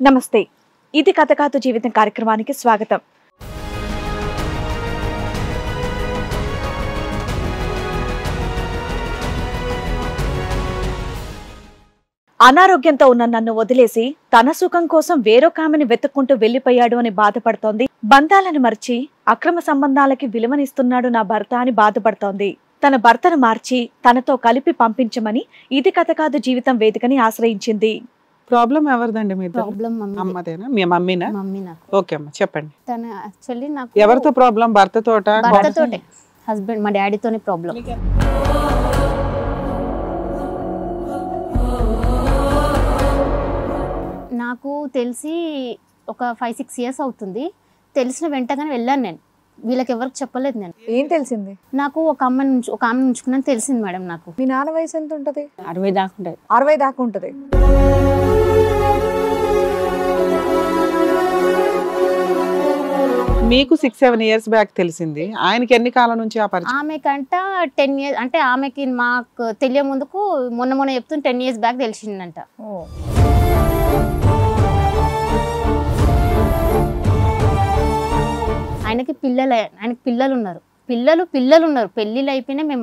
నమస్తే, ఇది కథ కాదు జీవితం కార్యక్రమానికి స్వాగతం. అనారోగ్యంతో ఉన్న నన్ను వదిలేసి తన సుఖం కోసం వేరొక ఆమెను వెతుక్కుంటూ వెళ్లిపోయాడు అని బాధపడుతోంది. బంధాలను మర్చి అక్రమ సంబంధాలకి విలువనిస్తున్నాడు నా భర్త అని బాధపడుతోంది. తన భర్తను మార్చి తనతో కలిపి పంపించమని ఇది కథ కాదు జీవితం వేదికని ఆశ్రయించింది. ప్రాబ్లం ఎవరిదండి? మీ ప్రాబ్లం అమ్మదేనా? మీ మమ్మీనా? మమ్మీ. నాకు ఓకే అమ్మ, చెప్పండి. తన యాక్చువల్లీ నాకు ఎవరితో ప్రాబ్లం? భర్తతోట? భర్తతోటే, హస్బెండ్ మా డాడీతోనే ప్రాబ్లం. నాకు తెలిసి ఒక 5-6 years అవుతుంది. తెలిసిన వెంటనే వెళ్ళాను నేను. వీళ్ళకి ఎవరికి చెప్పలేదు నేను. ఏం తెలిసింది? నాకు ఒక ఆమె ఉంచుకున్నాను తెలిసింది మేడం. నాకు మీ నాన్న వయసు ఎంత ఉంటది? 60 దాకా ఉంటుంది. 60 దాకా ఉంటది. మీకు 6-7 years బ్యాక్ తెలిసింది. ఆయనకి ఎన్ని కాలం నుంచి ఆ పరిచయం? ఆమెకంట 10 years, అంటే ఆమెకి మాకు తెలియ ముందుకు మొన్న చెప్తున్న 10 years బ్యాక్ తెలిసిందంట. ఆయనకి పిల్లలు ఉన్నారు. పిల్లలు ఉన్నారు. పెళ్ళిళ్ళు అయిపోయినా మేము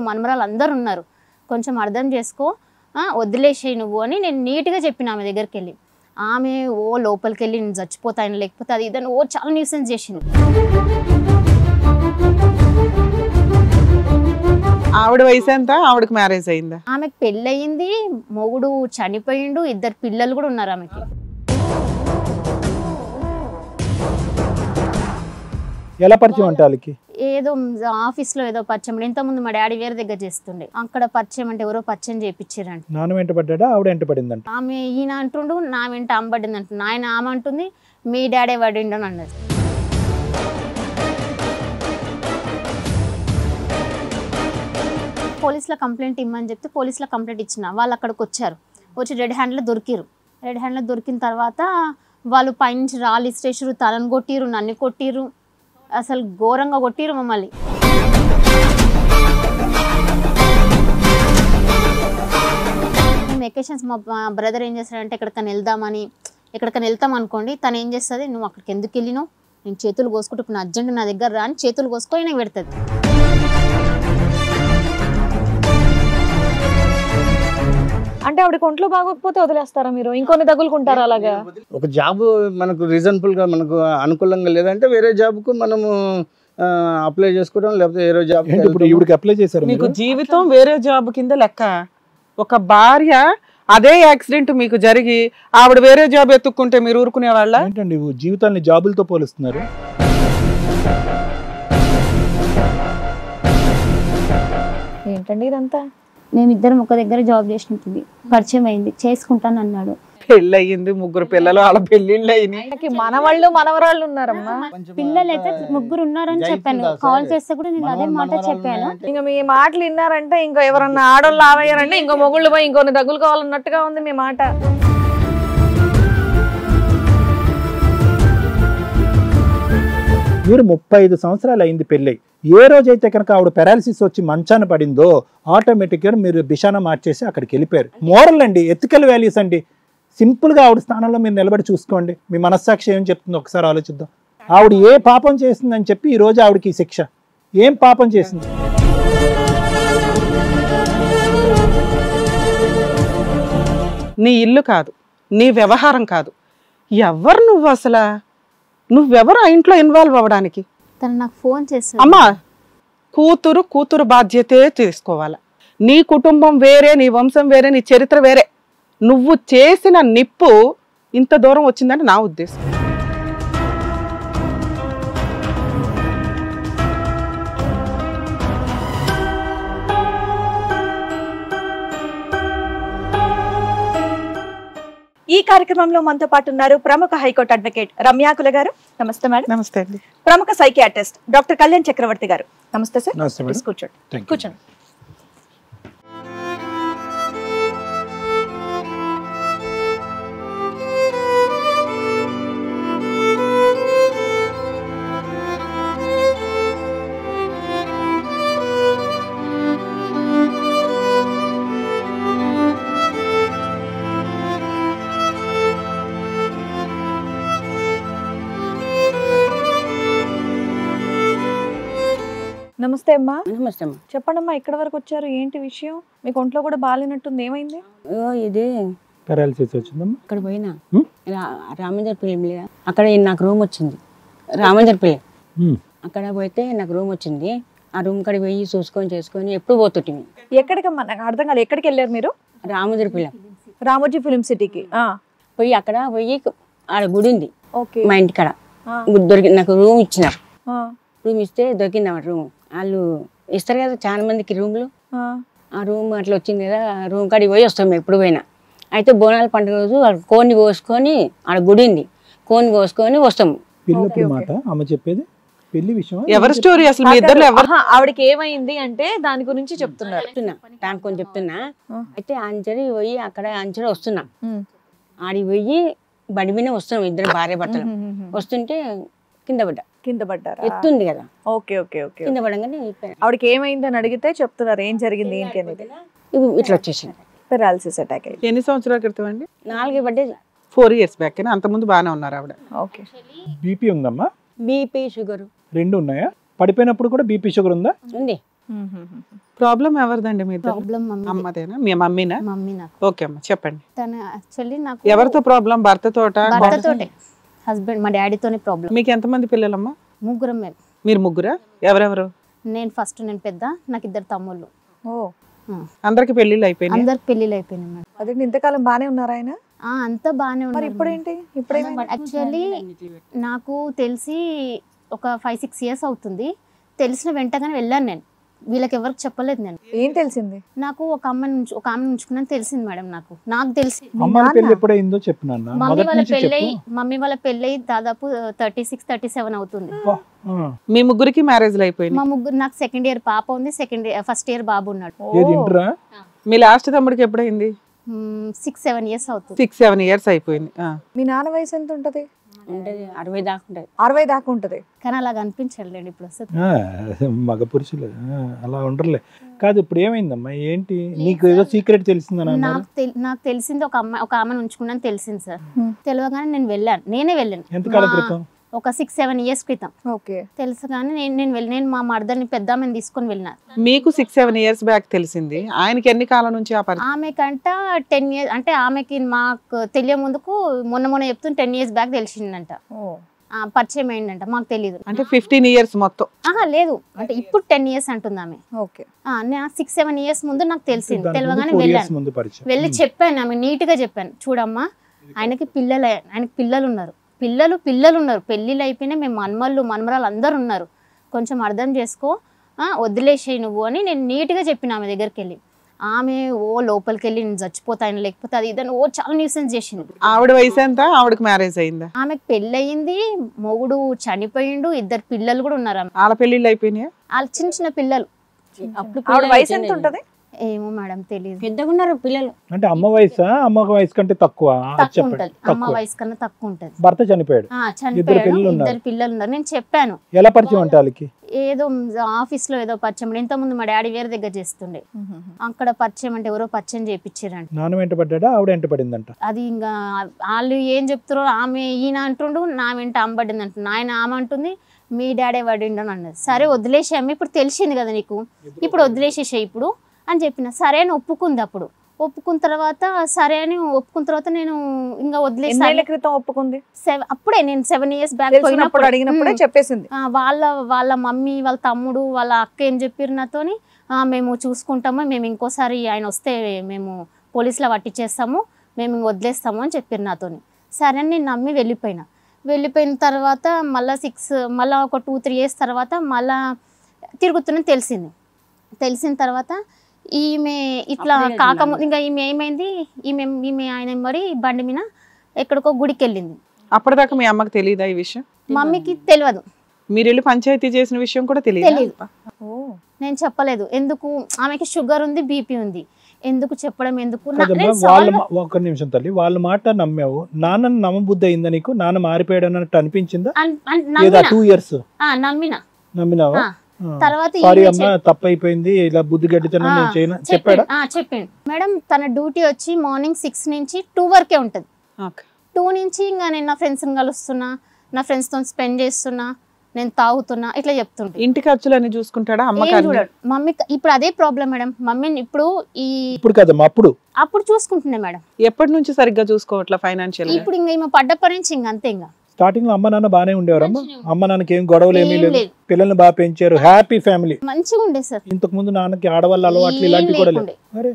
మనమరాలు అందరు ఉన్నారు. కొంచెం అర్థం చేసుకో, వదిలేసేయి నువ్వు అని నేను నీట్గా చెప్పిన ఆమె దగ్గరికి వెళ్ళి. ఆమె లోపలికి వెళ్ళి నేను చచ్చిపోతాను లేకపోతే అది ఇదని చాలా న్యూసెన్స్ చేసింది. ఆవిడ వయసు ఎంత? ఆవిడకి మ్యారేజ్ అయిందా? ఆమెకు పెళ్ళి అయింది, మొగుడు చనిపోయిండు, 2 పిల్లలు కూడా ఉన్నారు ఆమెకి. ఎలా పరిచయం అంటే వాళ్ళకి? ఏదో ఆఫీస్లో ఏదో పరిచయం. ఇంతకుముందు మా డాడీ వేరే దగ్గర చేస్తుండే, అక్కడ పరిచయం అంటే ఎవరో పరిచయం చేయించారంట. నాన్న వెంట పడ్డా, ఆవిడ వెంట పడిందంట. ఆమె ఈయన అంటుండు నా వెంట అమ్మబడింది అంటుంది. ఆయన ఆమె అంటుంది మీ డాడీ పడిండు అని అన్నది. పోలీసులో కంప్లైంట్ ఇమ్మని చెప్తే పోలీసులో కంప్లైంట్ ఇచ్చిన వాళ్ళు అక్కడికి వచ్చి రెడ్ హ్యాండ్లో దొరికిన తర్వాత వాళ్ళు పైనుంచి రాళ్ళు ఇసిరేసారు, తలను కొట్టిరు, నన్ను కొట్టిరు, అసలు ఘోరంగా కొట్టిరు మమ్మల్ని. మేము వెకేషన్స్ మా బ్రదర్ ఏం చేస్తాడంటే ఎక్కడికైనా వెళ్తాం అనుకోండి, తను ఏం చేస్తుంది, నువ్వు అక్కడికి ఎందుకు వెళ్ళినావు, నేను చేతులు కోసుకుంటే ఇప్పుడు నా అర్జెంట్ నా దగ్గర రా అని చేతులు కోసుకొని నాకు పెడుతుంది. అంటే ఆవిడకి ఒంట్లో బాగోకపోతే వదిలేస్తారా మీరు? ఇంకొన్ని తగులుకుంటారా అలాగా? ఒక జాబ్ మనకు రీజనబుల్ గా మనకు అనుకూలంగా లేదంటే వేరే జాబ్ కు మనము అప్లై చేసుకోవడం, లేకపోతే వేరే జాబ్. ఇప్పుడు ఈవిడికి అప్లై చేశారు. మీకు జీవితం వేరే జాబ్ కింద లెక్క. ఒక భార్య అదే యాక్సిడెంట్ మీకు జరిగి ఆవిడ వేరే జాబ్ ఎత్తుక్కుంటే మీరు ఊరుకునే వాళ్ళ? ఏంటండి జీవితాన్ని జాబులతో పోలుస్తున్నారు? ఏంటండి ఇదంతా? మేమిద్దరం ఒక దగ్గర జాబ్ చేసినట్టుంది, పరిచయం అయింది, చేసుకుంటాను అన్నాడు. పెళ్ళి అయ్యింది, 3 పిల్లలు, వాళ్ళ పెళ్ళిళ్ళు అయినాయి. మనవాళ్ళు మనవరాళ్ళు ఉన్నారమ్మా. పిల్లలు అయితే 3 ఉన్నారని చెప్పాను. కాల్ చేస్తే కూడా నేను అదే మాట చెప్పాను. ఇంకా మీ మాటలు విన్నారంటే ఇంకా ఎవరన్నా ఆడోళ్ళు ఆవయ్యారంటే ఇంకో మొగుళ్ళు పోయి ఇంకొన్ని దగ్గులు కావాలన్నట్టుగా ఉంది మీ మాట. మీరు 35 సంవత్సరాలు అయింది పెళ్ళై. ఏ రోజైతే కనుక ఆవిడ పెరాలసిస్ వచ్చి మంచాన పడిందో ఆటోమేటిక్గా మీరు దిశాన మార్చేసి అక్కడికి వెళ్ళిపోయారు. మోరల్ అండి, ఎథికల్ వాల్యూస్ అండి. సింపుల్గా ఆవిడ స్థానంలో మీరు నిలబడి చూసుకోండి. మీ మనస్సాక్షి ఏం చెప్తుందో ఒకసారి ఆలోచిద్దాం. ఆవిడ ఏ పాపం చేసిందని చెప్పి ఈ రోజు ఆవిడకి శిక్ష? ఏం పాపం చేసింది? నీ ఇల్లు కాదు, నీ వ్యవహారం కాదు, ఎవరు నువ్వు అసలు? నువ్వెవరు ఆ ఇంట్లో ఇన్వాల్వ్ అవ్వడానికి? తను నాకు ఫోన్ చేస్తాను. అమ్మా, కూతురు బాధ్యతే తీసుకోవాలి. నీ కుటుంబం వేరే, నీ వంశం వేరే, నీ చరిత్ర వేరే. నువ్వు చేసిన నిప్పు ఇంత దూరం వచ్చిందని నా ఉద్దేశం. ఈ కార్యక్రమంలో మనతో పాటు ఉన్నారు ప్రముఖ హైకోర్టు అడ్వకేట్ రమ్యాకుల గారు. నమస్తే మేడం. నమస్తే అండి. ప్రముఖ సైకియాట్రిస్ట్ డాక్టర్ కళ్యాణ్ చక్రవర్తి గారు. నమస్తే సార్. నమస్తే మేడం. కూర్చోండి. నమస్తే అమ్మా. నమస్తే అమ్మ. చెప్పండి అమ్మా, ఇక్కడ వరకు వచ్చారు, ఏంటి విషయం? మీకు ఒంట్లో కూడా బాగాలేనట్టుంది, ఏమైంది? ఇది పారాలిసిస్ వచ్చిందమ్మా. అక్కడ పోయినా రామంజర్పల్లి, అక్కడ నాకు రూమ్ వచ్చింది. రామంజర్పల్లి అక్కడ పోతే నాకు రూమ్ వచ్చింది. ఆ రూమ్ కాడికి పోయి చూసుకొని చేసుకొని ఎప్పుడు పోతుంటే ఎక్కడికమ్మా? నాకు అర్థం కాదు, ఎక్కడికి వెళ్ళారు మీరు? రామంజర్పల్లి రామోజీ ఫిలిం సిటీకి పోయి అక్కడ పోయి ఆడ గుడి ఉంది ఓకే. మా ఇంటికాడ. దొరికి నాకు రూమ్ ఇచ్చినారు. రూమ్ ఇస్తే దొరికింది అన్నమాట రూమ్. వాళ్ళు ఇస్తారు కదా చాలా మందికి రూమ్లు. ఆ రూమ్ అట్లా వచ్చింది కదా, రూమ్ కాడికి పోయి వస్తాం ఎప్పుడు పోయినా. అయితే బోనాల పండుగ రోజు కోడిని కోసుకొని ఆడ గుడి ఉంది, కోడిని కోసుకొని వస్తాము. పెళ్ళప్పుడు మాట అమ్మ చెప్పేది పెళ్లి విషయం. ఎవరి స్టోరీ అసలు? మీ ఇద్దరు ఎవరు? ఆవిడకి ఏమైంది అంటే దాని గురించి చెప్తున్నారు. దాని కొంచెం చెప్తున్నా. అయితే అంచడి పోయి అక్కడ అంచడి వస్తున్నా, ఆడికి పోయి బండి మీద వస్తున్నాం ఇద్దరు భార్య భర్తలు. వస్తుంటే కింద పడ్డారు. ఎత్తుంది కదా, ఓకే ఓకే ఓకే. కింద పడంగానే ఆవిడకి ఏమైంది అని అడిగితే చెప్తున్నారు ఏం జరిగింది ఏంటి అనేది. ఇట్లా వచ్చేసింది. పెరాలసిస్ అటాక్ అయ్యింది. ఎన్ని సంవత్సరాల క్రితం అండి? 4 పడ్డేది. 4 years బ్యాక్. అంతకుముందు బాగానే ఉన్నారు ఆవిడ. ఓకే. బీపీ ఉందమ్మా? బీపీ షుగర్ రెండు ఉన్నాయా? పడిపోయినప్పుడు కూడా బీపీ షుగర్ ఉందా? ఉంది. ప్రాబ్లం ఎవరిదండి? మీ ఇద్దరు ప్రాబ్లం అమ్మదేనా? మీ మమ్మీనా? మమ్మీ నాకు. ఓకే అమ్మ చెప్పండి. తను యాక్చువల్లీ నాకు ఎవరితో ప్రాబ్లం? భర్తతోట? భర్తతోటే, హస్బెండ్ మా డాడీతోనే ప్రాబ్లం. మీకు ఎంతమంది పిల్లలమ్మా? ముగ్గురం మేము. మీరు ముగ్గురా? ఎవరెవరు? నేను పెద్ద, నాకు 2 తమ్ముళ్ళు. అందరికి పెళ్లిళ్ళు అయిపోయినాయి? అందరికి పెళ్లిళ్ళు అయిపోయినాయి మేడం. అదే ఇంతకాలం బానే ఉన్నారా ఆయన? అంతా బాగానే మరి ఉన్నారు. ఇప్పుడేంటి? ఇప్పుడేమో యాక్చువల్లీ నాకు తెలిసి ఒక 5-6 years అవుతుంది. తెలిసిన వెంటనే వెళ్ళాను నేను, వీళ్ళకి ఎవరికి చెప్పలేదు నేను. ఏం తెలిసింది? నాకు ఒక ఆమె ఉంచుకున్నాను తెలిసింది మేడం. నాకు తెలిసి అమ్మ పెళ్లి ఎప్పుడైందో చెప్పు నాన్న. మమ్మీ వాళ్ళ పెళ్ళి దాదాపు 36-37 అవుతుంది. మీ ముగ్గురికి మ్యారేజ్లు అయిపోయింది? మా ముగ్గురు, నాకు 2nd year పాప ఉంది, ఫస్ట్ ఇయర్ బాబు ఉన్నాడు. మీ లాస్ట్ తమ్ముడికి ఎప్పుడైంది? 6-7 years అవుతుంది. 6-7 years అయిపోయింది. మీ నాన్న వయసు ఎంత ఉంటది? 60 దాకా ఉంటది. 60 దాకా ఉంటది. కానీ అలాగ అనిపించలేండి ఇప్పుడు. మగ పురుషులు అలా ఉండరులే. కాదు, ఇప్పుడు ఏమైందమ్మా? ఏంటి నీకు ఏదో సీక్రెట్ తెలిసిందని? నాకు తెలిసింది ఒక ఆమెను ఉంచుకున్నాను తెలిసింది సార్. తెలియగానే నేనే వెళ్ళాను. ఎంతకాలం క్రితం? ఒక 6-7 years క్రితం. ఓకే. తెలుసు కానీ నేను మా మర్దల్ని పెద్ద ఆమెను తీసుకొని వెళ్ళినా. మీకు 6-7 years బ్యాక్ తెలిసింది, ఆయనకి ఎన్ని కాలం నుంచి ఆ పరిచయం? ఆమెకంట 10 years, అంటే ఆమెకి మాకు తెలియ ముందుకు మొన్న చెప్తున్న 10 years బ్యాక్ తెలిసిందంట, పరిచయం అయిందంట. మాకు తెలియదు. అంటే 15 years మొత్తం? లేదు, అంటే ఇప్పుడు 10 years అంటుంది ఆమె. ఓకే. 6-7 years ముందు నాకు తెలిసింది. తెలియగానే వెళ్ళి చెప్పాను, ఆమె నీట్ గా చెప్పాను, చూడమ్మా ఆయనకి పిల్లలు ఉన్నారు, పిల్లలు ఉన్నారు, పెళ్ళిళ్ళు అయిపోయినా మేము మనమరాలు అందరు ఉన్నారు, కొంచెం అర్థం చేసుకో, వదిలేసేయి నువ్వు అని నేను నీట్గా చెప్పిన ఆమె దగ్గరికి వెళ్ళి. ఆమె లోపలికి వెళ్ళి నేను చచ్చిపోతాను లేకపోతే అది ఇదని చాలా న్యూసెన్స్ చేసింది. ఆవిడ వయసు ఎంత? ఆవిడకి మ్యారేజ్ అయిందా? ఆమెకు పెళ్ళి అయింది, మొగుడు చనిపోయిండు, 2 పిల్లలు కూడా ఉన్నారు. వాళ్ళ పెళ్ళిళ్ళు అయిపోయినాయా? వాళ్ళ చిన్న పిల్లలు. ఆవిడ వయసు ఎంత ఉంటది? ఏమో మేడం తెలియదు. పెద్దగా ఉన్నారు పిల్లలు. అంటే అమ్మ వయసా? అమ్మ వయసు కంటే తక్కువ? అమ్మ వయసు కన్నా తక్కువ ఉంటది. భర్త చనిపోయాడు, 2 పిల్లలు ఉన్నారు. నేను చెప్పాను. ఎలా పరిచయం అంటే వాళ్ళకి? ఏదో ఆఫీస్ లో ఏదో పరిచయం. ఇంతకుముందు మా డాడీ వేరే దగ్గర చేస్తుండే, అక్కడ పరిచయం అంటే ఎవరో పరిచయం చేయించారంట. నాన్న వెంట పడ్డా, ఆవిడ వెంట పడిందంట. అది ఇంకా వాళ్ళు ఏం చెప్తారో, ఆమె ఈయన అంటుండు, నా వెంట ఆమె పడింది అంటుండు, ఆయన ఆమె అంటుంది మీ డాడీ పడిండు అని అన్నది. సరే వదిలేసాము, ఇప్పుడు తెలిసింది కదా నీకు, ఇప్పుడు వదిలేసేసే ఇప్పుడు అని చెప్పిన. సరే అని ఒప్పుకుంది. ఒప్పుకున్న తర్వాత నేను ఇంకా వదిలేసాను. క్రితం ఒప్పుకుంది? అప్పుడే నేను 7 years బ్యాక్ అడిగినప్పుడే చెప్పేసింది. వాళ్ళ మమ్మీ, వాళ్ళ తమ్ముడు, వాళ్ళ అక్క ఏం చెప్పారు నాతోని, మేము చూసుకుంటాము, మేము ఇంకోసారి ఆయన వస్తే మేము పోలీసులో పట్టించేస్తాము, మేము వదిలేస్తాము అని చెప్పారు నాతోని. సరే అని నేను నమ్మి వెళ్ళిపోయిన తర్వాత మళ్ళీ ఒక 2-3 years తర్వాత మళ్ళా తిరుగుతున్నది తెలిసిన తర్వాత ఈమె ఇట్లా కాకముందు ఇంకా ఈమె ఏమైంది, ఈమె ఆయన మరి బండి మీద ఎక్కడికో గుడికి వెళ్ళింది. అప్పటిదాకా మీ అమ్మకి తెలియదా ఈ విషయం? మమ్మీకి తెలియదు. మీరు వెళ్ళి పంచాయతీ చేసిన విషయం కూడా తెలియదు? నేను చెప్పలేదు. ఎందుకు, ఆమెకి షుగర్ ఉంది, బీపీ ఉంది, ఎందుకు చెప్పడం ఎందుకు? ఒక్క నిమిషం తల్లి, వాళ్ళ మాట నమ్మావు, నాన్న నమ్మబుద్ధి అయిందా నీకు? నాన్న మారిపోయాడు అన్నట్టు అనిపించిందా? 2 years నమ్మినావా? తర్వాత తప్పైపోయింది, ఇలా బుద్ధి గడ్డితనం చెప్పాడు. మేడం తన డ్యూటీ వచ్చి మార్నింగ్ 6 నుంచి 2 వరకే ఉంటది. 2 నుంచి ఇంకా నేను నా ఫ్రెండ్స్ కలుస్తున్నా, నా ఫ్రెండ్స్ తో స్పెండ్ చేస్తున్నా, నేను తాగుతున్నా ఇట్లా చెప్తుంటే. ఇంటి ఖర్చులన్నీ చూసుకుంటాడా ఏం అమ్మకాన్ని? చూడడు. మమ్మీ ఇప్పుడు అదే ప్రాబ్లం మేడం. మమ్మీని ఇప్పుడు కదమ్మా అప్పుడు చూసుకుంటున్నాయి మేడం. ఎప్పటి నుంచి సరిగ్గా చూసుకోవట్లా ఫైనాన్షియల్ గా? ఇప్పుడు ఇంకా ఈమె పడ్డప్పటి నుంచి ఇంక అంతే. ఇంకా స్టార్టింగ్ లో అమ్మ నాన్న బానే ఉండేవారమ్మా? అమ్మ నాన్నకి ఏం గొడవలు ఏమీ ఏం లేదు, లేదు. పిల్లల్ని బాగా పెంచారు, హ్యాపీ ఫ్యామిలీ. మంచిగా ఉండే సార్. ఇంతకు ముందు నాన్నకి ఆడవాళ్ళ అలవాట్లు ఇలాంటివి కూడా లేదు. అరే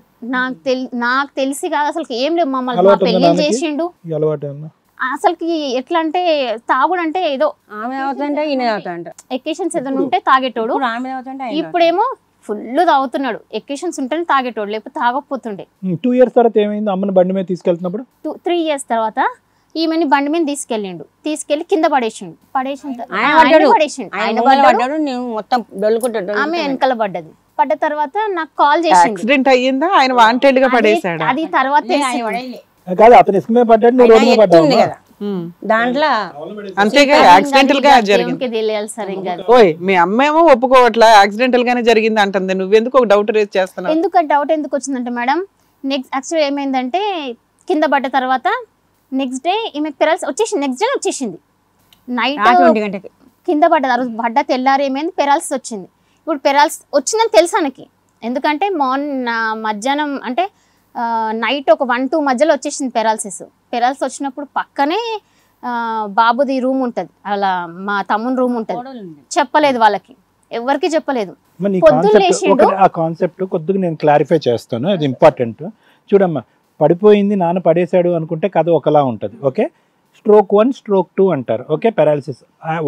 నాకు తెలిసి కాదు అసలు ఏం లేవు. మమ్మల్ని అలవాటు ఉందా పెళ్లి నాన్నకి? చేసిండు. ఈ అలవాటు ఏమన్నా? అసలుకి ఎట్లా అంటే తాగుడు అంటే ఏదో ఆమె అవుతుంటే ఈయన అవుతాంట. ఎకేషన్స్ ఏదైనా ఉంటే తాగేటోడు. ఇప్పుడు ఆమె అవుతుంటే ఇప్పుడేమో ఫుల్ తాగుతున్నాడు. ఎకేషన్స్ ఉంటేనే తాగేటోడు, లేకపోతే తాగకపోతుండే. 2 years తర్వాత ఏమైంది? అమ్మని బండి మీద తీసుకెళ్తున్నప్పుడు 3 years తర్వాత ఈమెని బండి మీద తీసుకెళ్లి కింద పడేసిండు. ఆయన పడ్డాడు, నేను మొత్తం డొల్లుకుంటాడు. ఆమె వెనకాల పడ్డ తర్వాత నాకు కాల్ చేసిండు. యాక్సిడెంట్ అయ్యిందా? ఆయన వాంటెడ్ గా పడేసాడు? అది తర్వాత కాదు, అతను ఇసుక పడ్డాడు, నువ్వు రోడ్డు మీద పడ్డావు. దాంట్లో అంతేగా యాక్సిడెంటల్ గా జరిగింది. తెలియాలి సార్. ఇంకా ఓయ్ మీ అమ్మేమో ఒప్పుకోవట్లా, యాక్సిడెంటల్ గానే జరిగింది అంటుంది. నువ్వెందుకు ఒక డౌట్ రేస్ చేస్తున్నావు? డౌట్ ఎందుకు వచ్చిందంటే మేడం, నెక్స్ట్ యాక్చువల్ ఏమైందంటే కింద పడ్డ తర్వాత నెక్స్ట్ డే ఈమె పెరాల్స్ వచ్చేసింది. నెక్స్ట్ డే వచ్చేసింది నైట్ 20 గంటకి కింద పడ్డది. ఆ రోజు తెల్లారి ఏమైంది, పెరాల్స్ వచ్చింది. ఇప్పుడు పెరాల్స్ వచ్చిందని తెలుసు ఆయనకి. ఎందుకంటే మధ్యాహ్నం అంటే నైట్ ఒక 1-2 మధ్యలో వచ్చేసింది పెరాల్స్ వచ్చినప్పుడు పక్కనే బాబుది రూమ్ ఉంటుంది, అలా మా తమ్ముని రూమ్ ఉంటుంది. చెప్పలేదు వాళ్ళకి, ఎవరికి చెప్పలేదు. ఆ కాన్సెప్ట్ కొద్దిగా నేను క్లారిఫై చేస్తాను, అది ఇంపార్టెంట్. చూడమ్మా, పడిపోయింది నాన్న పడేశాడు అనుకుంటే కథ ఒకలా ఉంటుంది. ఓకే, స్ట్రోక్ 1 స్ట్రోక్ 2 అంటారు. Okay, paralysis.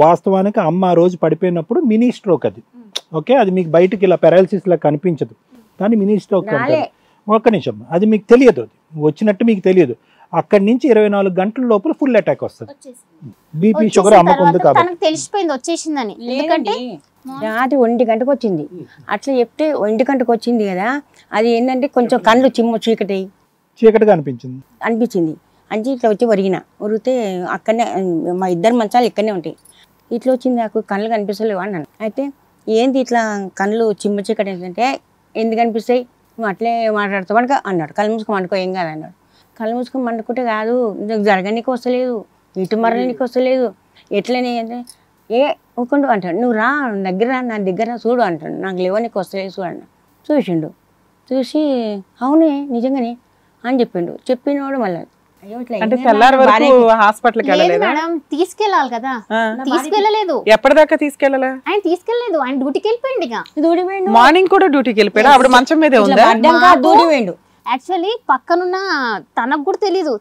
వాస్తవానికి అమ్మ ఆ రోజు పడిపోయినప్పుడు మినీ స్ట్రోక్ అది. ఓకే, అది మీకు బయటకి ఇలా పారాలిసిస్ లా కనిపించదు, కానీ మినీ స్ట్రోక్ అంటారు. ఒక్క నిమిషం, అది మీకు తెలియదు, అది వచ్చినట్టు మీకు తెలియదు. అక్కడి నుంచి 24 గంటల లోపల ఫుల్ అటాక్ వస్తుంది. బీపీ షుగర్ అమ్మకు ఉంది కాబట్టి తెలిసిపోయింది వచ్చేసిందని. ఎందుకంటే రాత్రి 1 గంటకు వచ్చింది. అట్లా చెప్తే 1 గంటకు వచ్చింది కదా, అది ఏంటంటే కొంచెం కళ్ళు చీకటిగా అనిపించింది. అంటే ఇట్లా వచ్చి ఒరిగితే అక్కడనే మా ఇద్దరు మంచాలు ఇక్కడనే ఉంటాయి. ఇట్లా వచ్చింది, నాకు కళ్ళు కనిపిస్తలేవు అన్నాను. అయితే ఏంది ఇట్లా కళ్ళు చీకటి ఏంటంటే, ఎందుకు కనిపిస్తాయి, నువ్వు అట్లే మాట్లాడుతావు అనుకో అన్నాడు. కళ్ళు మూసుకొని అనుకో ఏం కాదు అన్నాడు. కళ్ళు మూసుకొని వండుకుంటే కాదు, నీకు జరగనీకి వస్తలేదు, ఇటు మరలనీకి వస్తలేదు, ఎట్లనే అంటే ఊకుండు అంటాడు. నువ్వు రా నా దగ్గర చూడు అంటాడు. నాకు లేవనీకి వస్తలేదు చూడు అన్న. చూసిండు, చూసి అవునే నిజంగానే అని చెప్పిండు. చెప్పినోడు మళ్ళీ అంటే తెల్లారి వరకు హాస్పిటల్కి వెళ్ళలేదు మేడం. తీసుకెళ్ళాలి కదా, తీసుకెళ్ళలేదు. ఎప్పటిదాకా తీసుకెళ్ళాలా? ఆయన తీసుకెళ్ళలేదు, ఆయన డ్యూటీకి వెళ్ళిపోయింది. ఇక మార్నింగ్ కూడా డ్యూటీకి వెళ్ళిపోయాడు. అప్పుడు మంచం మీదే ఉందా? యాక్చువల్లీ పక్కనున్న తనకు కూడా తెలీదు,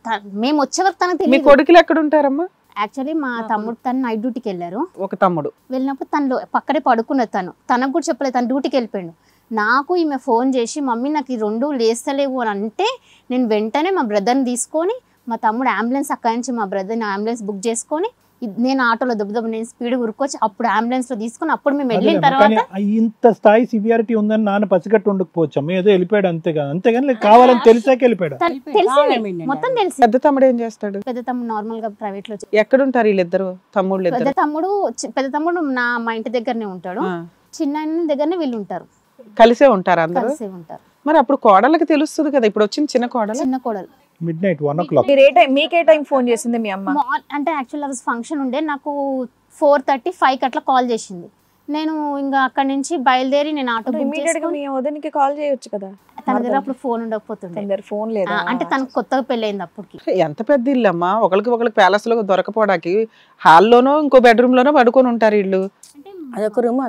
మేము వచ్చే వరకు తనకు మీ తెలియదు. కొడుకులు ఎక్కడ ఉంటారమ్మా? యాక్చువల్లీ మా తమ్ముడు తను నైట్ డ్యూటీకి వెళ్ళారు. ఒక తమ్ముడు వెళ్ళినప్పుడు తనలో పక్కనే పడుకున్నది. తనకు కూడా చెప్పలేదు, తను డ్యూటీకి వెళ్ళిపోయాడు. నాకు ఈమె ఫోన్ చేసి మమ్మీ నాకు ఈ 2 లేస్తలేవు అని అంటే, నేను వెంటనే మా బ్రదర్ని తీసుకొని, మా తమ్ముడు అంబులెన్స్ అక్కడి నుంచి మా బ్రదర్ని అంబులెన్స్ బుక్ చేసుకొని, నేను ఆటోలో నేను స్పీడ్ ఉరుకొచ్చి అప్పుడు అంబులెన్స్ లో తీసుకుని అప్పుడు మేము వెళ్ళిన తర్వాత ఇంత స్థాయి సివియారిటీ ఉందని నాన్న పసిగట్టు ఉండకపోవచ్చు. ఏదో వెళ్ళిపోయాడు అంతేగాని కావాలని తెలిసాక వెళ్ళిపోయాడు. మొత్తం తెలిసి. పెద్ద తమ్ముడు ఏం చేస్తాడు? పెద్ద తమ్ముడు నార్మల్ గా ప్రైవేట్ లో. ఎక్కడుంటారు వీళ్ళిద్దరు తమ్ముళ్ళు? పెద్ద తమ్ముడు మా ఇంటి దగ్గరనే ఉంటాడు, చిన్న దగ్గరనే వీళ్ళు ఉంటారు. కలిసే ఉంటారు అందరూ? కలిసే ఉంటారు. మరి అప్పుడు కోడళ్ళకి తెలుస్తుంది కదా, ఇప్పుడు వచ్చింది చిన్న కోడలు. midnight 1 o'clock. మీకే టైం ఫోన్ చేసింది మీ అమ్మ? అంటే యాక్చువల్ రోజు ఫంక్షన్ ఉండే, నాకు 4:30-5 అట్లా కాల్ చేసింది. నేను ఇంకా అక్కడ నుంచి బయలుదేరి నేను ఆటో మీ వదినికి కాల్ చేయొచ్చు కదా. తన దగ్గర అప్పుడు ఫోన్ ఉండకపోతుండే. ఫోన్ లేదా? అంటే తనకు కొత్తగా పెళ్ళయింది అప్పటికి. ఎంత పెద్ద ఇల్లు అమ్మా, ఒకరికి ప్యాలెస్ లో దొరకపోవడానికి హాల్లోనో ఇంకో బెడ్రూమ్ లోనో పడుకొని ఉంటారు ఇల్లు. అదొక రూమ్.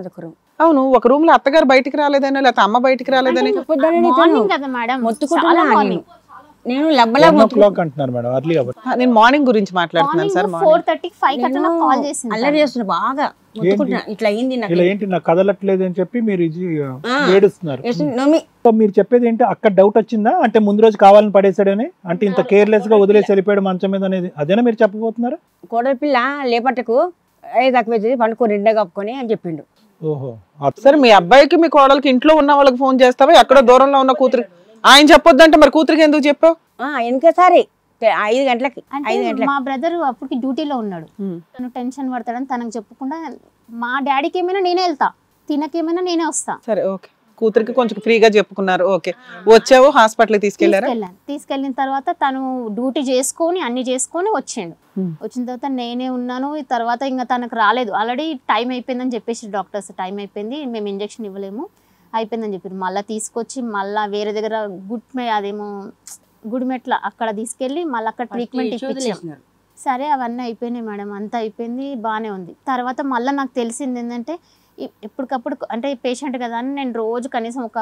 అవును, ఒక రూమ్ లో అత్తగారు బయటికి రాలేదని, లేకపోతే అమ్మ బయటికి రాలేదని కదా మేడం. నేను అంటున్నారు మేడం అర్లీ కాబట్టి. నేను మార్నింగ్ గురించి మాట్లాడుతున్నాను సార్. 4:30-5 అట్లా కాల్ చేసింది. అల్లరి చేస్తున్నా బాగా, ఇట్లా అయింది నాకు, ఇలా ఏంటి నాకు కదలట్లేదు అని చెప్పి మీరు ఏడుస్తున్నారు. మీరు చెప్పేది ఏంటి, అక్కడ డౌట్ వచ్చిందా అంటే ముందు రోజు కావాలని పడేసాడని, అంటే ఇంత కేర్లెస్ గా వదిలేసి వెళ్ళిపోయాడు మంచం మీద అనేది, అదేనా మీరు చెప్పబోతున్నారు? కోడలి పిల్ల లేపట్టకు తక్కువ పండుకో రెండే కప్పుకొని అని చెప్పిండు. ఓహో సరే, మీ అబ్బాయికి మీ కోడలికి ఇంట్లో ఉన్న వాళ్ళకి ఫోన్ చేస్తావా? ఎక్కడో దూరంలో ఉన్న కూతురు ఆయన చెప్పొద్దంటే మరి కూతురికి ఎందుకు చెప్పావు? ఎందుకసారి 5 గంటలకి మా బ్రదర్ అప్పటికి డ్యూటీలో ఉన్నాడు, తను టెన్షన్ పడతాడని తనకు చెప్పకుండా, మా డాడీకి ఏమైనా నేనే వెళ్తా, తినకేమైనా నేనే వస్తా. సరే ఓకే, కూతురికి కొంచెం ఫ్రీగా చెప్పుకున్నారు. ఓకే, వచ్చావు హాస్పిటల్కి తీసుకెళ్లారా? తీసుకెళ్ళిన తర్వాత తను డ్యూటీ చేసుకొని అన్ని చేసుకొని వచ్చిండు. వచ్చిన తర్వాత నేనే ఉన్నాను. ఈ తర్వాత ఇంకా తనకు రాలేదు, ఆల్రెడీ టైం అయిపోయిందని చెప్పేసి డాక్టర్స్, టైం అయిపోయింది, మేము ఇంజెక్షన్ ఇవ్వలేము, అయిపోయిందని చెప్పారు. మళ్ళీ తీసుకొచ్చి మళ్ళీ వేరే దగ్గర అదేమో గుడిమెట్ల అక్కడ తీసుకెళ్ళి మళ్ళీ అక్కడ ట్రీట్మెంట్ ఇప్పించాం. సరే అవన్నీ అయిపోయినాయి మేడం, అంతా అయిపోయింది, బాగానే ఉంది. తర్వాత మళ్ళీ నాకు తెలిసింది ఏంటంటే ఎప్పటికప్పుడు అంటే పేషెంట్ కదా అని నేను రోజు కనీసం ఒక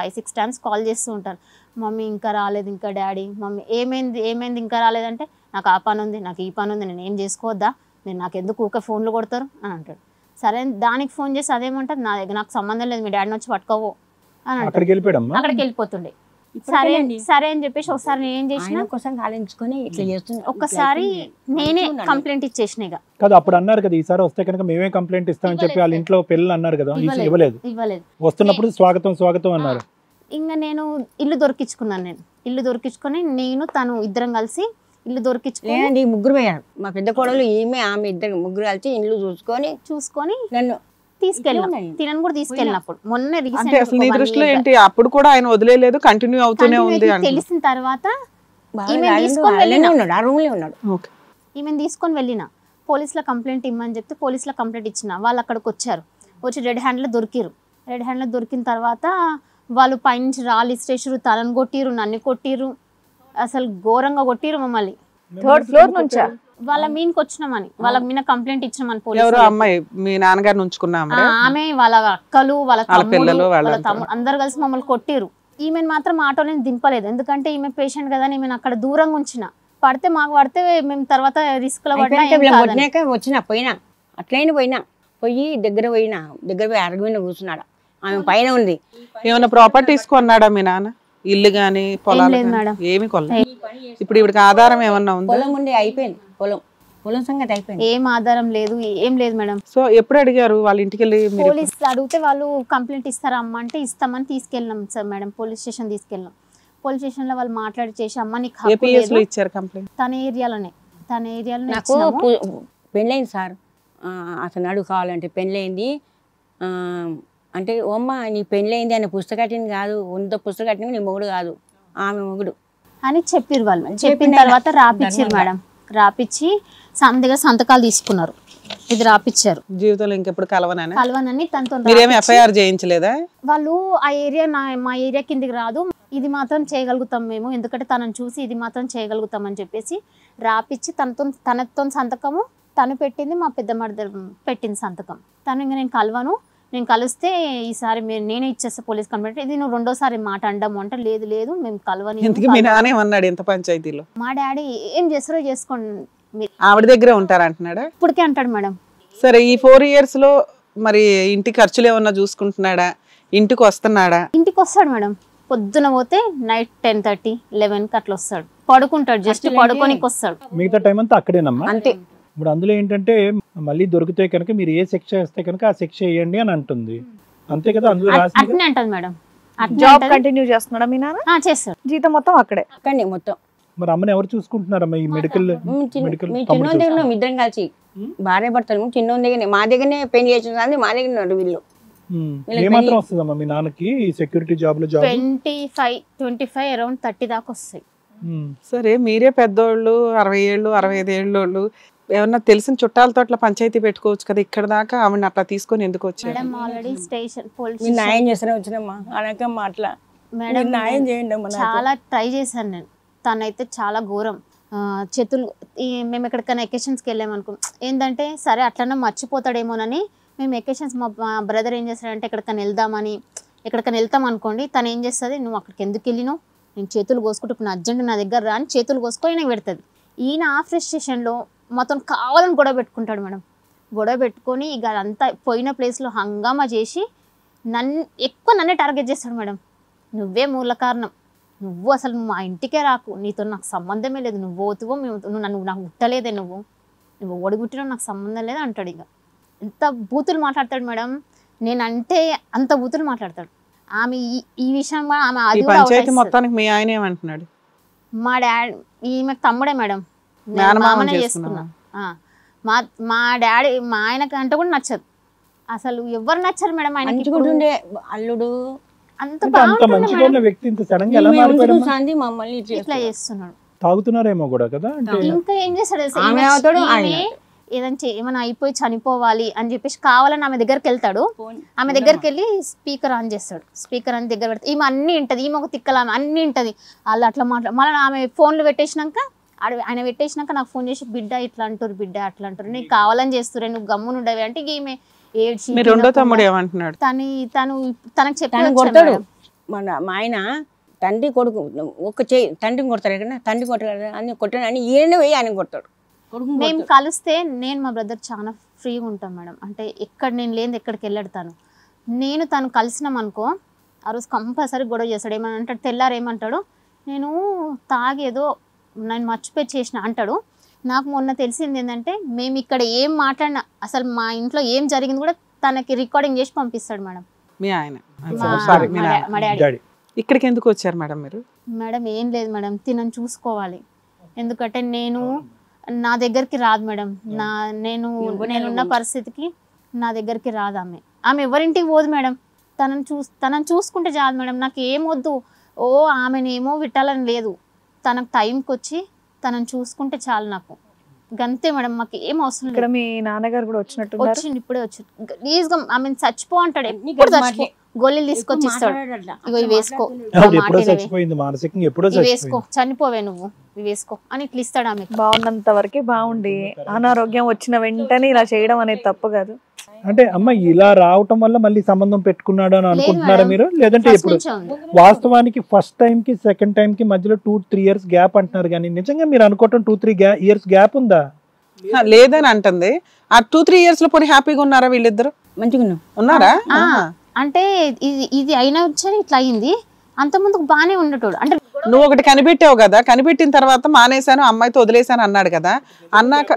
5-6 టైమ్స్ కాల్ చేస్తూ ఉంటాను. మమ్మీ ఇంకా రాలేదు, ఇంకా డాడీ మమ్మీ ఏమైంది ఇంకా రాలేదంటే నాకు ఆ పని ఉంది, నాకు ఈ పని ఉంది, నేను ఏం చేసుకోవద్దా, మీరు నాకు ఎందుకు ఊకే ఫోన్లు కొడతారు అని అంటాడు. సరే దానికి ఫోన్ చేసి అదేమంటారు, నా దగ్గర నాకు సంబంధం లేదు, మీ డాడీని వచ్చి పట్టుకోవో అని అంటాడు. అక్కడికి వెళ్ళిపోతుండే. సరే అని చెప్పేసి ఒకసారి నేను ఏం చేసిన ఒక్కసారి నేనే కంప్లైంట్ ఇచ్చేసిన. కదా అప్పుడు అన్నారు కదా ఈసారి వస్తే కనుక మేమే కంప్లైంట్ ఇస్తామని చెప్పి వాళ్ళ ఇంట్లో పిల్లలు అన్నారు కదా, ఇవ్వలేదు. వస్తున్నప్పుడు స్వాగతం అన్నారు. ఇంకా నేను ఇల్లు దొరికించుకుని నేను తను ఇద్దరం కలిసి ఇల్లు దొరికించుకొని ముగ్గురు పోయారు. మా పెద్ద కోడలు ఈమె ఆమె ఇద్దరు ముగ్గురు కలిసి ఇల్లు చూసుకొని నన్ను తీసుకెళ్ళాం. తినను కూడా తీసుకెళ్ళినప్పుడు మొన్న నీ దృష్టిలో ఏంటి అప్పుడు కూడా ఆయన వదిలేదు, కంటిన్యూ అవుతూనే ఉంది. తెలిసిన తర్వాత ఈమెను తీసుకొని వెళ్ళిన పోలీసులో కంప్లైంట్ ఇమ్మని చెప్తే పోలీసులో కంప్లైంట్ ఇచ్చిన. వాళ్ళు అక్కడికి వచ్చి రెడ్ హ్యాండ్లో దొరికిన తర్వాత వాళ్ళు పైనుంచి రాళ్ళు ఇసిరేసారు, తలను కొట్టిరు, నన్ను కొట్టిరు, అసలు ఘోరంగా కొట్టిరు మమ్మల్ని. 3rd ఫ్లోర్ నుంచా? వాళ్ళ మీదకి వచ్చినామని, వాళ్ళ మీద కంప్లైంట్ ఇచ్చినామని పోలీసు. అమ్మాయి మీ నాన్నగారిని ఉంచుకున్నా ఆమె, వాళ్ళ అక్కలు, వాళ్ళ తమ్ముడు అందరు కలిసి మమ్మల్ని కొట్టిరు. ఈమెను మాత్రం ఆటోని దింపలేదు, ఎందుకంటే ఈమె పేషెంట్ కదా, ఈమెను అక్కడ దూరంగా ఉంచిన. పడితే మేము తర్వాత రిస్క్ లో వచ్చిన పోయి దగ్గర పోయి అరగమైన కూర్చున్నాడు. ఆమె పైన ఉంది. ఏమైనా ప్రాపర్టీస్ కొన్నాడా మీ నాన్న? ఇల్లు గానీ పొలాలు ఏమి కొనలేదు. ఇప్పుడు ఇవిడికి ఆధారం ఏమన్నా ఉంది? పొలం ఉండి అయిపోయింది, పొలం సంగతి అయిపోయింది, ఏం ఆధారం లేదు, ఏం లేదు మేడం. సో ఎప్పుడు అడిగారు వాళ్ళ ఇంటికి వెళ్ళి? పోలీస్ అడిగితే వాళ్ళు కంప్లైంట్ ఇస్తారా అమ్మ అంటే ఇస్తామని తీసుకెళ్ళినాం సార్ మేడం, పోలీస్ స్టేషన్ తీసుకెళ్ళాం. పోలీస్ స్టేషన్ లో వాళ్ళు మాట్లాడి చేసి అమ్మ నీకు హక్కు లేదు ఇచ్చారు కంప్లైంట్. తన ఏరియాలోనే నాకు పెళ్ళైంది సార్, అతను అడుగు కావాలంటే పెళ్ళైంది అంటే ఓమ్మ నీ పెళ్ళైంది అని పుస్తకట్టింది కాదు, పుస్తకట్టిన నీ మొగుడు కాదు, ఆమె మొగుడు అని చెప్పారు వాళ్ళు. చెప్పిన తర్వాత రాపిచ్చారు మేడం, రాపిచ్చి దగ్గర సంతకాలు తీసుకున్నారు, ఇది రాపిచ్చారు. జీవితంలో ఇంకెప్పుడు కలవనని తనతో ఎఫ్ఐఆర్ చేయించలేదా? వాళ్ళు ఆ ఏరియా మా ఏరియా కిందికి రాదు, ఇది మాత్రం చేయగలుగుతాం మేము, ఎందుకంటే తనను చూసి ఇది మాత్రం చేయగలుగుతాం అని చెప్పేసి రాపిచ్చి తనతో సంతకము తను పెట్టింది, మా పెద్ద మర్దర్ పెట్టింది సంతకం. తను ఇంకా నేను కలిస్తే ఈసారి నేనే ఇచ్చేస్తా పోలీస్ కంప్లైంట్, ఇది నువ్వు రెండోసారి మాట అండము అంటే లేదు మేము కలవని. ఎంత పంచాయతీలో మా డాడీ ఏం చేస్తారో చేసుకోండి, ఆవిడ దగ్గర ఉంటారంటున్నాడా? ఇప్పటికే అంటాడు మేడం. సరే ఈ 4 years లో మరి ఇంటి ఖర్చులు ఏమన్నా చూసుకుంటున్నాడా? ఇంటికి వస్తున్నాడా? ఇంటికి వస్తాడు మేడం, పొద్దున పోతే నైట్ 10:30-11 అట్లా వస్తాడు, పడుకుంటాడు, జస్ట్ పడుకోనికి వస్తాడు. మిగతా టైం అంతా అక్కడేనమ్మా. అంతే. ఇప్పుడు అందులో ఏంటంటే మళ్ళీ దొరికితే కనుక మీరు ఏ శిక్ష వేస్తే కనుక ఆ శిక్ష వేయండి అని అంటుంది, అంతే కదా? అందులో అట్నే అంటది మేడం. జాబ్ కంటిన్యూ చేస్తున్నాడా మీ నాన్న? చేస్తాడు, జీతం మొత్తం అక్కడే మొత్తం. మరి అమ్మని ఎవరు చూసుకుంటున్నారమ్మా ఈ మెడికల్? చిన్న దగ్గర ఇద్దరం కలిసి భార్య భర్తలు చిన్న దగ్గర మా దగ్గరనే పెళ్లి చేసిన మా దగ్గర ఉన్నారు వీళ్ళు. ఏమాత్రం వస్తుందమ్మా మీ నాన్నకి సెక్యూరిటీ జాబ్ లో? 25 అరౌండ్ 30 దాకా వస్తాయి. సరే మీరే పెద్దోళ్ళు, 60 ఏళ్ళు 65 ఏళ్ళు, ఏమన్నా తెలిసిన చుట్టాలతో అట్లా పంచాయతీ పెట్టుకోవచ్చు కదా, ఇక్కడ దాకా ఆవిడ అట్లా తీసుకొని ఎందుకు వచ్చారు? ఆల్రెడీ స్టేషన్ న్యాయం చేస్తూనే వచ్చినమ్మా అనకమ్మా అట్లా మేడం, న్యాయం చేయండి. చాలా ట్రై చేశాను నేను, తనైతే చాలా ఘోరం. చేతులు మేము ఎక్కడికైనా ఎకేషన్స్కి వెళ్ళామనుకో ఏంటంటే సరే అట్లనే మర్చిపోతాడేమోనని మేము ఎకేషన్స్ మా బ్రదర్ ఏం చేస్తాడంటే ఎక్కడికైనా వెళ్తాం అనుకోండి, తను ఏం చేస్తుంది, నువ్వు అక్కడికి ఎందుకు వెళ్ళినావు, నేను చేతులు కోసుకుంటే ఇప్పుడు నా అర్జెంట్ నా దగ్గర రా అని చేతులు కోసుకొని నాకు పెడుతుంది. ఈయన ఆ ఫ్రస్ట్రేషన్లో మొత్తం కావాలని గొడవ పెట్టుకుంటాడు మేడం. గొడవ పెట్టుకొని ఇక అంతా పోయిన ప్లేస్లో హంగామా చేసి నన్నే టార్గెట్ చేస్తాడు మేడం. నువ్వే మూల కారణం, నువ్వు అసలు మా ఇంటికే రాకు, నీతో నాకు సంబంధమే లేదు, నువ్వు పోతువో నాకు ముట్టలేదే, నువ్వు ఒడిగుట్టినా నాకు సంబంధం లేదు అంటాడు. ఇక ఎంత బూతులు మాట్లాడతాడు మేడం, నేనంటే అంత బూతులు మాట్లాడతాడు. ఆమె ఈ విషయం మొత్తానికి మీ ఆయన ఏమంటున్నాడు? మా డాడీ ఈమె తమ్ముడే మేడం, మామనే చేసుకున్నా. మా డాడీ మా ఆయనకి అంటే కూడా నచ్చదు, అసలు ఎవరు నచ్చరు మేడం. ఆయన అల్లుడు అంత అంటే అంత బాగుంటుంది మంచిగా మేడం. ఉన్న వ్యక్తి ఇంత సడన్ గా ఎలా మేము మారిపోయాడు ఉంచుకుని సంధి మమ్మల్ని ఇట్లా చేస్తున్నాడు. చేస్తున్నాడు. తాగుతున్నారేమో కూడా కదా అంటే ఇంకా ఏం చేస్తాడు తెలుసా? ఆమె ఈమె- అవుతాడు, ఆయన ఈమె ఏదైనా ఏమైనా అయిపోయి చనిపోవాలి అని చెప్పేసి కావాలని ఆమె దగ్గరికి వెళ్తాడు. ఆమె దగ్గరికి వెళ్ళి స్పీకర్ ఆన్ చేస్తాడు. స్పీకర్ ఆన్ దగ్గర పెడితే ఈమె అన్ని వింటది. ఈమె ఒక తిక్కల ఆమె అన్ని వింటది. వాళ్ళు అట్లా మళ్ళీ ఆమె ఫోన్లు పెట్టేసినాక ఆయన పెట్టేసినాక నాకు ఫోన్ చేసి బిడ్డ ఇట్లా అంటారు, బిడ్డ అట్లా అంటారు, నీకు కావాలని చేస్తురే, నువ్వు గమ్మున ఉండవి అంటే ఈమె ఏడ్చి మీ రెండో తమ్ముడు ఏమంటున్నాడు? తనకు తను చెప్పి కొడతాడు. మా ఆయన తండ్రి కొడుకు ఒక చేయి తండ్రిని కొడతాడు కదా, తండ్రి కొట్టాడు అని కొట్టాడు అని ఈయన పోయి ఆయన కొడతాడు. మేము కలిస్తే నేను మా బ్రదర్ చాలా ఫ్రీగా ఉంటాం మేడం. అంటే ఎక్కడ నేను లేని ఎక్కడికి వెళ్ళాడుతాను. నేను తను కలిసినాం అనుకో ఆ రోజు కంపల్సరీ గొడవ చేస్తాడు. ఏమని అంటాడు, తెల్లారు ఏమంటాడు, నేను తాగేదో నేను మర్చిపోయి చేసిన అంటాడు. నాకు మొన్న తెలిసింది ఏంటంటే మేము ఇక్కడ ఏం మాట్లాడినా అసలు మా ఇంట్లో ఏం జరిగింది కూడా తనకి రికార్డింగ్ చేసి పంపిస్తాడు మేడం. మీ ఆయన మా- మీ మా నాన్న. మా డాడీ. డాడీ ఇక్కడికి ఎందుకు వచ్చారు మేడం మీరు? మేడం ఏం లేదు మేడం, తినని చూసుకోవాలి. ఎందుకంటే నేను నా దగ్గరికి రాదు మేడం. నేనున్న పరిస్థితికి నా దగ్గరికి రాదు ఆమె ఎవరింటికి పోదు మేడం. తనని చూసుకుంటే చాలు మేడం, నాకు ఏం వద్దు. ఓ ఆమెనేమో విట్టాలని లేదు, తనకు టైంకి వచ్చి తనని చూసుకుంటే చాలు నాకు. గంతే మేడం, మాకు ఏం అవసరం ఇక్కడ లేదు. మీ నాన్నగారు కూడా వచ్చినట్టు వచ్చింది ఇప్పుడే వచ్చి ప్లీజ్గా ఆమె చచ్చిపో అంటాడు. ఎప్పుడు చచ్చిపో గోళీలు తీసుకొచ్చి ఇస్తాడు. ఇగో ఇవి వేసుకో, ఆవిడ ఎప్పుడో మాటినవి. చచ్చిపోయింది మానసికంగా, ఎప్పుడో ఇవి వేసుకో, చచ్చిపోయింది. చనిపోవే నువ్వు, ఇవి వేసుకో అని ఇట్లా ఇస్తాడు ఆమె. బాగున్నంత వరకే బాగుండి అనారోగ్యం వచ్చిన వెంటనే ఇలా చేయడం అనేది తప్పు కాదు. అంటే అమ్మ ఇలా రావటం వల్ల మళ్ళీ సంబంధం పెట్టుకున్నాడు అని అనుకుంటున్నారా మేడం. మీరు? లేదంటే ఫస్ట్ ఇప్పుడు నుంచే ఉంది. వాస్తవానికి ఫస్ట్ టైం కి సెకండ్ టైం కి మధ్యలో 2-3 ఇయర్స్ గ్యాప్ అంటున్నారు, కానీ నిజంగా మీరు అనుకోవటం 2-3 ఇయర్స్ గ్యాప్ ఉందా? లేదని అంటుంది. ఆ 2-3 ఇయర్స్ లో పోనీ హ్యాపీగా ఉన్నారా వీళ్ళిద్దరు? మంచిగా ఉన్నాం. ఉన్నారా? అంటే ఇది అయినా వచ్చని ఇట్లా అయింది. అంత ముందుకు బానే ఉండేటోడు. అంటే నువ్వు ఒకటి కనిపెట్టావు కదా, కనిపెట్టిన తర్వాత మానేశాను అమ్మాయితో వదిలేశాను అన్నాడు కదా, అన్నాక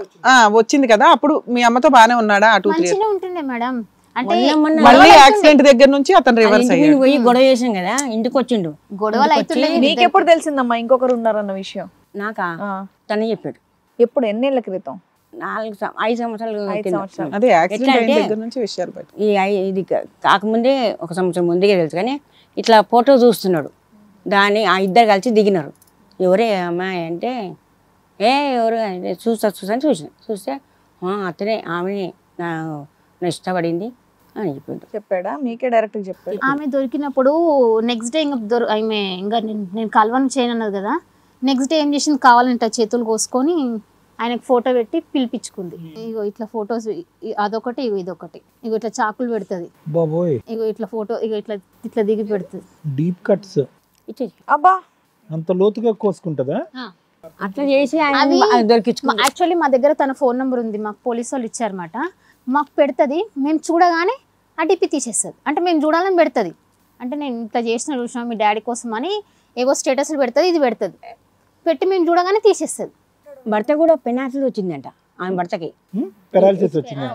వచ్చింది కదా, అప్పుడు మీ అమ్మతో బానే ఉన్నాడా ఆ 2-3 మంచిగా ఉంటుండే మేడం. అంటే మొన్న మళ్ళీ యాక్సిడెంట్ దగ్గర నుంచి అతను రివర్స్ ఇంటికి అయ్యాడు. పోయి గొడవ చేసాం కదా, ఇంటికి వచ్చిండు. గొడవలు అవుతుండే. నీకెప్పుడు తెలిసిందమ్మా ఇంకొకరు ఉన్నారన్న విషయం? నాకా ఆ. తనే చెప్పాడు. ఎప్పుడు ఎన్నేళ్ల క్రితం? 5 సంవత్సరాలు 5 కింద. సంవత్సరాలు. అదే యాక్సిడెంట్ అయిన ఎట్లా దగ్గర నుంచి విషయాలు బయట. ఇది కాకముందే 1 సంవత్సరం ముందుగా తెలుసు, కానీ ఇట్లా ఫోటో చూస్తున్నాడు. దాన్ని ఆ ఇద్దరు కలిసి దిగినారు. ఎవరే అమ్మాయి అంటే ఎవరు అంటే చూసాను చూస్తే అతనే ఆమె నా ఇష్టపడింది అని చెప్పిండు. చెప్పాడా? మీకే డైరెక్ట్ చెప్పాడు? ఆమె దొరికినప్పుడు నెక్స్ట్ డే ఆమె ఇంకా నేను కలవని చేయను అన్నది కదా. నెక్స్ట్ డే ఏం చేసింది, కావాలంటే చేతులు కోసుకొని ఆయనకు ఫోటో పెట్టి పిలిపించుకుంది. ఇగో ఇట్లా ఫొటోస్, అదొకటి ఇగో ఇదొకటి, ఇగో ఇట్లా చాకులు పెడుతుంది, బాబోయ్ ఇగో ఇట్లా ఫోటో, ఇగో ఇట్లా దిగి పెడుతుంది. డీప్ కట్స్ ఇచ్చేసి అబ్బా, అంత లోతుగా కోసుకుంటదా? అట్లా చేసి అది దొరికించుకుంది. యాక్చువల్లీ మా దగ్గర తన ఫోన్ నెంబర్ ఉంది, మాకు పోలీసు వాళ్ళు ఇచ్చారన్నమాట. మాకు పెడుతుంది, మేము చూడగానే ఆ డిపి తీసేస్తుంది. అంటే మేము చూడాలని పెడుతుంది. అంటే నేను ఇట్లా చూసినా మీ డాడీ కోసం అని ఏవో స్టేటస్లు పెడుతుంది, ఇది పెడుతుంది, పెట్టి మేము చూడగానే తీసేస్తుంది. భర్త కూడా పెనాసిల్ వచ్చిందంట ఆమె భర్తకి. పెరాలసిస్ వచ్చిందా?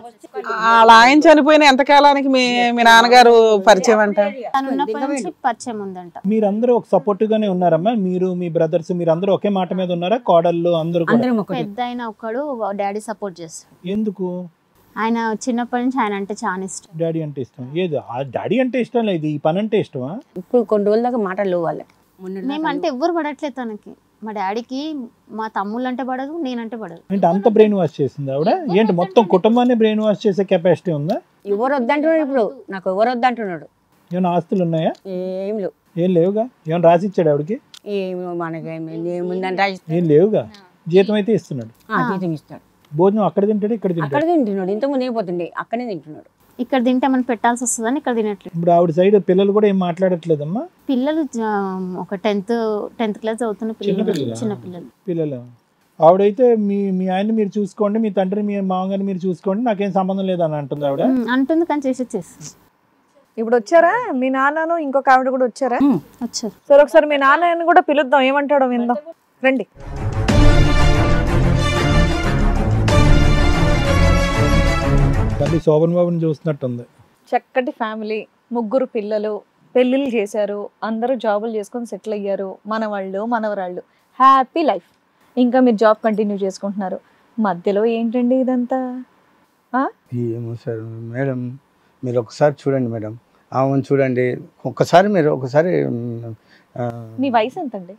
అలా ఆయన చనిపోయిన ఎంతకాలానికి మీ నాన్నగారు పరిచయం అంట? తను ఉన్నప్పటి నుంచి పరిచయం ఉందంట. మీరందరూ ఒక సపోర్టివ్ గానే ఉన్నారమ్మా? మీరు మీ బ్రదర్స్ మీరందరూ ఒకే మాట మీద ఉన్నారా? కోడళ్ళు అందరూ కూడా? అందరం ఒకటి. పెద్ద అయిన ఒకడు డాడీ సపోర్ట్ చేస్తాడు. ఎందుకు? ఆయన చిన్నప్పటి నుంచి ఆయన అంటే చాలా ఇష్టం. డాడీ అంటే ఇష్టం? ఏదో ఆ డాడీ అంటే ఇష్టం లేదు, ఈ పని అంటే ఇష్టమా? ఇప్పుడు కొన్ని రోజుల దాకా మాటలు వాళ్ళకి. మేమంటే ఎవ్వరు పడట్లేదు తనకి. మా డాడీకి మా తమ్ముళ్ళు అంటే పడదు, నేనంటే పడదు. అంటే అంత బ్రెయిన్ వాష్ చేసింది ఆవిడ? ఏంటి మొత్తం కుటుంబాన్ని బ్రెయిన్ వాష్ చేసే కెపాసిటీ ఉందా? ఎవరు వద్దంటున్నాడు ఇప్పుడు, నాకు ఎవరు వద్దంటున్నాడు. ఏమైనా ఆస్తులు ఉన్నాయా? ఏం లేవు. ఏం లేవుగా? ఏమైనా రాసిచ్చాడు ఆవిడకి? ఏమి మనకి ఏముందంటే ఏం లేవుగా. జీతం అయితే ఇస్తున్నాడు, జీతం ఇస్తాడు. భోజనం అక్కడ తింటాడు, ఇక్కడ తింటాడు. అక్కడ తింటున్నాడు. ఇంతకుముందు ఏమైపోతుండే అక్కడే తింటున్నాడు. ఇక్కడ తింటే మనం పెట్టాల్సి వస్తుందని ఇక్కడ తినట్లేదు. ఇప్పుడు ఆవిడ సైడ్ పిల్లలు కూడా ఏం మాట్లాడట్లేదమ్మా? పిల్లలు ఒక 10th క్లాస్ చదువుతున్న పిల్లలు, పిల్లలా? చిన్న పిల్లలు. పిల్లలు ఆవిడైతే మీ ఆయన్ని మీరు చూసుకోండి, మీ తండ్రిని మీ మామగారిని మీరు చూసుకోండి, నాకేం సంబంధం లేదని అంటుంది ఆవిడ. అంటుంది కానీ చేస్తుంది. ఇప్పుడు వచ్చారా మీ నాన్నను ఇంకొక ఆవిడ కూడా వచ్చారా? వచ్చారు. సరే ఒకసారి మీ నాన్నని కూడా పిలుద్దాం, ఏమంటాడో విందాం, రండి. తల్లి శోభన్ బాబుని చూస్తున్నట్టుంది. చక్కటి ఫ్యామిలీ, 3 పిల్లలు, పెళ్ళిళ్ళు చేశారు, అందరూ జాబులు చేసుకొని సెటిల్ అయ్యారు, మనవాళ్ళు మనవరాళ్ళు, హ్యాపీ లైఫ్. ఇంకా మీరు జాబ్ కంటిన్యూ చేసుకుంటున్నారు. మధ్యలో ఏంటండి ఇదంతా? ఏమో సార్ మేడం, మీరు ఒకసారి చూడండి మేడం, అవును చూడండి, ఒకసారి మీ వయసు ఎంత అండి?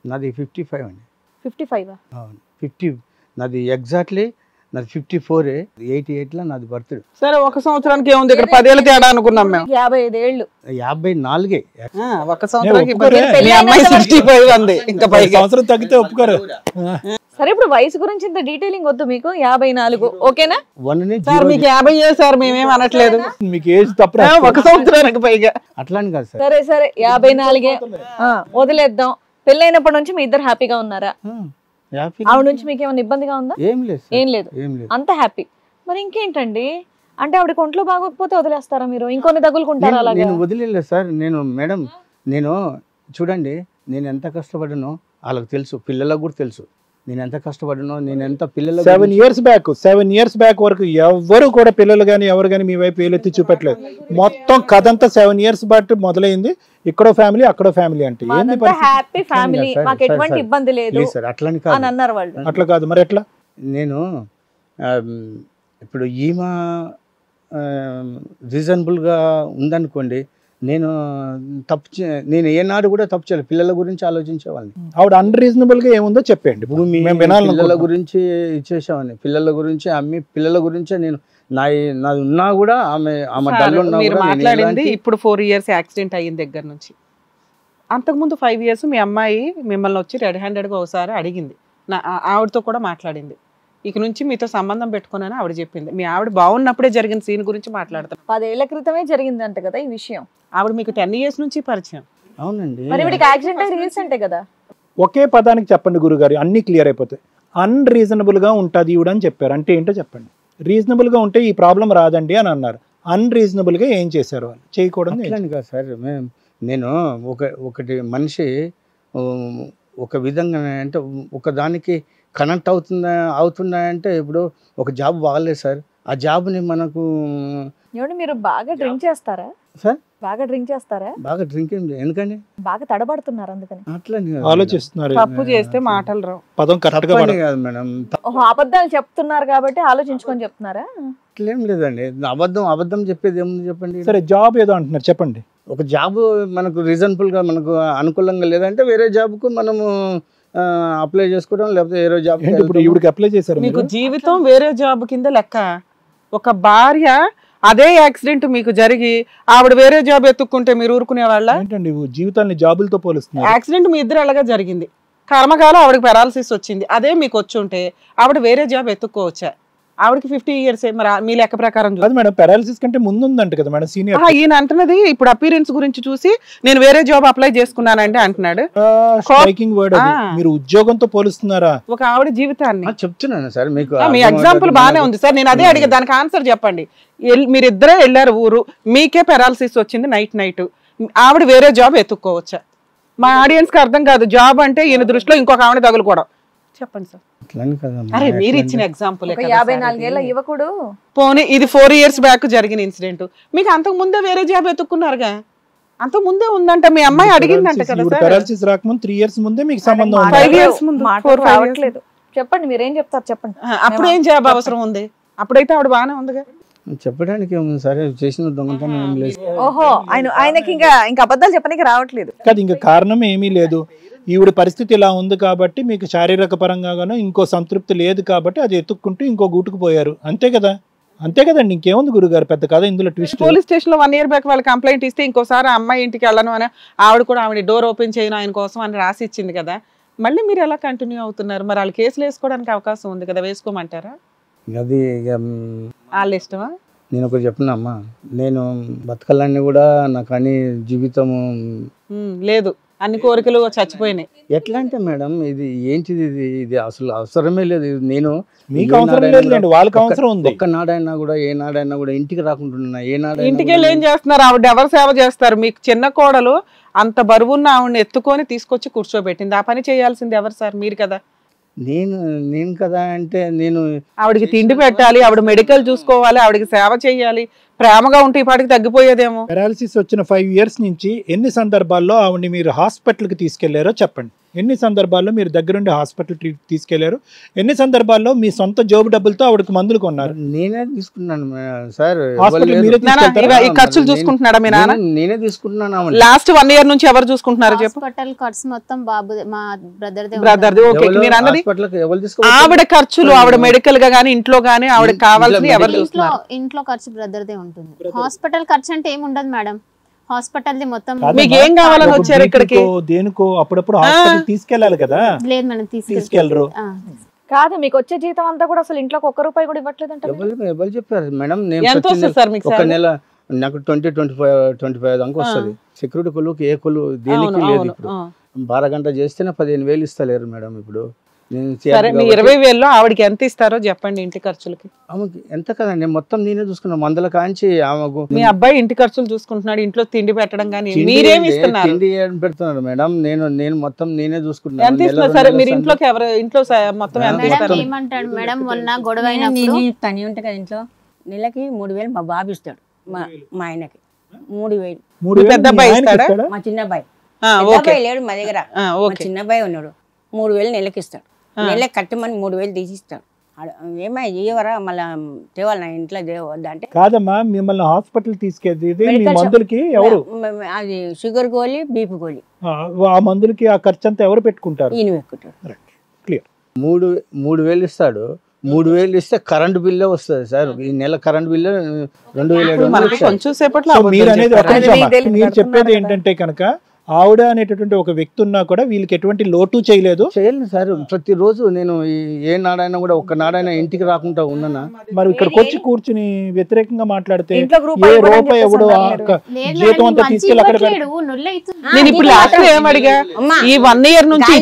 నాది 55 అండి. 55? అవును 50, నాది ఎగ్జాక్ట్లీ నాది 54, 88లో నాది బర్త్డే. సరే, ఒక సంవత్సరానికి ఏముంది ఇక్కడ 10 ఏళ్ళ తేడా అనుకున్నాం మేము. 55 ఏళ్ళు. 54. ఒక సంవత్సరానికి ఒప్పుకోరు. మీ అమ్మాయి 65 అంది ఇంకా పైగా. సంవత్సరం తగ్గితే ఒప్పుకోరు. సరే, ఇప్పుడు వయసు గురించి ఇంత డీటెయిలింగ్ వద్దు మీకు. 54 ఓకేనా? సార్ మీకు 50 ఏళ్ళు సార్, మేమేం అనట్లేదు. మీకు ఏజ్ తప్ప ఒక సంవత్సరానికి పైగా. అట్లా అని కాదు సార్. సరే 54 వదిలేద్దాం. పెళ్ళైనప్పటి నుంచి మీ ఇద్దరు హ్యాపీగా ఉన్నారా? ఆవిడ నుంచి మీకు ఏమైనా ఇబ్బందిగా ఉందా? ఏం లేదు, ఏం లేదు, అంత హ్యాపీ. మరి ఇంకేంటండి, అంటే ఆవిడకి ఒంట్లో బాగోకపోతే వదిలేస్తారా మీరు? ఇంకొన్ని తగులుకుంటారా? అలాగే నేను వదిలేదు సార్. మేడం చూడండి, నేను ఎంత కష్టపడ్డానో వాళ్ళకి తెలుసు, పిల్లలకు కూడా తెలుసు నేను ఎంత కష్టపడ్డానో. నేను ఎంత పిల్లలకు 7 ఇయర్స్ బ్యాక్ వరకు ఎవరు కూడా పిల్లలు కానీ ఎవరు కానీ మీ వైపు వేలెత్తి చూపెట్టలేదు. మొత్తం కథ అంతా 7 ఇయర్స్ బట్టి మొదలైంది. ఇక్కడో ఫ్యామిలీ అక్కడో ఫ్యామిలీ అంటే ఏంది హ్యాపీ ఫ్యామిలీ, మాకు ఎటువంటి ఇబ్బంది లేదు అని అన్నారు వాళ్ళు. అట్లా కాదు మరి ఎట్లా? నేను ఇప్పుడు ఈమె రీజనబుల్గా ఉందనుకోండి, నేను ఏనాడు కూడా తప్పు చేయలేదు. పిల్లల గురించి ఆలోచించేవాళ్ళని. ఆవిడ అన్రీజనబుల్ గా ఏముందో చెప్పండి. భూమి పిల్లల గురించి ఇచ్చేసామని, పిల్లల గురించి అమ్మి, పిల్లల గురించే నేను నాది ఉన్నా కూడా ఆమె డల్లు మాట్లాడింది. ఇప్పుడు 4 years యాక్సిడెంట్ అయిన దగ్గర నుంచి, అంతకుముందు 5 years మీ అమ్మాయి మిమ్మల్ని వచ్చి రెడ్ హ్యాండెడ్గా ఒకసారి అడిగింది. ఆవిడతో కూడా మాట్లాడింది. ఇక నుంచి మీతో సంబంధం పెట్టుకున్నాను ఆవిడ చెప్పింది. మీ ఆవిడ బాగున్నప్పుడే జరిగిన సీన్ గురించి మాట్లాడతాం. 10 ఏళ్ల క్రితమే జరిగిందంట కదా ఈ విషయం. ఆవిడ మీకు 10 years నుంచి పరిచయం. అవునండి. మరి వీడికి యాక్సిడెంట్ రీసెంటే కదా. ఒకే పదానికి చెప్పండి గురుగారు, అన్ని క్లియర్ అయిపోతాయి. అన్రీజనబుల్ గా ఉంటుంది ఈవిడ అని చెప్పారు. అంటే ఏంటో చెప్పండి. రీజనబుల్ గా ఉంటే ఈ ప్రాబ్లం రాదండి అని అన్నారు. అన్రీజనబుల్ గా ఏం చేశారు వాళ్ళు? చేయకూడదు కాదు సార్. నేను ఒకటి మనిషి ఒక విధంగా అంటే ఒక దానికి కనెక్ట్ అవుతుందా అంటే, ఇప్పుడు ఒక జాబ్ బాగాలేదు సార్, ఆ జాబ్ని మనకు మీరు బాగా డ్రింక్ చేస్తారా సార్? బాగా డ్రింక్ చేస్తారా? బాగా డ్రింక్ ఎందుకండి? బాగా తడబడుతున్నారు అందుకని. అట్లా ఆలోచిస్తున్నారు. తప్పు చేస్తే మాటలు రావు. పదం కరెక్ట్ గా కాదు మేడం. అబద్ధాలు చెప్తున్నారు కాబట్టి ఆలోచించుకొని చెప్తున్నారా? అట్లేం లేదండి. అబద్ధం చెప్పేది ఏముంది చెప్పండి. సరే, జాబ్ ఏదో అంటున్నారు చెప్పండి. ఒక జాబ్ మనకు రీజనబుల్ గా మనకు అనుకూలంగా లేదంటే వేరే జాబ్ కు మనము అప్లై చేసుకోవడం, లేకపోతే వేరే జాబ్. ఇప్పుడు ఈవిడికి అప్లై చేశారు. మీకు జీవితం వేరే జాబ్ కింద లెక్క. ఒక భార్య అదే యాక్సిడెంట్ మీకు జరిగి ఆవిడ వేరే జాబ్ ఎత్తుక్కుంటే మీరు ఊరుకునే వాళ్ళ? ఏంటండి జీవితాన్ని జాబులతో పోలుస్తున్నారు? యాక్సిడెంట్ మీ ఇద్దరు అలాగా జరిగింది. కర్మకాలం ఆవిడకి పెరాలసిస్ వచ్చింది. అదే మీకు వచ్చి ఉంటే ఆవిడ వేరే జాబ్ ఎత్తుక్కోవచ్చా? ఆవిడకి 50 years మరి మీ లెక్క ప్రకారం కాదు మేడం, పారాలిసిస్ కంటే ముందు ఉందంట కదా మేడం సీనియర్. ఈయన అంటున్నది ఇప్పుడు అపీరెన్స్ గురించి చూసి నేను వేరే జాబ్ అప్లై చేసుకున్నానంటే అంటున్నాడు. స్ట్రైకింగ్ వర్డ్ అది. మీరు ఉద్యోగంతో పోలుస్తున్నారా ఒక ఆవిడ జీవితాన్ని? చెప్తున్నాను సార్ మీకు. మీ ఎగ్జాంపుల్ బాగానే ఉంది సార్. నేను అదే అడిగా, దానికి ఆన్సర్ చెప్పండి. మీరిద్దరే వెళ్ళారు ఊరు, మీకే పెరాలసిస్ వచ్చింది నైట్. ఆవిడ వేరే జాబ్ ఎత్తుక్కోవచ్చా? మా ఆడియన్స్ కి అర్థం కాదు. జాబ్ అంటే ఈయన దృష్టిలో ఇంకొక ఆవిడ తగులుకోవడం. చెప్పండి సార్. అరే మీరు ఇచ్చిన ఎగ్జాంపుల్ 54 ఏళ్ల యువకుడు. పోనీ ఇది 4 years బ్యాక్ జరిగిన ఇన్సిడెంట్. మీకు అంతకు ముందే వేరే జాబ్ ఎత్తుక్కున్నారుగా, అంతకు ముందే ఉందంట. మీ అమ్మాయి అడిగిందంట కదా. పారాలిసిస్ రాకముందు 3 years ముందే మీకు సంబంధం ఉంది. 5 years ముందు, 4-5 years. చెప్పండి మీరేం చెప్తారు చెప్పండి. అప్పుడు ఏం జాబ్ అవసరం ఉంది? అప్పుడైతే ఆవిడ బాగానే ఉందిగా. చెప్పడానికి సరే చేసిన దొంగతనం ఏం లేదు. ఓహో, ఆయనకి ఇంకా అబద్ధాలు చెప్పడానికి రావట్లేదు కాదు. ఇంకా కారణం ఏమీ లేదు. ఈవిడ పరిస్థితి ఇలా ఉంది కాబట్టి మీకు శారీరక పరంగానో ఇంకో సంతృప్తి లేదు కాబట్టి అది ఎత్తుక్కుంటూ ఇంకో గూటుకు పోయారు. అంతే కదండి. ఇంకేముంది గురుగారు, పెద్ద కథ ఇందులో ట్విస్ట్. పోలీస్ స్టేషన్ లో 1 year బ్యాక్ వాళ్ళు కంప్లైంట్ ఇస్తే ఇంకోసారి అమ్మాయి ఇంటికి వెళ్ళను అని ఆవిడ డోర్ ఓపెన్ చేయను ఆయన కోసం అని రాసి ఇచ్చింది కదా. మళ్ళీ మీరు ఎలా కంటిన్యూ అవుతున్నారు? మరి వాళ్ళు కేసులు వేసుకోవడానికి అవకాశం ఉంది కదా, వేసుకోమంటారా? అది వాళ్ళ ఇష్టమా? నేను ఒకటి చెప్తున్నా, నేను బతకాలని కూడా నాకు అని జీవితము లేదు, అన్ని కోరికలు చచ్చిపోయినాయి. ఎట్లా అంటే మేడం ఇది ఏంటిది, ఇది అసలు అవసరమే లేదు. నేను మీకు అవసరం లేదు, వాళ్ళకి అవసరం ఉంది. ఒక్కనాడైనా కూడా ఏనాడైనా కూడా ఇంటికి రాకుంటున్నా. ఏనాడు ఇంటికి వెళ్ళి ఏం చేస్తున్నారు? ఆవిడ ఎవరు సేవ చేస్తారు? మీకు చిన్న కోడలు అంత బరువున్న ఆవిడని ఎత్తుకొని తీసుకొచ్చి కూర్చోబెట్టింది. ఆ పని చేయాల్సింది ఎవరు సార్? మీరు కదా. నేను కదా అంటే నేను ఆవిడకి తిండి పెట్టాలి, ఆవిడ మెడికల్ చూసుకోవాలి, ఆవిడకి సేవ చేయాలి. ప్రేమగా ఉంటే ఈ పాటికి తగ్గిపోయేదేమో. పారాలిసిస్ వచ్చిన 5 years నుంచి ఎన్ని సందర్భాల్లో ఆవిడని మీరు హాస్పిటల్కి తీసుకెళ్లారో చెప్పండి. ఎన్ని సందర్భాల్లో మీరు దగ్గరుండి హాస్పిటల్ తీసుకెళ్లారు? ఎన్ని సందర్భాల్లో మీ సొంత జోబు డబ్బులతో ఆవిడకి మందులు కొన్నారు? నేనే తీసుకున్నాను సార్. హాస్పిటల్ మీరే తీసుకెళ్తారా? ఈ ఖర్చులు చూసుకుంటున్నాడా మీ నాన్న? నేనే తీసుకుంటున్నాను. లాస్ట్ 1 year నుంచి ఎవరు చూసుకుంటున్నారు చెప్పు? హాస్పిటల్ ఖర్చు మొత్తం బాబు మా బ్రదర్దే. ఓకే, మీరు అన్నది ఆవిడ ఖర్చులు, ఆవిడ మెడికల్ గా గానీ ఇంట్లో గానీ ఆవిడ కావాల్సిన ఎవరు చూస్తున్నారు? ఇంట్లో ఖర్చు బ్రదర్దే ఉంటుంది. హాస్పిటల్ ఖర్చు అంటే ఏమి ఉండదు మేడం. హాస్పిటల్ ది మొత్తం. మీకు ఏం కావాలని వచ్చారు ఇక్కడికి? దేనికో అప్పుడప్పుడు హాస్పిటల్ తీసుకెళ్లాలి కదా. లేదు మేడం, తీసుకెళ్లరు. కాదు, మీకు వచ్చే జీతం అంతా కూడా అసలు ఇంట్లోకి 1 రూపాయి కూడా ఇవ్వట్లేదు అంటే ఎవరు చెప్పారు మేడం? ఎంత వస్తుంది సార్ మీకు? ఒక నెల నాకు 20-25 దాకా వస్తుంది. సెక్యూరిటీ కొలుకి ఏ కొలు దేనికి లేదు. ఇప్పుడు 12 గంటలు చేస్తేనే 15,000 ఇస్తలేరు మేడం. ఇప్పుడు సరే, మీ 20,000లో ఆవిడకి ఎంత ఇస్తారో చెప్పండి ఇంటి ఖర్చులకి? ఆమెకి ఎంత కదండి, మొత్తం నేనే చూసుకున్నాను. మందుల కాంచి ఆమెకు. మీ అబ్బాయి ఇంటి ఖర్చులు చూసుకుంటున్నాడు, ఇంట్లో తిండి పెట్టడం కానీ మీరేమి ఇస్తున్నారు? తిండి పెడుతున్నారు మేడం. నేను మొత్తం నేనే చూసుకుంటున్నాను. ఎంత ఇస్తున్నారు? సరే, మీరు ఇంట్లోకి ఎవరు ఇంట్లో మొత్తం ఎంత ఇస్తారు? ఏమంటాడు మేడం, మొన్న గొడవ అయినప్పుడు తనే ఉంటా కదా ఇంట్లో, నెలకి 3,000 మా బాబు ఇస్తాడు. మా ఆయనకి 3,000. పెద్ద అబ్బాయి ఇస్తాడా? మా చిన్న అబ్బాయి లేడు మా దగ్గర. మా చిన్న అబ్బాయి ఉన్నాడు. 3,000 నెలకి ఇస్తాడు. నెలకి కట్టమని 3,000 తీసిస్తాడు. ఏమై ఇవ్వరా మళ్ళా తేవాలి నా ఇంట్లో వద్దా అంటే? కాదమ్మా, మిమ్మల్ని హాస్పిటల్ తీసుకెళ్ళి మీ మందులకి ఎవరు? అది షుగర్ గోళీ, బీపీ గోళీ. ఆ మందులకి ఆ ఖర్చు అంతా ఎవరు పెట్టుకుంటారు? ఈయన పెట్టుకుంటారు. క్లియర్. 3,000 ఇస్తాడు. 3,000 ఇస్తే కరెంట్ బిల్లే వస్తుంది సార్. ఈ నెల కరెంట్ బిల్లు 2,700. కొంచెం సేపట్లో మీరు అనేది మీరు చెప్పేది ఏంటంటే కనుక ఆవిడ అనేటటువంటి ఒక వ్యక్తి ఉన్నా కూడా వీళ్ళకి ఎటువంటి లోటు చేయలేదు సార్. ప్రతిరోజు నేను ఏ నాడైనా కూడా ఒక్క నాడైనా ఇంటికి రాకుండా ఉన్నానా? మరి ఇక్కడికి వచ్చి కూర్చుని వ్యతిరేకంగా మాట్లాడితే ఏ రూపాయి ఎవడు జీతం అంతా తీసుకెళ్ళి అక్కడ నేను ఇప్పుడు లాస్ట్ ఏమడిగా ఈ 1 year నుంచి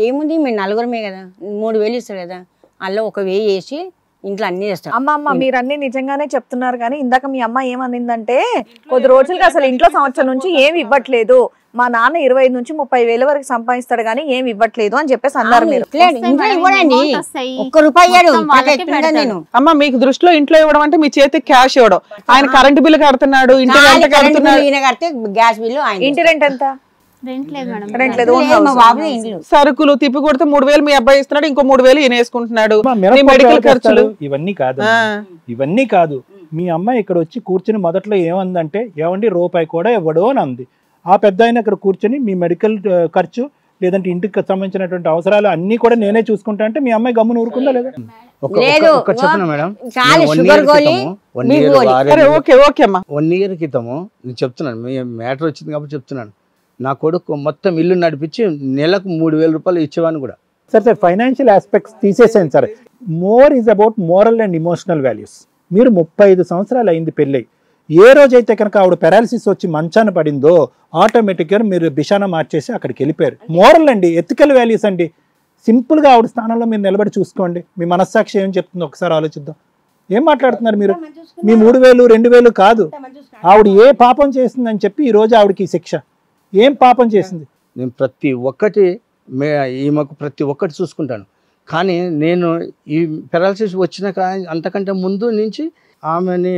ఏముంది, మీరు నలుగురమే కదా, 3,000 ఇస్తారు కదా, అలా 1,000 వేసి ఇంట్లో అన్ని చేస్తారు. అమ్మ మీరు అన్ని నిజంగానే చెప్తున్నారు కానీ ఇందాక మీ అమ్మ ఏమనిందంటే కొద్ది రోజులుగా అసలు ఇంట్లో సంవత్సరం నుంచి ఏమి ఇవ్వట్లేదు, మా నాన్న 25 నుంచి 30,000 వరకు సంపాదిస్తాడు కానీ ఏమి ఇవ్వట్లేదు అని చెప్పేసి అన్నారు. మీరు అమ్మ మీకు దృష్టిలో ఇంట్లో ఇవ్వడం అంటే మీ చేతికి క్యాష్ ఇవ్వడం, ఆయన కరెంట్ బిల్లు కడుతున్నాడు, ఇంటి రెంట్ కడుతున్నాడు, గ్యాస్ బిల్లు, ఇంటి రెంట్ ఎంత? సరుకులు తిప్పి కొడితే 3,000 మీ అబ్బాయి ఇస్తున్నాడు, ఇంకో 3,000 ఈయన వేసుకుంటున్నాడు. మెడికల్ ఖర్చులు ఇవన్నీ కాదు. మీ అమ్మాయి ఇక్కడ వచ్చి కూర్చుని మొదట్లో ఏమందంటే ఏమండి రూపాయి కూడా ఇవ్వడు అని అంది. ఆ పెద్ద ఆయన ఇక్కడ కూర్చొని మీ మెడికల్ ఖర్చు లేదంటే ఇంటికి సంబంధించినటువంటి అవసరాలు అన్ని కూడా నేనే చూసుకుంటా అంటే మీ అమ్మాయి గమ్మున ఊరుకుందా లేదా? చెప్పనా మేడం, 1 year క్రితము నేను చెప్తున్నాను, మీ మ్యాటర్ వచ్చింది కాబట్టి చెప్తున్నాను. నా కొడుకు మొత్తం ఇల్లు నడిపించి నెలకు 3,000 రూపాయలు ఇచ్చేవాడిని కూడా. సార్ ఫైనాన్షియల్ ఆస్పెక్ట్స్ తీసేసాను sir. More is about moral and emotional values. మీరు 35 సంవత్సరాలు అయింది పెళ్ళై, ఏ రోజైతే కనుక ఆవిడ పెరాలసిస్ వచ్చి మంచాన పడిందో ఆటోమేటిక్గా మీరు బిషానా మార్చేసి అక్కడికి వెళ్ళిపోయారు. మోరల్ అండి, ఎథికల్ వాల్యూస్ అండి. సింపుల్గా ఆవిడ స్థానంలో మీరు నిలబడి చూసుకోండి. మీ మనస్సాక్షి ఏం చెప్తుందో ఒకసారి ఆలోచిద్దాం. ఏం మాట్లాడుతున్నారు మీరు? మీ 3,000 2,000 కాదు, ఆవిడ ఏ పాపం చేసిందని చెప్పి ఈ రోజు ఆవిడకి శిక్ష. ఏం పాపం చేసింది? నేను ప్రతి ఒక్కటి ఈమెకు ప్రతి ఒక్కటి చూసుకుంటాను. కానీ నేను ఈ పెరాలసిస్ వచ్చిన అంతకంటే ముందు నుంచి ఆమెని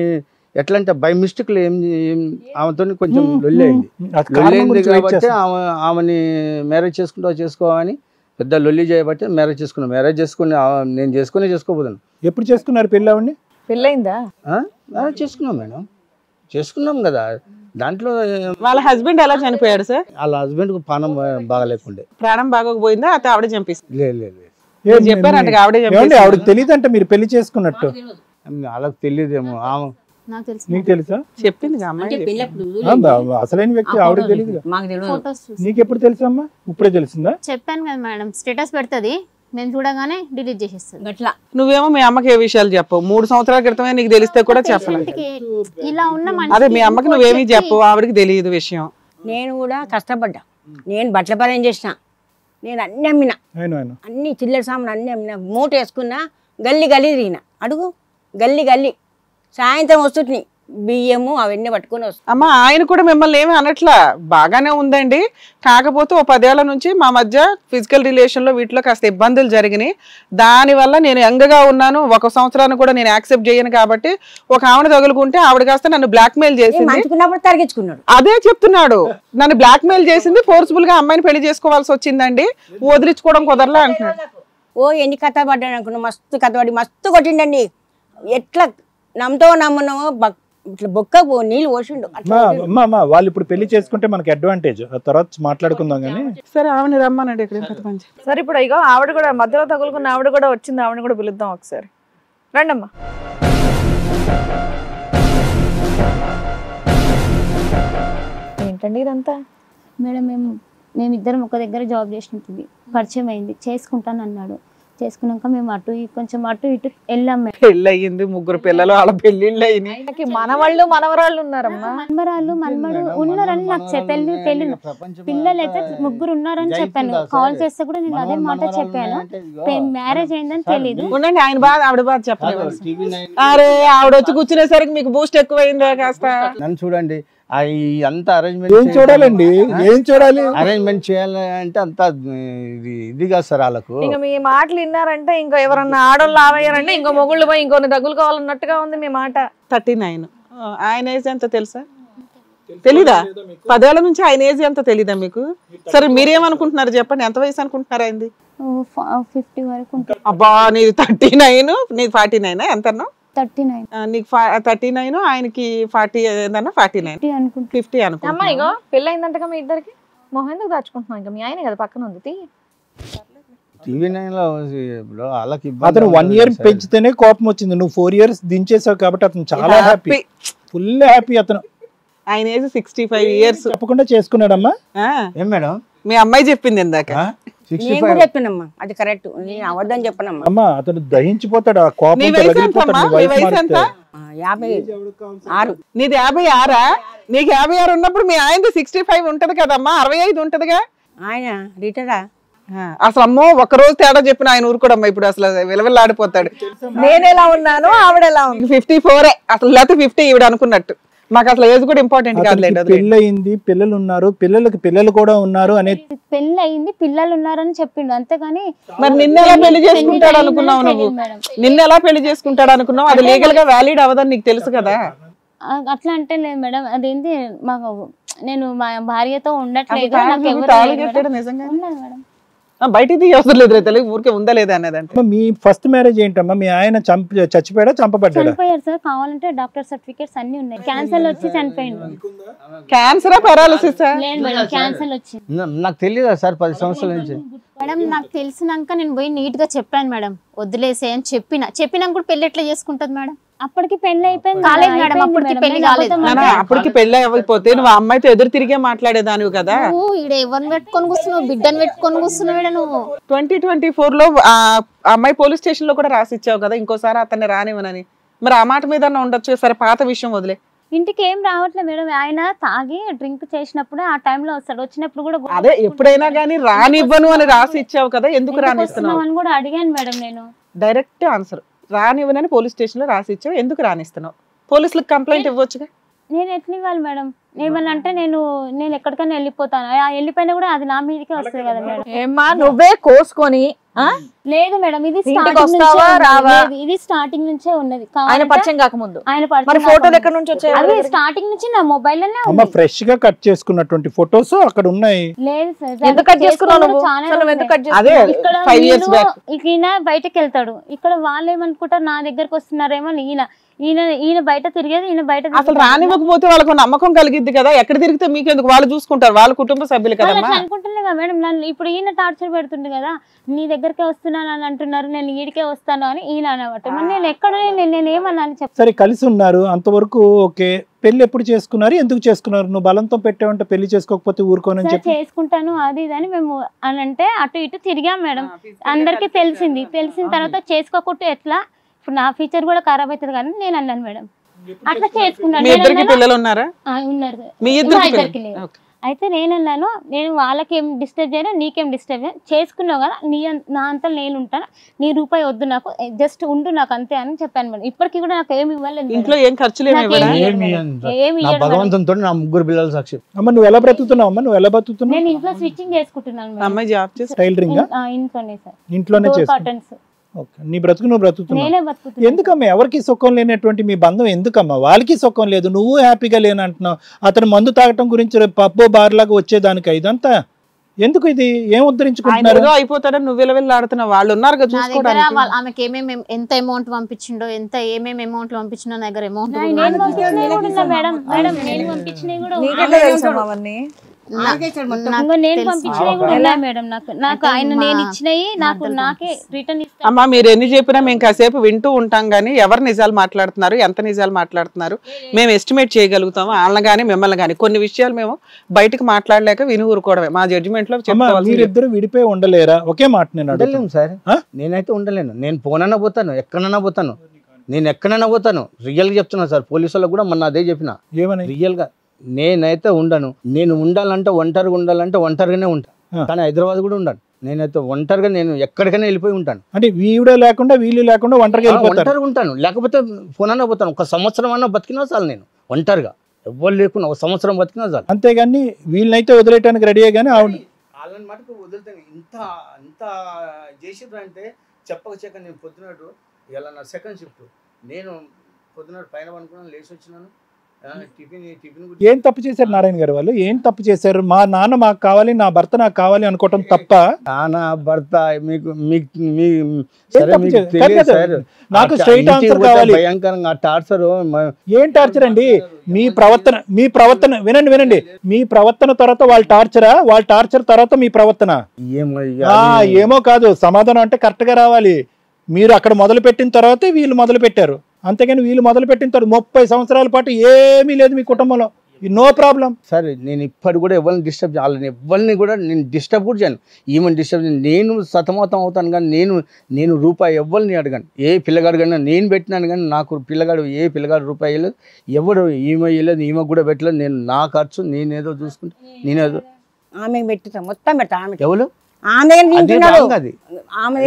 ఎట్లా అంటే బై మిస్టేక్లో ఆమెతో కొంచెం లొల్లి కాబట్టి ఆమెని మ్యారేజ్ చేసుకోవాలని పెద్ద లొల్లి చేయబట్టి మ్యారేజ్ చేసుకున్నాను. నేను చేసుకోబోతాను. ఎప్పుడు చేసుకున్నారు పెళ్ళి? ఆవిడని పెళ్ళయిందా? చేసుకున్నాం మేడం, చేసుకున్నాం కదా. దాంట్లో వాళ్ళ హస్బెండ్ ఎలా చనిపోయాడు సార్? వాళ్ళ హస్బెండ్ కు ప్రాణం బాగలేకుండే. ప్రాణం బాగోకపోయిందా? అయితే ఆవిడ చంపిస్తుంది. లేదు చెప్పారంట ఆవిడకి తెలియదు అంటే మీరు పెళ్లి చేసుకున్నట్టు. వాళ్ళకి తెలియదేమో. నీకు తెలుసా? చెప్పింది అసలైన వ్యక్తి ఆవిడకి తెలియదు. నీకు ఎప్పుడు తెలుసా అమ్మా? ఇప్పుడే తెలిసిందా? చెప్పాను కదా మేడం, స్టేటస్ పెడుతుంది, నేను చూడగానే డిలీట్ చేసేస్తాను. అట్లా నువ్వేమో మీ అమ్మకి ఏ విషయాలు చెప్పు. 3 సంవత్సరాల క్రితమే నీకు తెలిస్తే కూడా చెప్పలేదు. ఇలా ఉన్న అదే మీ అమ్మకి నువ్వేమీ చెప్పు, ఆవిడకి తెలియదు విషయం. నేను కూడా కష్టపడ్డా. నేను బట్టల పని చేసిన, నేను అన్ని అమ్మినా, అన్ని చిల్లర సామాన్ అన్ని అమ్మినా, మూట వేసుకున్నా, గల్లీ తిరిగిన. అడుగు గల్లీ సాయంత్రం వస్తుంది బియ్యము అవన్నీ పట్టుకొని వస్తాం. అమ్మ ఆయన కూడా మిమ్మల్ని ఏమీ అనట్లా, బాగానే ఉందండి. కాకపోతే ఓ 10 ఏళ్ల నుంచి మా మధ్య ఫిజికల్ రిలేషన్ లో వీటిలో కాస్త ఇబ్బందులు జరిగినాయి. దానివల్ల నేను యంగ్గా ఉన్నాను, 1 సంవత్సరాన్ని కూడా నేను యాక్సెప్ట్ చేయను కాబట్టి ఒక ఆవిడ తగులుకుంటే ఆవిడ కాస్త నన్ను బ్లాక్ మెయిల్ చేసింది. మంచుకున్నప్పుడు తరిగించుకున్నాడు. అదే చెప్తున్నాడు, నన్ను బ్లాక్ మెయిల్ చేసింది, ఫోర్స్ఫుల్ గా అమ్మాయిని పెళ్లి చేసుకోవాల్సి వచ్చిందండి, వదిలించుకోవడం కుదరలా అంటున్నాడు. ఓ ఎన్ని కథ పడ్డాను అనుకున్నా, మస్తు కథ పడి మస్తు కొట్టిండండి. ఎట్లా నమ్మనో ఇట్లా బొక్క నీళ్ళు పోసిండు. అమ్మా వాళ్ళు ఇప్పుడు పెళ్లి చేసుకుంటే మనకి అడ్వాంటేజ్, తర్వాత మాట్లాడుకుందాం కానీ. సరే ఆవిడ రమ్మనండి ఇక్కడ. సరే ఇప్పుడు ఇగో ఆవిడ కూడా మధ్యలో తగులుకున్న ఆవిడ కూడా వచ్చింది, ఆవిడ కూడా పిలుద్దాం ఒకసారి. రండమ్మా. ఏంటండి ఇదంతా? మేడం మేమిద్దరం ఒక దగ్గర జాబ్ చేసినట్టుంది, పరిచయం అయింది, చేసుకుంటాను అన్నాడు. చేసుకున్నాక మేము కొంచెం అటు ఇటు వెళ్ళాం. పెళ్ళి అయ్యింది, 3 పిల్లలు, వాళ్ళ పెళ్ళిళ్ళు అయినాయి. మనవాళ్ళు మనవరాళ్ళు ఉన్నారమ్మా. మనవరాళ్ళు మనవడు ఉన్నారని నాకు తెలియదు. పిల్లలు అయితే 3 ఉన్నారని చెప్పాను. కాల్ చేస్తే కూడా నేను అదే మాట చెప్పాను, మ్యారేజ్ అయిందని తెలియదు. ఉండండి, ఆయన బాధ ఆవిడ బాధ చెప్పలేదు. అరే ఆవిడ వచ్చి కూర్చునేసరికి మీకు బూస్ట్ ఎక్కువైందా కాస్త? నన్ను చూడండి, అంత ఏం చూడాలండి, ఏం చూడాలి? అరేంజ్మెంట్ చేయాలంటే అంత ఇది కాదు సార్ వాళ్ళకు. ఇంకా మీ మాటలు విన్నారంటే ఇంకో ఎవరన్నా ఆడోళ్ళు ఆవయ్యారంటే ఇంకో మొగుళ్ళు పోయి ఇంకొన్ని దగ్గులు కావాలన్నట్టుగా ఉంది మీ మాట. 39. ఆయన ఏజ్ ఎంత తెలుసా? తెలీదా? 10 ఏళ్ల నుంచి ఆయన ఏజ్ ఎంత తెలీదా మీకు? సరే మీరేమనుకుంటున్నారు చెప్పండి, ఎంత వయసు అనుకుంటున్నారు ఆయనది? 50 వరకు. అబ్బా నీది 39, నీది 49 ఎంతన్నా? 39. నీకు 39, ఆయనకి 40 ఏదన్నా 49, 50 అనుకుంటా. అమ్మా ఇగో పెళ్ళయిందంటగా మీ ఇద్దరికి, మొహం ఎందుకు దాచుకుంటున్నాం? ఇంకా మీ ఆయన కదా పక్కన ఉంది. టీవీ9లో వాళ్ళకి అతను 1 year పెంచితేనే కోపం వచ్చింది, నువ్వు 4 years దించేసావు కాబట్టి అతను చాలా హ్యాపీ, ఫుల్ హ్యాపీ. అతను ఆయన ఏజ్ 65 years. తప్పకుండా చేసుకున్నాడమ్మా. ఏం మేడం మీ అమ్మాయి చెప్పింది ఇందాక. చెప్పినమ్మా అది కరెక్ట్, నేను అవద్దని చెప్పనమ్మా. అమ్మా అతను దహించిపోతాడు, ఆ కోపం. నీ వయసు ఎంతమ్మా? నీ వయసు ఎంత? 56. నీది 56? నీకు 56 ఉన్నప్పుడు మీ ఆయనది 65 ఉంటది కదమ్మా, 65 ఉంటదిగా. ఆయన రిటైరా? అసలు అమ్మో ఒక్కరోజు తేడా చెప్పిన ఆయన ఊరుకోడమ్మా, ఇప్పుడు అసలు విలవిల్లాడిపోతాడు. నేను ఎలా ఉన్నాను, ఆవిడ ఎలా ఉంది? 54 అసలు, లేకపోతే 50 ఈవిడ అనుకున్నట్టు. మాకు అసలు ఏజ్ కూడా ఇంపార్టెంట్ కాదులేండి. పెళ్ళయింది, పిల్లలు ఉన్నారు, పిల్లలకి పిల్లలు కూడా ఉన్నారు అనే. పెళ్ళి అయింది, పిల్లలు ఉన్నారని చెప్పిండు అంతేగాని. మరి నిన్నెలా పెళ్లి చేసుకుంటాడు అనుకున్నావు నువ్వు? నిన్నెలా పెళ్లి చేసుకుంటాడు అనుకున్నావు? అది లీగల్ గా వ్యాలిడ్ అవ్వదని నీకు తెలుసు కదా. అట్లా అంటే లేదు మేడం, అదేంటి మాకు నేను మా భార్యతో ఉండట్లేదు. నిజంగా బయటికి అవసరం లేదు, తెలుగు ఊరికే ఉందా లేదా అనేదంటే. మీ ఫస్ట్ మ్యారేజ్ ఏంటమ్మా? మీ ఆయన చచ్చిపోయాడా, చంపబడ్డాడా? చనిపోయారు సార్, కావాలంటే డాక్టర్ సర్టిఫికేట్స్ అన్ని ఉన్నాయి. క్యాన్సర్ వచ్చి చనిపోయిండు. క్యాన్సరా పారాలిసిస్? లేదు మేడం, క్యాన్సర్ వచ్చి. నాకు తెలియదా సార్ 10 సంవత్సరాల నుంచి? మేడం నాకు తెలిసినాక నేను పోయి నీట్ గా చెప్పాను మేడం, వదిలేసే అని చెప్పినాక కూడా పెళ్లి ఎట్లా చేసుకుంటది మేడం? అప్పటికి పెళ్లి అయిపోయింది కాలేదు మేడం, అప్పటికి పెళ్లి కాలేదు. అప్పటికి పెళ్లి అవ్వకపోతే నువ్వు ఆ అమ్మాయితో ఎదురు తిరిగే మాట్లాడేదానివి కదా. నువ్వు ఈడ ఎవరిని పెట్టుకొని కూర్చున్నావు, బిడ్డను పెట్టుకొని కూర్చున్నావు నువ్వు. 2024లో ఆ అమ్మాయి పోలీస్ స్టేషన్ లో కూడా రాసిచ్చావు కదా ఇంకోసారి అతన్ని రానివ్వనని. మరి ఆ మాట మీద ఉండొచ్చు. సరే పాత విషయం వదిలే. ఇంటికి ఏం రావట్లేదు మేడం, ఆయన తాగి డ్రింక్ చేసినప్పుడు ఆ టైంలో వస్తాడు, వచ్చినప్పుడు కూడా. అదే ఎప్పుడైనా గానీ రానివ్వను అని రాసి ఇచ్చావు కదా, ఎందుకు రానిస్తున్నావు అని కూడా అడిగాను మేడం నేను. డైరెక్ట్ ఆన్సర్, రానివ్వనని పోలీస్ స్టేషన్ లో రాసి ఇచ్చావు, ఎందుకు రానిస్తున్నావు? పోలీసులకు కంప్లైంట్ ఇవ్వచ్చుగా. నేను ఎట్లా ఇవ్వాలి మేడం? ఏమన్నా అంటే నేను ఎక్కడికైనా వెళ్ళిపోతాను, వెళ్ళిపోయినా కూడా అది నా మీదకే వస్తుంది కదా మేడం. ఏమ్మా నువ్వే కోసుకొని? లేదు మేడం, ఇది స్టార్టింగ్ నుంచే ఉన్నది. ఆయన పరిచయం కాకముందు ఆయన ఫోటోలు ఎక్కడి నుంచి వచ్చాయి? అది స్టార్టింగ్ నుంచి నా మొబైల్ లోనే ఉంది. ఫ్రెష్ గా కట్ చేసుకున్నటువంటి ఫొటోస్ అక్కడ ఉన్నాయి. లేదు సార్, ఎందుకు కట్ చేసుకున్నావు? ఈయన బయటకు వెళ్తాడు, ఇక్కడ వాళ్ళు ఏమనుకుంటారు నా దగ్గరకు వస్తున్నారేమో. ఈయన బయట తిరిగేది, ఈయన బయట. అసలు రానివ్వకపోతే వాళ్ళకు నమ్మకం కలిగిద్ది కదా, ఎక్కడ తిరిగితే మీకెందుకు, వాళ్ళు చూసుకుంటారు, వాళ్ళ కుటుంబ సభ్యులు కదా. అనుకుంటున్నా కదా మేడం, నన్ను ఇప్పుడు ఈయన టార్చర్ పెడుతుంది కదా, నీ దగ్గరకే వస్తున్నాను అని అంటున్నారు, నేను ఈడికే వస్తాను అని ఈయన అనమాట. మరి నేను ఎక్కడ నేను ఏమన్నాను చెప్పు. సరే కలిసి ఉన్నారు అంతవరకు ఓకే, పెళ్లి ఎప్పుడు చేసుకున్నారు, ఎందుకు చేసుకున్నారు? నువ్వు బలంతో పెట్టావంటే పెళ్లి చేసుకోకపోతే ఊరుకోనని చెప్పి. చేసుకుంటాను అది ఇది అని మేము అని అంటే అటు ఇటు తిరిగాం మేడం, అందరికి తెలిసింది. తెలిసిన తర్వాత చేసుకోకుంటే ఎట్లా, ఇప్పుడు నా ఫ్యూచర్ కూడా ఖరాబ్ అవుతుంది కానీ నేను అన్నాను మేడం, అట్లా చేసుకున్నాను. పిల్లలు ఉన్నారా? ఉన్నారు, మీ ఇద్దరికి అయితే నేనన్నాను, నేను వాళ్ళకేం డిస్టర్బ్ చేయను, నీకేం డిస్టర్బ్ చేయను, చేసుకున్నావు కదా నా అంతా నేను ఉంటాను, నీ రూపాయి వద్దు నాకు, జస్ట్ ఉండు నాకు అంతే అని చెప్పాను మేడం. ఇప్పటికీ కూడా నాకు ఏమి ఇవ్వలేదు ఇంట్లో ఏం ఖర్చులు ఏమి నాకు ఇవ్వడా? ఏమి ఏమి నా భగవంతునితో నా 3 పిల్లల సాక్షి. అమ్మ నువ్వు ఎలా బ్రతుకుతున్నావు అమ్మ, నువ్వు ఎలా బ్రతుకుతున్నావు? నేను ఇంట్లో స్విచ్చింగ్ చేసుకుంటున్నాను మేడం. అమ్మాయి జాబ్ చేసి టైలరింగ్ ఇంట్లోనే సార్, ఇంట్లోనే డోర్ చేస్తా. కర్టన్స్ నీ బ్రతుకు నువ్వు బ్రతుకుతున్నావు. నేనే బతుకుతున్నాను. ఎందుకమ్మా ఎవరికి సుఖం లేనటువంటి మీ బంధం ఎందుకమ్మా? వాళ్ళకి సుఖం లేదు, నువ్వు హ్యాపీగా లేనంటున్నావు. అతను మందు తాగటం గురించి పబ్బు బార్ లాగా వచ్చేదానికి ఇదంతా ఎందుకు? ఇది ఏం ఆయన ఉద్ధరించుకుంటున్నారు? ఏదో అయిపోతాడని నువ్వు వెళ్ళాడుతున్నావు, వాళ్ళు ఉన్నారు కదా నా దగ్గర చూసుకోవడానికి. ఆమెకి ఏమేమి ఎంత అమౌంట్ పంపించిండో, ఏమేమి అమౌంట్ పంపించిండో నా దగ్గర అమౌంట్ నేను పంపించినవి కూడా ఉన్నాయి మేడం. మేడం నేను పంపించినవి కూడా నీకెట్లా తెలుసమ్మా అవన్నీ? నేను పంపించినవి కూడా ఉన్నాయి మేడం. నాకు ఆయన నేను ఇచ్చినవి నాకే రిటర్న్ ఇస్తాను. అమ్మా మీరు ఎన్ని చెప్పినా మేము కాసేపు వింటూ ఉంటాం కానీ ఎవరు నిజాలు మాట్లాడుతున్నారు, ఎంత నిజాలు మాట్లాడుతున్నారు మేము ఎస్టిమేట్ చేయగలుగుతాము, వాళ్ళని కానీ మిమ్మల్ని కానీ. కొన్ని విషయాలు మేము బయటకు మాట్లాడలేక విని ఊరుకోవడమే మా జడ్జిమెంట్ లో అమ్మా, చెప్పుకోవాల్సింది. మీరిద్దరు విడిపోయి ఉండలేరా? ఒకే మాట నేను అడుగుతున్నా. ఉండలేము సార్, నేనైతే ఉండలేను. నేను పోనైనా పోతాను, ఎక్కడైనా పోతాను, నేను ఎక్కడైనా పోతాను. రియల్గా చెప్తున్నా సార్, పోలీసు వాళ్ళకి కూడా మొన్న అదే చెప్పిన. ఏమని? రియల్గా నేనైతే ఉండను. నేను ఉండాలంటే ఒంటరిగా ఉండాలంటే ఒంటరిగానే ఉంటాను, కానీ హైదరాబాద్ కూడా ఉండను. నేనైతే ఒంటరిగా నేను ఎక్కడికైనా వెళ్ళిపోయి ఉంటాను. అంటే వీడియో లేకుండా వీళ్ళు లేకుండా ఒంటరిగా వెళ్ళిపోతారు? ఒంటరిగా ఉంటాను, లేకపోతే పోనైనా పోతాను. 1 సంవత్సరం అన్నా బతికినా చాలు, నేను ఒంటరిగా ఎవ్వరు లేకుండా 1 సంవత్సరం బతికినా చాలు. అంతేగాని వీళ్ళనైతే వదిలేయడానికి రెడీ కానీ ఆవిడ వాళ్ళని మటుకు వదులుతాను. ఇంత చేసిర్రు అంటే చెప్పక నేను పొద్దునట్టు ఇలా నా సెకండ్ షిఫ్ట్, నేను పొద్దునట్టు పైన అనుకున్నాను, లేచి వచ్చినాను. టిఫిన్ ఏం తప్పు చేశారు నారాయణ గారు? వాళ్ళు ఏం తప్పు చేశారు? మా నాన్న మాకు కావాలి, నా భర్త నాకు కావాలి అనుకోవటం తప్ప? నాన్న భర్త మీకు నాకు స్ట్రైట్ ఆన్సర్ కావాలి. భయంకరంగా టార్చర్. ఏం టార్చర్ అండి? మీ ప్రవర్తన వినండి. మీ ప్రవర్తన తర్వాత వాళ్ళ టార్చరా? వాళ్ళ టార్చర్ తర్వాత మీ ప్రవర్తన? ఏమో కాదు, సమాధానం అంటే కరెక్ట్ గా రావాలి. మీరు అక్కడ మొదలు పెట్టిన తర్వాతే వీళ్ళు మొదలు పెట్టారు, అంతేగాని వీళ్ళు మొదలు పెట్టిన తర్వాత 30 సంవత్సరాల పాటు ఏమీ లేదు మీ కుటుంబంలో, నో ప్రాబ్లం. సరే నేను ఇప్పటి కూడా ఎవరిని డిస్టర్బ్ చేయాలని, ఎవరిని కూడా నేను డిస్టర్బ్ కూడా చేయను. ఈమెను డిస్టర్బ్ చేయను. నేను సతమతం అవుతాను కానీ నేను రూపాయి ఎవరిని అడగను. ఏ పిల్లగాడు కన్నా నేను పెట్టినాను కానీ నాకు పిల్లగాడు ఏ పిల్లగాడు రూపాయి వేయలేదు, ఎవడు ఈమె వేయలేదు, ఈమె కూడా పెట్టలేదు. నేను నా ఖర్చు నేనేదో చూసుకుంటా, నేనేదో ఆమె పెట్టుతా మొత్తం పెడతా. ఆమె ఎవరు ఆమె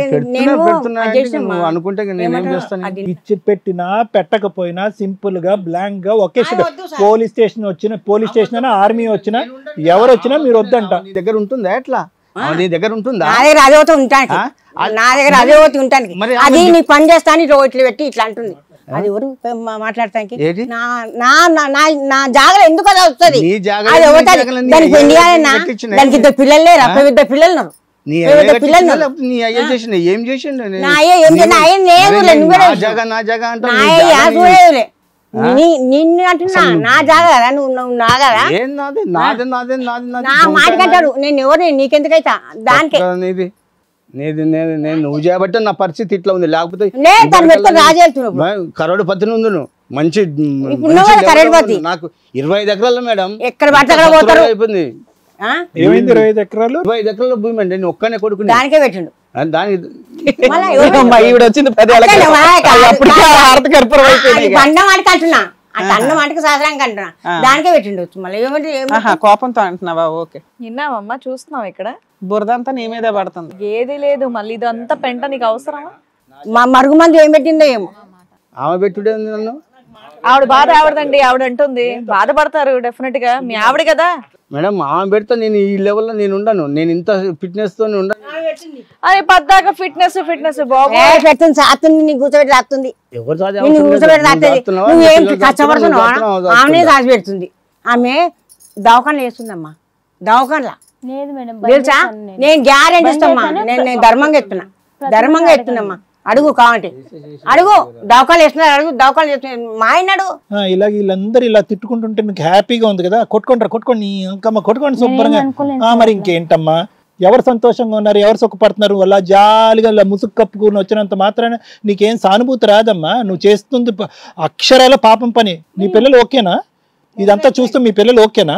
ఇచ్చి పెట్టినా పెట్టకపోయినా సింపుల్ గా బ్లాంక్ గా ఒకే పోలీస్ స్టేషన్ ఆర్మీ వచ్చినా ఎవరు వచ్చినా మీరు వద్దంట. నీ దగ్గర ఉంటుందా? ఎట్లా నీ దగ్గర ఉంటుందా? నా దగ్గర అదే అవుతూ ఉంటానికి, నా దగ్గర అదే అవుతూ ఉంటానికి. అది నీ పని చేస్తాను ఇట్లా పెట్టి ఇట్లా అంటుంది. అది ఎవరు మాట్లాడటానికి? నా జాగ్రత్త ఎందుకు అది వస్తుంది? దానికి పెళ్లి కాదన్నా, దానికి 2 పిల్లలు లేరు, 2 పిల్లలు ఏం చేసిండు? నిన్ను అంటున్నా, నా జాగా నువ్వు నాగరా నా మాట కంటాడు. నేను ఎవరు నీకెందుకైతా దానికి నువ్వు చేయబట్టే నా పరిస్థితి ఇట్లా ఉంది. లేకపోతే కరోడుపతి ఉంది, నువ్వు మంచి నాకు 25 ఎకరాలు మేడం, ఎక్కడ పడితే అక్కడ పోతారు. అయిపోయింది. 25 ఎకరాలు 25 ఎకరాల భూమి అండి, నేను ఒక్కనే కొడుకు. దానికే పెట్టిండు. దానికి వచ్చింది 10 బండ మాటకి అంటున్నా, అన్న మాటకి శాస్త్రానికి అంటున్నా, దానికే పెట్టిండు. మళ్ళీ ఏమంటే కోపంతో అంటున్నావా? ఓకే విన్నావమ్మా, చూస్తున్నావు ఇక్కడ బురదంతా నీ మీదే పడుతుంది. ఏది లేదు, మళ్ళీ ఇదంతా పెంట నీకు అవసరమా? మా మరుగు మంది ఏం పెట్టిందో ఏమో. ఆమె పెట్టుడే నన్ను. ఆవిడ బాధ ఆవిడదండి, ఆవిడ అంటుంది బాధపడతారు డెఫినెట్ గా, మీ ఆవిడ కదా మేడం. ఆమె పెడితే నేను ఈ లెవెల్లో నేను ఉండను, నేను ఇంత ఫిట్నెస్ తో ఉండను. అది పద్దాక ఫిట్నెస్ పెడుతుంది, సాత్తుంది, నీకు కూర్చోబెట్టి రాస్తుంది, కూర్చోబెట్టి రాస్తుంది. నువ్వేం కష్టపడుతున్నావు? ఆమెనే రాసి పెడుతుంది. ఆమె దవాఖాన వేస్తుందమ్మా, దవాఖానలా తెలుసా? నేను గ్యారెంటీ ఇస్తామ్మా, నేను ధర్మంగా ఎత్తున్నమ్మా. అడుగు కావంటే అడుగు, దవాఖాలు వేస్తున్నారు, అడుగు దవాఖాలు చేస్తున్నారు. మా ఆయన అడుగు. ఇలా వీళ్ళందరూ ఇలా తిట్టుకుంటుంటే మీకు హ్యాపీగా ఉంది కదా? కొట్టుకోండి ఇంకమ్మా, కొట్టుకోండి శుభ్రంగా. మరి ఇంకేంటమ్మా, ఎవరు సంతోషంగా ఉన్నారు, ఎవరు సుఖపడుతున్నారు? అలా జాలిగా ముసుగు కప్పుకుని వచ్చినంత మాత్రాన నీకేం సానుభూతి రాదమ్మా. నువ్వు చేస్తుంది అక్షరాల పాపం పని. నీ పిల్లలు ఓకేనా? ఇదంతా చూస్తూ మీ పిల్లలు ఓకేనా?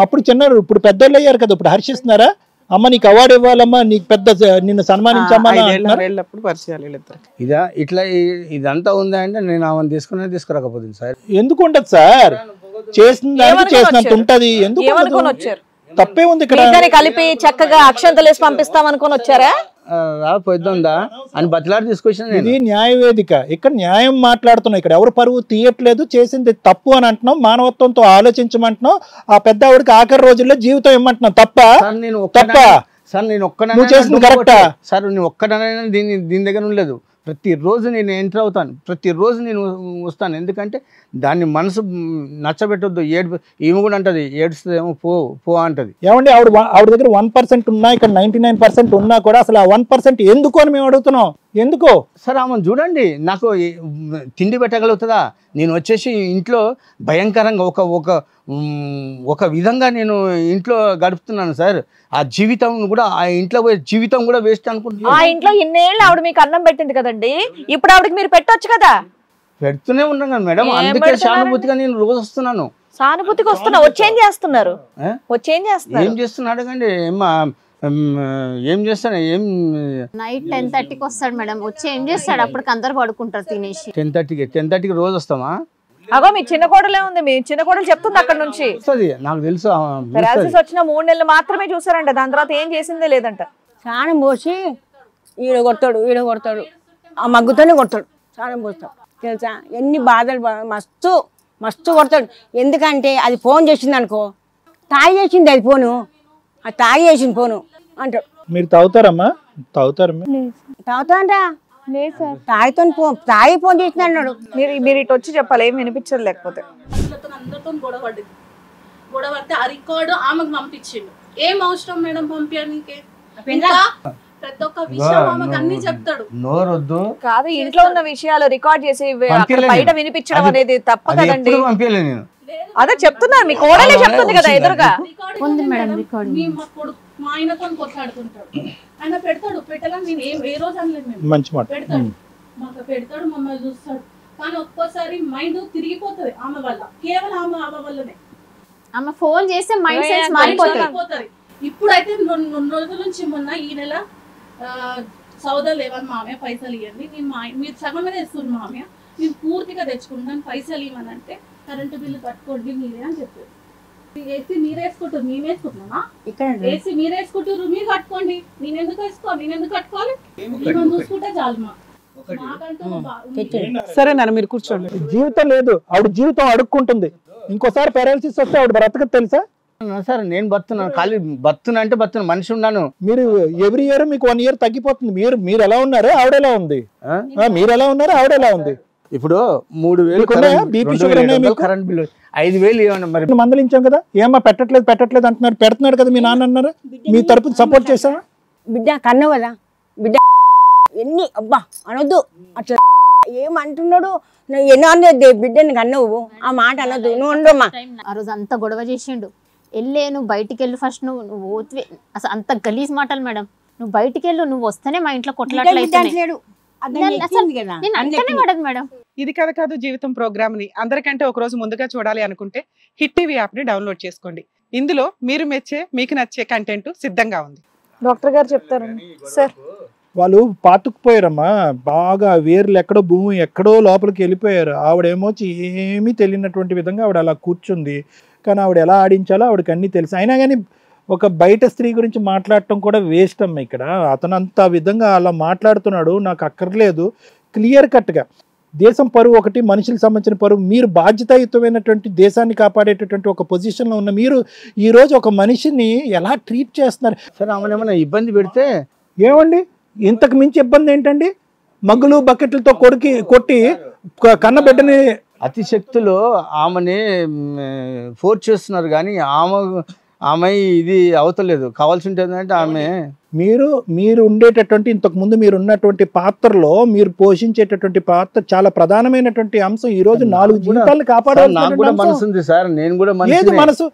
అప్పుడు చిన్నారు, ఇప్పుడు పెద్దోళ్ళు అయ్యారు కదా, ఇప్పుడు హర్షిస్తున్నారా? అమ్మ నీకు అవార్డు ఇవ్వాలమ్మా, నీకు పెద్ద నిన్ను సన్మానించమ్మా. ఇదా ఇట్లా ఇదంతా ఉందా అంటే నేను ఆమెను తీసుకురాకపోతుంది సార్. ఎందుకు ఉండదు సార్? చేసిన దానికి ఏమనుకొని చేసినంత వచ్చారు? ఉంటది. ఎందుకు ఏమనుకొని ఉండదు? వచ్చారు? తప్పే ఉంది ఇక్కడ. మీకని కలిపి చక్కగా అక్షంతలు వేసి పంపిస్తాం అనుకొని వచ్చారా? రాపోద్దా అని బతిలాడి తీసుకొచ్చిన ఇది న్యాయవేదిక, ఇక్కడ న్యాయం మాట్లాడుతున్నాం. ఇక్కడ ఎవరు పరువు తీయట్లేదు, చేసింది తప్పు అని అంటున్నాం, మానవత్వంతో ఆలోచించమంటున్నాం. ఆ పెద్ద ఆవిడకి ఆఖరి రోజుల్లో జీవితం ఇమ్మంటున్నాం. తప్ప తప్ప సార్ నేను నువ్వు చేసింది కరెక్టా? సార్ నేను ఒక్కడనైనా దీని దగ్గర ఉండలేదు. ప్రతిరోజు నేను ఎంటర్ అవుతాను, ప్రతిరోజు నేను వస్తాను. ఎందుకంటే దాన్ని మనసు నచ్చబెట్టొద్దు. ఈమె కూడా అంటది, ఏడుస్తుందేమో పో అంటది. ఏమండి ఆవిడ దగ్గర 1% ఉన్నా, ఇక్కడ 99% ఉన్నా కూడా అసలు ఆ 1% ఎందుకు అని మేము అడుగుతున్నాం. ఎందుకో సార్ ఆమె చూడండి, నాకు తిండి పెట్టగలుగుతుందా? నేను వచ్చేసి ఇంట్లో భయంకరంగా ఒక విధంగా నేను ఇంట్లో గడుపుతున్నాను సార్. ఆ జీవితం కూడా, ఆ ఇంట్లో పోయే జీవితం కూడా వేస్ట్ అనుకుంటున్నాను. ఆ ఇంట్లో ఇన్నేళ్ళు ఆవిడ మీకు అన్నం పెట్టింది కదండి, ఇప్పుడు ఆవిడకి మీరు పెట్టొచ్చు కదా. పెడుతూనే ఉన్నాను కదా మేడం, అందుకే సానుభూతిగా నేను రోజు వస్తున్నాను. సానుభూతికి వస్తున్నా, వచ్చేం చేస్తున్నారు? ఏం చేస్తున్నా అడగండి. ఏం చేస్తాను, ఏం నైట్ 10:30కి వస్తాడు మేడం. వచ్చి ఏం చేస్తాడు? అప్పటికి అందరు పడుకుంటారు తినేసి. 10:30కి రోజు వస్తామా? అగో మీ చిన్న కోడలే ఉంది, మీ చిన్న కోడలు చెప్తుంది అక్కడ నుంచి. నాకు తెలుసు. పెరాలసిస్ వచ్చిన 3 నెలలు మాత్రమే చూసారంట, దాని తర్వాత ఏం చేసిందే లేదంట. స్నానం పోసి ఈడ కొడతాడు, ఆ మగ్గుతోనే కొడతాడు. స్నానం పోస్తాడు తెలుసా, ఎన్ని బాధలు మస్తు కొడతాడు. ఎందుకంటే అది ఫోన్ చేసింది అనుకో, తాగి చేసింది అది ఫోను, అది తాగి చేసింది ఫోను అంటాడు. మీరు తాగుతారమ్మా? తాగుతారా? తాగుతాంటా తాగి ఫోన్ చేసింది అన్నాడు. మీరు ఇటు వచ్చి చెప్పాలి, ఏం వినిపించదు. లేకపోతే అందరితో గొడవ పడితే ఆ రికార్డు ఆమెకు పంపించిండు. ఏం అవసరం మేడం పంపించడానికి? ప్రతి ఒక్క విషయం ఆమెకు అన్ని చెప్తాడు. నోరొద్దు కాదు, ఇంట్లో ఉన్న విషయాలు రికార్డ్ చేసి బయట వినిపించడం అనేది తప్ప కదండి. అదే చెప్తున్నారు, మీ కోడలే చెప్తుంది కదా ఎదురుగా. మా ఆయనతో కొట్లాడుకుంటాడు, ఆయన పెడతాడు. పెట్టాలని నేను ఏ రోజు అనలేదు. మేము మంచి మాట పెడతాడు, మాకు పెడతాడు, మమ్మల్ని చూస్తాడు. కానీ ఒక్కోసారి మైండ్ తిరిగిపోతుంది ఆమె వల్ల, కేవలం ఆమె వల్లనే. ఆమె ఫోన్ చేస్తే మైండ్ సెన్స్ మారిపోతుంది. ఇప్పుడైతే 2 రోజుల నుంచి మొన్న ఈ నెల సౌదాలు లేవని మామయ్య పైసలు ఇవ్వండి, నేను మీరు సగం మీద ఇస్తున్నారు మామయ్య, నేను పూర్తిగా తెచ్చుకుంటాను, పైసలు ఇవ్వనంటే కరెంటు బిల్లు కట్టుకోండి మీరే అని చెప్పారు. ఏసీ మీరు వేసుకుంటారు, మేము వేసుకుంటున్నామా? ఏసీ మీరు వేసుకుంటారు, మీరు కట్టుకోండి, నేను ఎందుకు కట్టుకోవాలి? మేము చూసుకుంటే చాలు. సరే నాన్న మీరు కూర్చోండి. జీవితం లేదు, ఆవిడ జీవితం అడుక్కుంటుంది. ఇంకోసారి పారాలిసిస్ వస్తే ఆవిడ బ్రతకదు తెలుసా? సార్ నేను బతున్నాను, ఖాళీ అంటే బతున్నాను, మనిషి ఉన్నాను. మీరు ఎవ్రీ ఇయర్ మీకు 1 year తగ్గిపోతుంది. మీరు ఎలా ఉన్నారు, ఆవిడ ఎలా ఉంది? మీరు ఎలా ఉన్నారు, ఆవిడ ఎలా ఉంది? ఇప్పుడు 3,000 కరెంట్ బిల్లు, 5,000 ఇవ్వండి. మరి మందలించాం కదా, ఏమా పెట్టట్లేదు అంటున్నారు. పెడుతున్నాడు కదా మీ నాన్న అన్నారు, మీ తరపున సపోర్ట్ చేశావా? బిడ్డ కన్నావు కదా, బిడ్డ ఎన్ని అబ్బా అనొద్దు అట్లా ఏమంటున్నాడు. ఎన్నో అన్నది బిడ్డని కన్నావు, ఆ మాట అనొద్దు. నువ్వు ఉండమ్మా. ఆ రోజు అంత గొడవ చేసిండు. నువ్వు బయటికి వెళ్ళు ఫస్ట్, నువ్వు అసలు అంత గలీజ్ మాటలు మేడం. నువ్వు బయటికి వెళ్ళు, నువ్వు వస్తేనే మా ఇంట్లో కొట్లాటలు. ఇది కథ కాదు జీవితం ప్రోగ్రామ్ ని అందరికంటే ఒక రోజు ముందుగా చూడాలి అనుకుంటే హిట్ టీవీ యాప్ ని డౌన్లోడ్ చేసుకోండి. ఇందులో మీరు మెచ్చే, మీకు నచ్చే కంటెంట్ సిద్ధంగా ఉంది. డాక్టర్ గారు చెప్తారు సార్. వాళ్ళు పాతుకుపోయారమ్మా, బాగా వేర్లు ఎక్కడో, భూమి ఎక్కడో లోపలికి వెళ్ళిపోయారు. ఆవిడేమో ఏమీ తెలియనటువంటి విధంగా ఆవిడ అలా కూర్చుంది. కానీ ఆవిడ ఎలా ఆడించాలో ఆవిడకి అన్నీ తెలుసు. అయినా కానీ ఒక బయట స్త్రీ గురించి మాట్లాడటం కూడా వేస్ట్ అమ్మ. ఇక్కడ అతను అంత విధంగా అలా మాట్లాడుతున్నాడు, నాకు అక్కర్లేదు. క్లియర్ కట్గా దేశం పరువు ఒకటి, మనుషులకు సంబంధించిన పరువు. మీరు బాధ్యతాయుతమైనటువంటి దేశాన్ని కాపాడేటటువంటి ఒక పొజిషన్లో ఉన్న మీరు ఈరోజు ఒక మనిషిని ఎలా ట్రీట్ చేస్తున్నారు? సరే ఆమె ఏమైనా ఇబ్బంది పెడితే ఏమండి, ఇంతకు మించి ఇబ్బంది ఏంటండి? మగ్గులు బకెట్లతో కొట్టి కన్నబిడ్డని అతిశక్తులు ఆమెని ఫోర్స్ చేస్తున్నారు, కానీ ఆమె ఇది అవతలేదు. కావాల్సి ఉంటుంది అంటే ఆమె మీరు ఉండేటటువంటి ఇంతకు ముందు మీరు ఉన్నటువంటి పాత్రలో మీరు పోషించేటటువంటి పాత్ర చాలా ప్రధానమైనటువంటి అంశం. ఈ రోజు 4 జీవితాలను కాపాడాలి. నాకు కూడా మనసు ఉంది సార్, నేను కూడా ఏది మనసు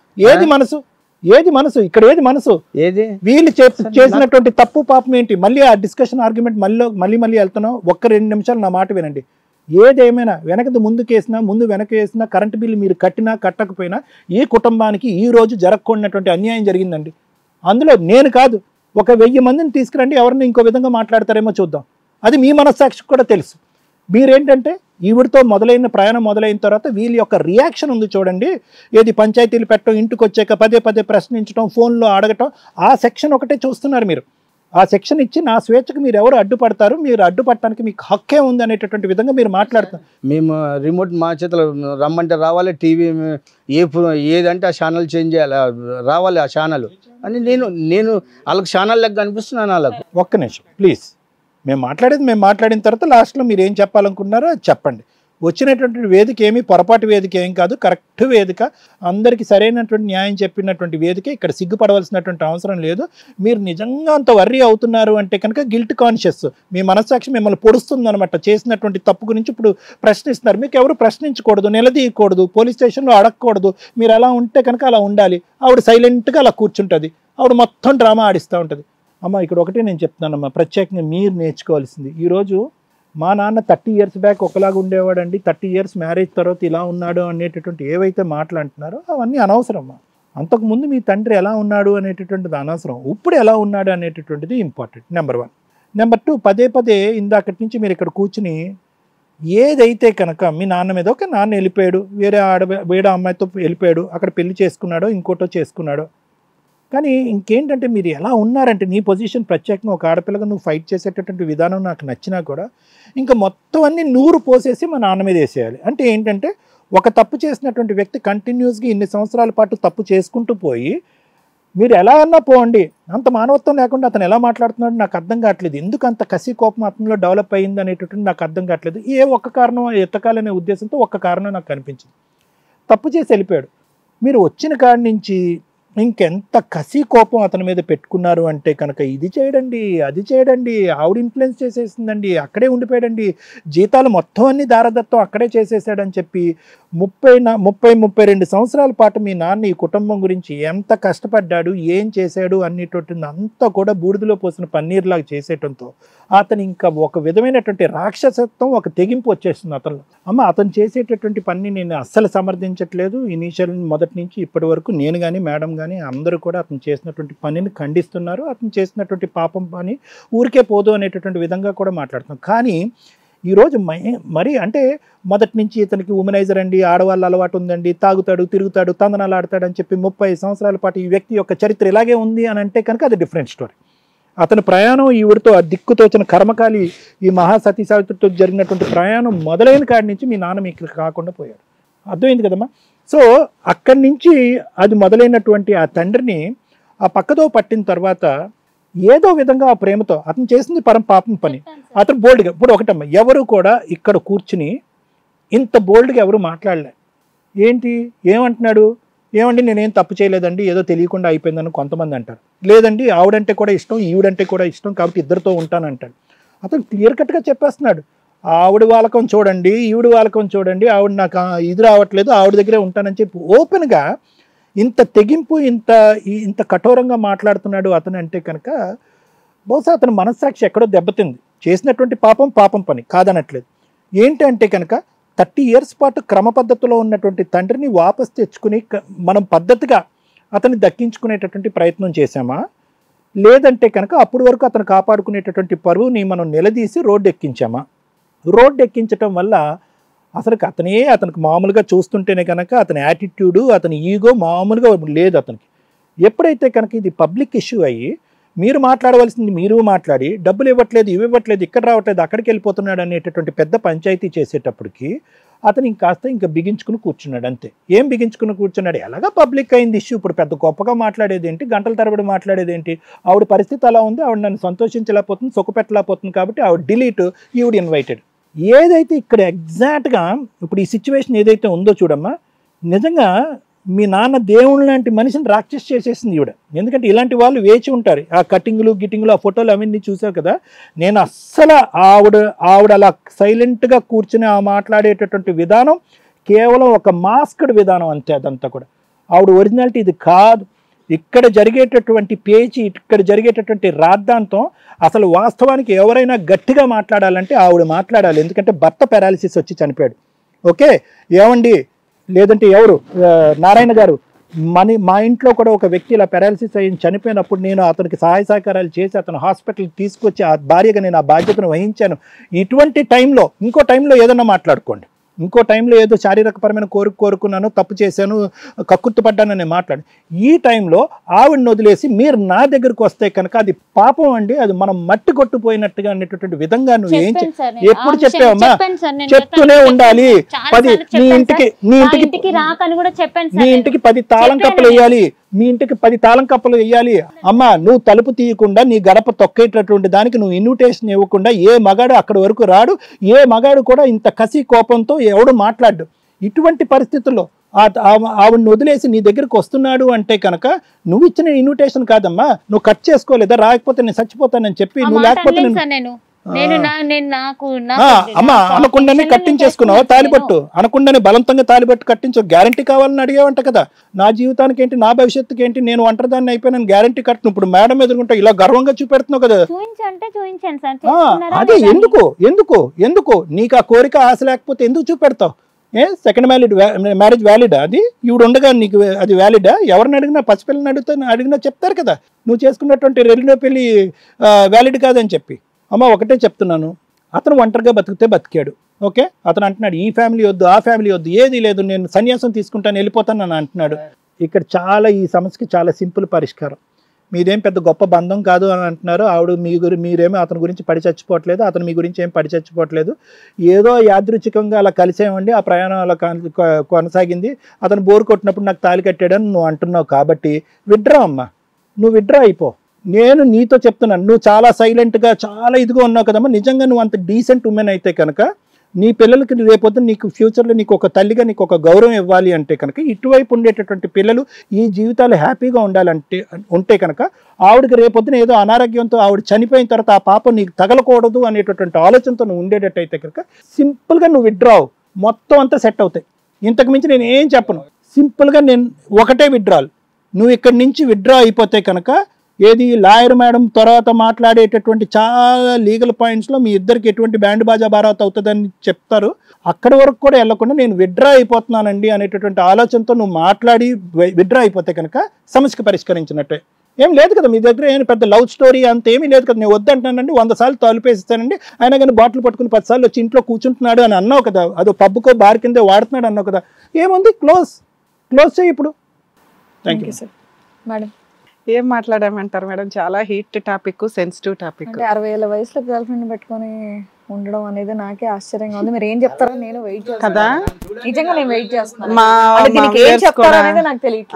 ఇక్కడ ఏది మనసు? ఏది వీళ్ళు చేసినటువంటి తప్పు పాపం ఏంటి? మళ్ళీ ఆ డిస్కషన్ ఆర్గ్యుమెంట్ మళ్ళీ వెళ్తున్నాం. 1-2 నిమిషాలు నా మాట వినండి. ఏదేమైనా వెనకది ముందుకేసినా, ముందు వెనకేసినా, కరెంటు బిల్లు మీరు కట్టినా కట్టకపోయినా ఈ కుటుంబానికి ఈ రోజు జరగకూడనటువంటి అన్యాయం జరిగిందండి. అందులో నేను కాదు, 1000 మందిని తీసుకురండి, ఎవరిని ఇంకో విధంగా మాట్లాడతారేమో చూద్దాం. అది మీ మనస్సాక్షికి కూడా తెలుసు. మీరేంటంటే ఈవిడితో ప్రయాణం మొదలైన తర్వాత వీళ్ళ యొక్క రియాక్షన్ ఉంది చూడండి, ఏది పంచాయతీలు పెట్టడం, ఇంటికి వచ్చాక పదే పదే ప్రశ్నించడం, ఫోన్లో అడగటం, ఆ సెక్షన్ ఒకటే చూస్తున్నారు మీరు. ఆ సెక్షన్ ఇచ్చి నా స్వేచ్ఛకు మీరు ఎవరు అడ్డుపడతారు, మీరు అడ్డుపడటానికి మీకు హక్కే ఉంది అనేటటువంటి విధంగా మీరు మాట్లాడుతారు. మేము రిమోట్ మా చేతిలో రమ్మంటే రావాలి, టీవీ ఏదంటే ఆ ఛానల్ చేంజ్ చేయాలి, రావాలి ఆ ఛానల్ అని నేను వాళ్ళకి ఛానల్ లెక్క కనిపిస్తున్నాను వాళ్ళకు. ఒక్క నిమిషం ప్లీజ్, మేము మాట్లాడిన తర్వాత లాస్ట్లో మీరు ఏం చెప్పాలనుకున్నారో అది చెప్పండి. వచ్చినటువంటి వేదిక ఏమి పొరపాటు వేదిక ఏం కాదు, కరెక్ట్ వేదిక, అందరికీ సరైనటువంటి న్యాయం చెప్పినటువంటి వేదిక. ఇక్కడ సిగ్గుపడవలసినటువంటి అవసరం లేదు. మీరు నిజంగా అంత వర్రీ అవుతున్నారు అంటే కనుక గిల్ట్ కాన్షియస్, మీ మనస్సాక్షి మిమ్మల్ని పొడుస్తుంది అనమాట. చేసినటువంటి తప్పు గురించి ఇప్పుడు ప్రశ్నిస్తున్నారు. మీకు ఎవరు ప్రశ్నించకూడదు, నిలదీయకూడదు, పోలీస్ స్టేషన్లో అడగకూడదు. మీరు అలా ఉంటే కనుక అలా ఉండాలి. ఆవిడ సైలెంట్గా అలా కూర్చుంటుంది, ఆవిడ మొత్తం డ్రామా ఆడిస్తూ ఉంటుంది. అమ్మ ఇక్కడ ఒకటే నేను చెప్తున్నానమ్మా, ప్రత్యేకంగా మీరు నేర్చుకోవాల్సింది, ఈరోజు మా నాన్న 30 years బ్యాక్ ఒకలాగా ఉండేవాడండి, 30 years మ్యారేజ్ తర్వాత ఇలా ఉన్నాడు అనేటటువంటి ఏవైతే మాట్లాడుతున్నారో అవన్నీ అనవసరమ్మా. అంతకుముందు మీ తండ్రి ఎలా ఉన్నాడు అనేటటువంటిది అనవసరం, ఇప్పుడు ఎలా ఉన్నాడు అనేటటువంటిది ఇంపార్టెంట్. నెంబర్ 1. నెంబర్ 2, పదే పదే ఇందాకటి నుంచి మీరు ఇక్కడ కూర్చుని ఏదైతే కనుక మీ నాన్న మీద, ఒక నాన్న వెళ్ళిపోయాడు, వేరే అమ్మాయితో వెళ్ళిపోయాడు, అక్కడ పెళ్లి చేసుకున్నాడో ఇంకోటో చేసుకున్నాడో, కానీ ఇంకేంటంటే మీరు ఎలా ఉన్నారంటే, నీ పొజిషన్ ప్రత్యేకంగా ఒక ఆడపిల్లగా నువ్వు ఫైట్ చేసేటటువంటి విధానం నాకు నచ్చినా కూడా ఇంకా మొత్తం అన్ని నూరు పోసేసి మా నాన్న మీద వేసేయాలి. అంటే ఏంటంటే ఒక తప్పు చేసినటువంటి వ్యక్తి కంటిన్యూస్గా ఇన్ని సంవత్సరాల పాటు తప్పు చేసుకుంటూ పోయి మీరు ఎలా అన్నా పోండి, అంత మానవత్వం లేకుండా అతను ఎలా మాట్లాడుతున్నాడు నాకు అర్థం కావట్లేదు. ఎందుకు అంత కసి కోపం అతనిలో డెవలప్ అయ్యింది అనేటటువంటి నాకు అర్థం కావట్లేదు. ఏ ఒక్క కారణం ఎత్తకాలనే ఉద్దేశంతో ఒక్క కారణం నాకు కనిపించింది. తప్పు చేసి వెళ్ళిపోయాడు. మీరు వచ్చిన కాడి నుంచి ఇంకెంత కసి కోపం అతని మీద పెట్టుకున్నారు అంటే కనుక ఇది చేయడండి, అది చేయడండి, ఆవిడ ఇన్ఫ్లుయెన్స్ చేసేసిందండి, అక్కడే ఉండిపోయాడండి, జీతాలు మొత్తం అన్ని దారదత్తం అక్కడే చేసేసాడని చెప్పి 30-32 సంవత్సరాల పాటు మీ నాన్న ఈ కుటుంబం గురించి ఎంత కష్టపడ్డాడు, ఏం చేశాడు అన్నిటోటింది అంతా కూడా బూడిదలో పోసిన పన్నీర్లాగా చేసేయటంతో అతను ఇంకా ఒక విధమైనటువంటి రాక్షసత్వం, ఒక తెగింపు వచ్చేస్తుంది అతను. అమ్మ అతను చేసేటటువంటి పని నేను అస్సలు సమర్థించట్లేదు. ఇనీషియల్ మొదటి నుంచి ఇప్పటి వరకు నేను కానీ మేడం కానీ అందరూ కూడా అతను చేసినటువంటి పనిని ఖండిస్తున్నారు. అతను చేసినటువంటి పాపం పని ఊరికే పోదు అనేటటువంటి విధంగా కూడా మాట్లాడుతున్నాం. కానీ ఈరోజు మరి అంటే మొదటి నుంచి ఇతనికి ఉమెనైజర్ అండి, ఆడవాళ్ళ అలవాటు ఉందండి, తాగుతాడు, తిరుగుతాడు, తందనాలు ఆడతాడు అని చెప్పి 30 సంవత్సరాల పాటు ఈ వ్యక్తి యొక్క చరిత్ర ఇలాగే ఉంది అని అంటే కనుక అది డిఫరెంట్ స్టోరీ. అతని ప్రయాణం ఈవిడితో ఆ దిక్కుతోచిన కర్మకాలి ఈ మహాసతీ సావిత్రితో జరిగినటువంటి ప్రయాణం మొదలైన కాడి నుంచి మీ నాన్న మీకు కాకుండా పోయాడు. అర్థమైంది కదమ్మా? సో అక్కడి నుంచి అది మొదలైనటువంటి ఆ తండ్రిని ఆ పక్కతో పట్టిన తర్వాత ఏదో విధంగా ఆ ప్రేమతో అతను చేసింది పరం పాపం పని. అతను బోల్డ్గా ఇప్పుడు ఒకటమ్మా, ఎవరు కూడా ఇక్కడ కూర్చుని ఇంత బోల్డ్గా ఎవరు మాట్లాడలే. ఏంటి ఏమంటున్నాడు, ఏమండి నేనేం తప్పు చేయలేదండి, ఏదో తెలియకుండా అయిపోయిందని కొంతమంది అంటారు. లేదండి ఆవిడంటే కూడా ఇష్టం, ఈవిడంటే కూడా ఇష్టం, కాబట్టి ఇద్దరితో ఉంటానంటాడు. అతను క్లియర్ కట్గా చెప్పేస్తున్నాడు, ఆవిడ వాళ్ళకం చూడండి, ఈవిడ వాళ్ళకం చూడండి, ఆవిడ నాకు ఇది రావట్లేదు, ఆవిడ దగ్గరే ఉంటానని చెప్పి ఓపెన్గా ఇంత తెగింపు ఇంత కఠోరంగా మాట్లాడుతున్నాడు అతను అంటే కనుక బహుశా అతని మనస్సాక్షి ఎక్కడో దెబ్బతింది. చేసినటువంటి పాపం పని కాదనట్లేదు. ఏంటంటే కనుక 30 years పాటు క్రమ పద్ధతిలో ఉన్నటువంటి తండ్రిని వాపస్ తెచ్చుకుని మనం పద్ధతిగా అతన్ని దక్కించుకునేటటువంటి ప్రయత్నం చేశామా, లేదంటే కనుక అప్పటి వరకు అతను కాపాడుకునేటటువంటి పరువుని మనం నిలదీసి రోడ్డు ఎక్కించామా? రోడ్డు ఎక్కించటం వల్ల అతనికి మామూలుగా చూస్తుంటేనే కనుక అతని యాటిట్యూడు, అతని ఈగో మామూలుగా లేదు అతనికి. ఎప్పుడైతే కనుక ఇది పబ్లిక్ ఇష్యూ అయ్యి మీరు మాట్లాడవలసింది మీరు మాట్లాడి డబ్బులు ఇవ్వట్లేదు, ఇవ్వట్లేదు, ఇక్కడ రావట్లేదు, అక్కడికి వెళ్ళిపోతున్నాడు అనేటటువంటి పెద్ద పంచాయతీ చేసేటప్పటికి అతను ఇంకా బిగించుకుని కూర్చున్నాడు. అంతే. ఏం బిగించుకుని కూర్చున్నాడు? ఎలాగా పబ్లిక్ అయింది ఇష్యూ, ఇప్పుడు పెద్ద గొప్పగా మాట్లాడేది ఏంటి, గంటల తరబడి మాట్లాడేది ఏంటి? ఆవిడ పరిస్థితి అలా ఉంది, ఆవిడ నన్ను సంతోషించలేకపోతుంది, సుఖపెట్టలేకపోతుంది, కాబట్టి ఆవిడ డిలీట్, ఈవిడ ఇన్వైటెడ్. ఏదైతే ఇక్కడ ఎగ్జాక్ట్గా ఇప్పుడు ఈ సిచ్యువేషన్ ఏదైతే ఉందో చూడమ్మా, నిజంగా మీ నాన్న దేవుళ్ళ లాంటి మనిషిని రాక్షస్ చేసేసింది ఈవిడ. ఎందుకంటే ఇలాంటి వాళ్ళు వేచి ఉంటారు. ఆ గిట్టింగులు ఆ ఫోటోలు అవన్నీ చూసావు కదా. నేను అస్సలు ఆవిడ అలా సైలెంట్గా కూర్చుని ఆ మాట్లాడేటటువంటి విధానం కేవలం ఒక మాస్క్డ్ విధానం అంతే. అదంతా కూడా ఆవిడ ఒరిజినాలిటీ ఇది కాదు. ఇక్కడ జరిగేటటువంటి పేచి, ఇక్కడ జరిగేటటువంటి రాద్ధాంతం అసలు వాస్తవానికి ఎవరైనా గట్టిగా మాట్లాడాలంటే ఆవిడ మాట్లాడాలి. ఎందుకంటే భర్త పారాలిసిస్ వచ్చి చనిపోయాడు. ఓకే ఏమండి, లేదంటే ఎవరు నారాయణ గారు మా ఇంట్లో కూడా ఒక వ్యక్తి ఇలా పారాలసిస్ అయ్యి చనిపోయినప్పుడు నేను అతనికి సహాయ సహకారాలు చేసి అతను హాస్పిటల్కి తీసుకొచ్చి ఆ భార్యగా నేను ఆ బాధ్యతను వహించాను. ఇటువంటి టైంలో ఇంకో టైంలో ఏదన్నా మాట్లాడుకోండి, ఇంకో టైంలో ఏదో శారీరకపరమైన కోరుకున్నాను, తప్పు చేశాను, కక్కుర్తుపడ్డాను నేను మాట్లాడి, ఈ టైంలో ఆవిడని వదిలేసి మీరు నా దగ్గరకు వస్తే కనుక అది పాపం అండి, అది మనం మట్టి కొట్టుపోయినట్టుగా అనేటటువంటి విధంగా నువ్వు ఏం ఎప్పుడు చెప్పావమ్మా? చెప్తూనే ఉండాలి. 10 నీ ఇంటికి 10 తాళం కప్పలు వేయాలి, మీ ఇంటికి 10 తాళం కప్పలు వేయాలి. అమ్మా నువ్వు తలుపు తీయకుండా నీ గడప తొక్కేటటువంటి దానికి నువ్వు ఇన్విటేషన్ ఇవ్వకుండా ఏ మగాడు అక్కడి వరకు రాడు, ఏ మగాడు కూడా ఇంత కసి కోపంతో ఎవడు మాట్లాడు. ఇటువంటి పరిస్థితుల్లో ఆవిడని వదిలేసి నీ దగ్గరికి వస్తున్నాడు అంటే కనుక నువ్వు ఇచ్చిన ఇన్విటేషన్ కాదమ్మా, నువ్వు కట్ చేసుకోలేదా, రాకపోతే నేను చచ్చిపోతానని చెప్పి నువ్వు లేకపోతే అమ్మా అనకుండానే కట్టించేసుకున్నావు తాలిబట్టు, అనకుండానే బలవంతంగా తాలిబట్టు కట్టించు. గ్యారంటీ కావాలని అడిగేవంట కదా, నా జీవితానికి ఏంటి, నా భవిష్యత్తుకి ఏంటి, నేను ఒంటరిదాన్ని అయిపోయినాను గ్యారంటీ కట్టను. ఇప్పుడు మేడం ఎదుర్కొంటా ఇలా గర్వంగా చూపెడుతున్నావు కదా. అదే ఎందుకు ఎందుకు ఎందుకు నీకు ఆ కోరిక ఆశ లేకపోతే ఎందుకు చూపెడతావు? Second marriage వ్యాలిడా? అది ఈవిడ ఉండగా నీకు అది వ్యాలిడా? ఎవరిని అడిగినా, పసిపిల్లని అడిగినా చెప్తారు కదా నువ్వు చేసుకున్నటువంటి రెండో పెళ్లి వ్యాలిడ్ కాదని చెప్పి. అమ్మ ఒకటే చెప్తున్నాను, అతను ఒంటరిగా బతికితే బతికాడు, ఓకే. అతను అంటున్నాడు ఈ ఫ్యామిలీ వద్దు, ఆ ఫ్యామిలీ వద్దు, ఏది లేదు, నేను సన్యాసం తీసుకుంటాను వెళ్ళిపోతాను అని అంటున్నాడు. ఇక్కడ ఈ సమస్యకి చాలా సింపుల్ పరిష్కారం. మీదేం పెద్ద గొప్ప బంధం కాదు అని అంటున్నారు. ఆవిడ మీరేమో అతని గురించి పడి చచ్చిపోవట్లేదు, అతను మీ గురించి ఏం పడి చచ్చిపోవట్లేదు. ఏదో యాదృచ్ఛికంగా అలా కలిసేమండి, ఆ ప్రయాణం అలా కొనసాగింది. అతను బోరు కొట్టినప్పుడు నాకు తాళి కట్టాడని నువ్వు అంటున్నావు కాబట్టి విడ్రా అమ్మా, నువ్వు విడ్రా అయిపో. నేను నీతో చెప్తున్నాను, నువ్వు చాలా సైలెంట్గా చాలా ఇదిగా ఉన్నావు కదమ్మా. నిజంగా నువ్వు అంత డీసెంట్ ఉమెన్ అయితే కనుక నీ పిల్లలకి రేపొద్దు నీకు ఫ్యూచర్లో నీకు ఒక తల్లిగా నీకు ఒక గౌరవం ఇవ్వాలి అంటే కనుక ఇటువైపు ఉండేటటువంటి పిల్లలు ఈ జీవితాలు హ్యాపీగా ఉంటే కనుక ఆవిడకి రేపొద్దున ఏదో అనారోగ్యంతో ఆవిడ చనిపోయిన తర్వాత ఆ పాప నీకు తగలకూడదు అనేటటువంటి ఆలోచనతో నువ్వు ఉండేటట్టయితే కనుక సింపుల్గా నువ్వు విత్డ్రావు, మొత్తం అంతా సెట్ అవుతాయి. ఇంతకు మించి నేను ఏం చెప్పను. సింపుల్గా నేను ఒకటే విత్డ్రాల్, నువ్వు ఇక్కడి నుంచి విత్డ్రా అయిపోతే కనుక ఏది లాయర్ మేడం తర్వాత మాట్లాడేటటువంటి చాలా లీగల్ పాయింట్స్లో మీ ఇద్దరికి ఎటువంటి బ్యాండ్ బాజా బారాత్ అవుతుందని చెప్తారు. అక్కడి వరకు కూడా వెళ్లకుండా నేను విత్డ్రా అయిపోతున్నానండి అనేటటువంటి ఆలోచనతో నువ్వు మాట్లాడి విత్డ్రా అయిపోతే కనుక సమస్యకు పరిష్కరించినట్టే. ఏం లేదు కదా మీ దగ్గర, ఏం పెద్ద లవ్ స్టోరీ అంత ఏమీ లేదు కదా. నేను వద్దంటున్నానండి, 100 సార్లు తలుపేస్తానండి, అయినా కానీ బాటిల్ పట్టుకుని 10 సార్లు వచ్చి ఇంట్లో కూర్చుంటున్నాడు అని అన్నావు కదా, అదో పబ్బుకో బార్ కిందే వాడుతున్నాడు అన్నావు కదా. ఏముంది, క్లోజ్ చేయి ఇప్పుడు. Thank you sir. మేడం ఏం మాట్లాడామంటారు మేడం? చాలా హీట్ టాపిక్, సెన్సిటివ్ టాపిక్. 60 ఏళ్ళ వయసులో గర్ల్ ఫ్రెండ్ పెట్టుకొని ఉండడం అనేది నాకే ఆశ్చర్యంగా ఉంది. మీరు ఏం చెప్తారో నేను వెయిట్ చేస్తాను కదా, నిజంగా నేను వెయిట్ చేస్తున్నాను. నాకు తెలియదు,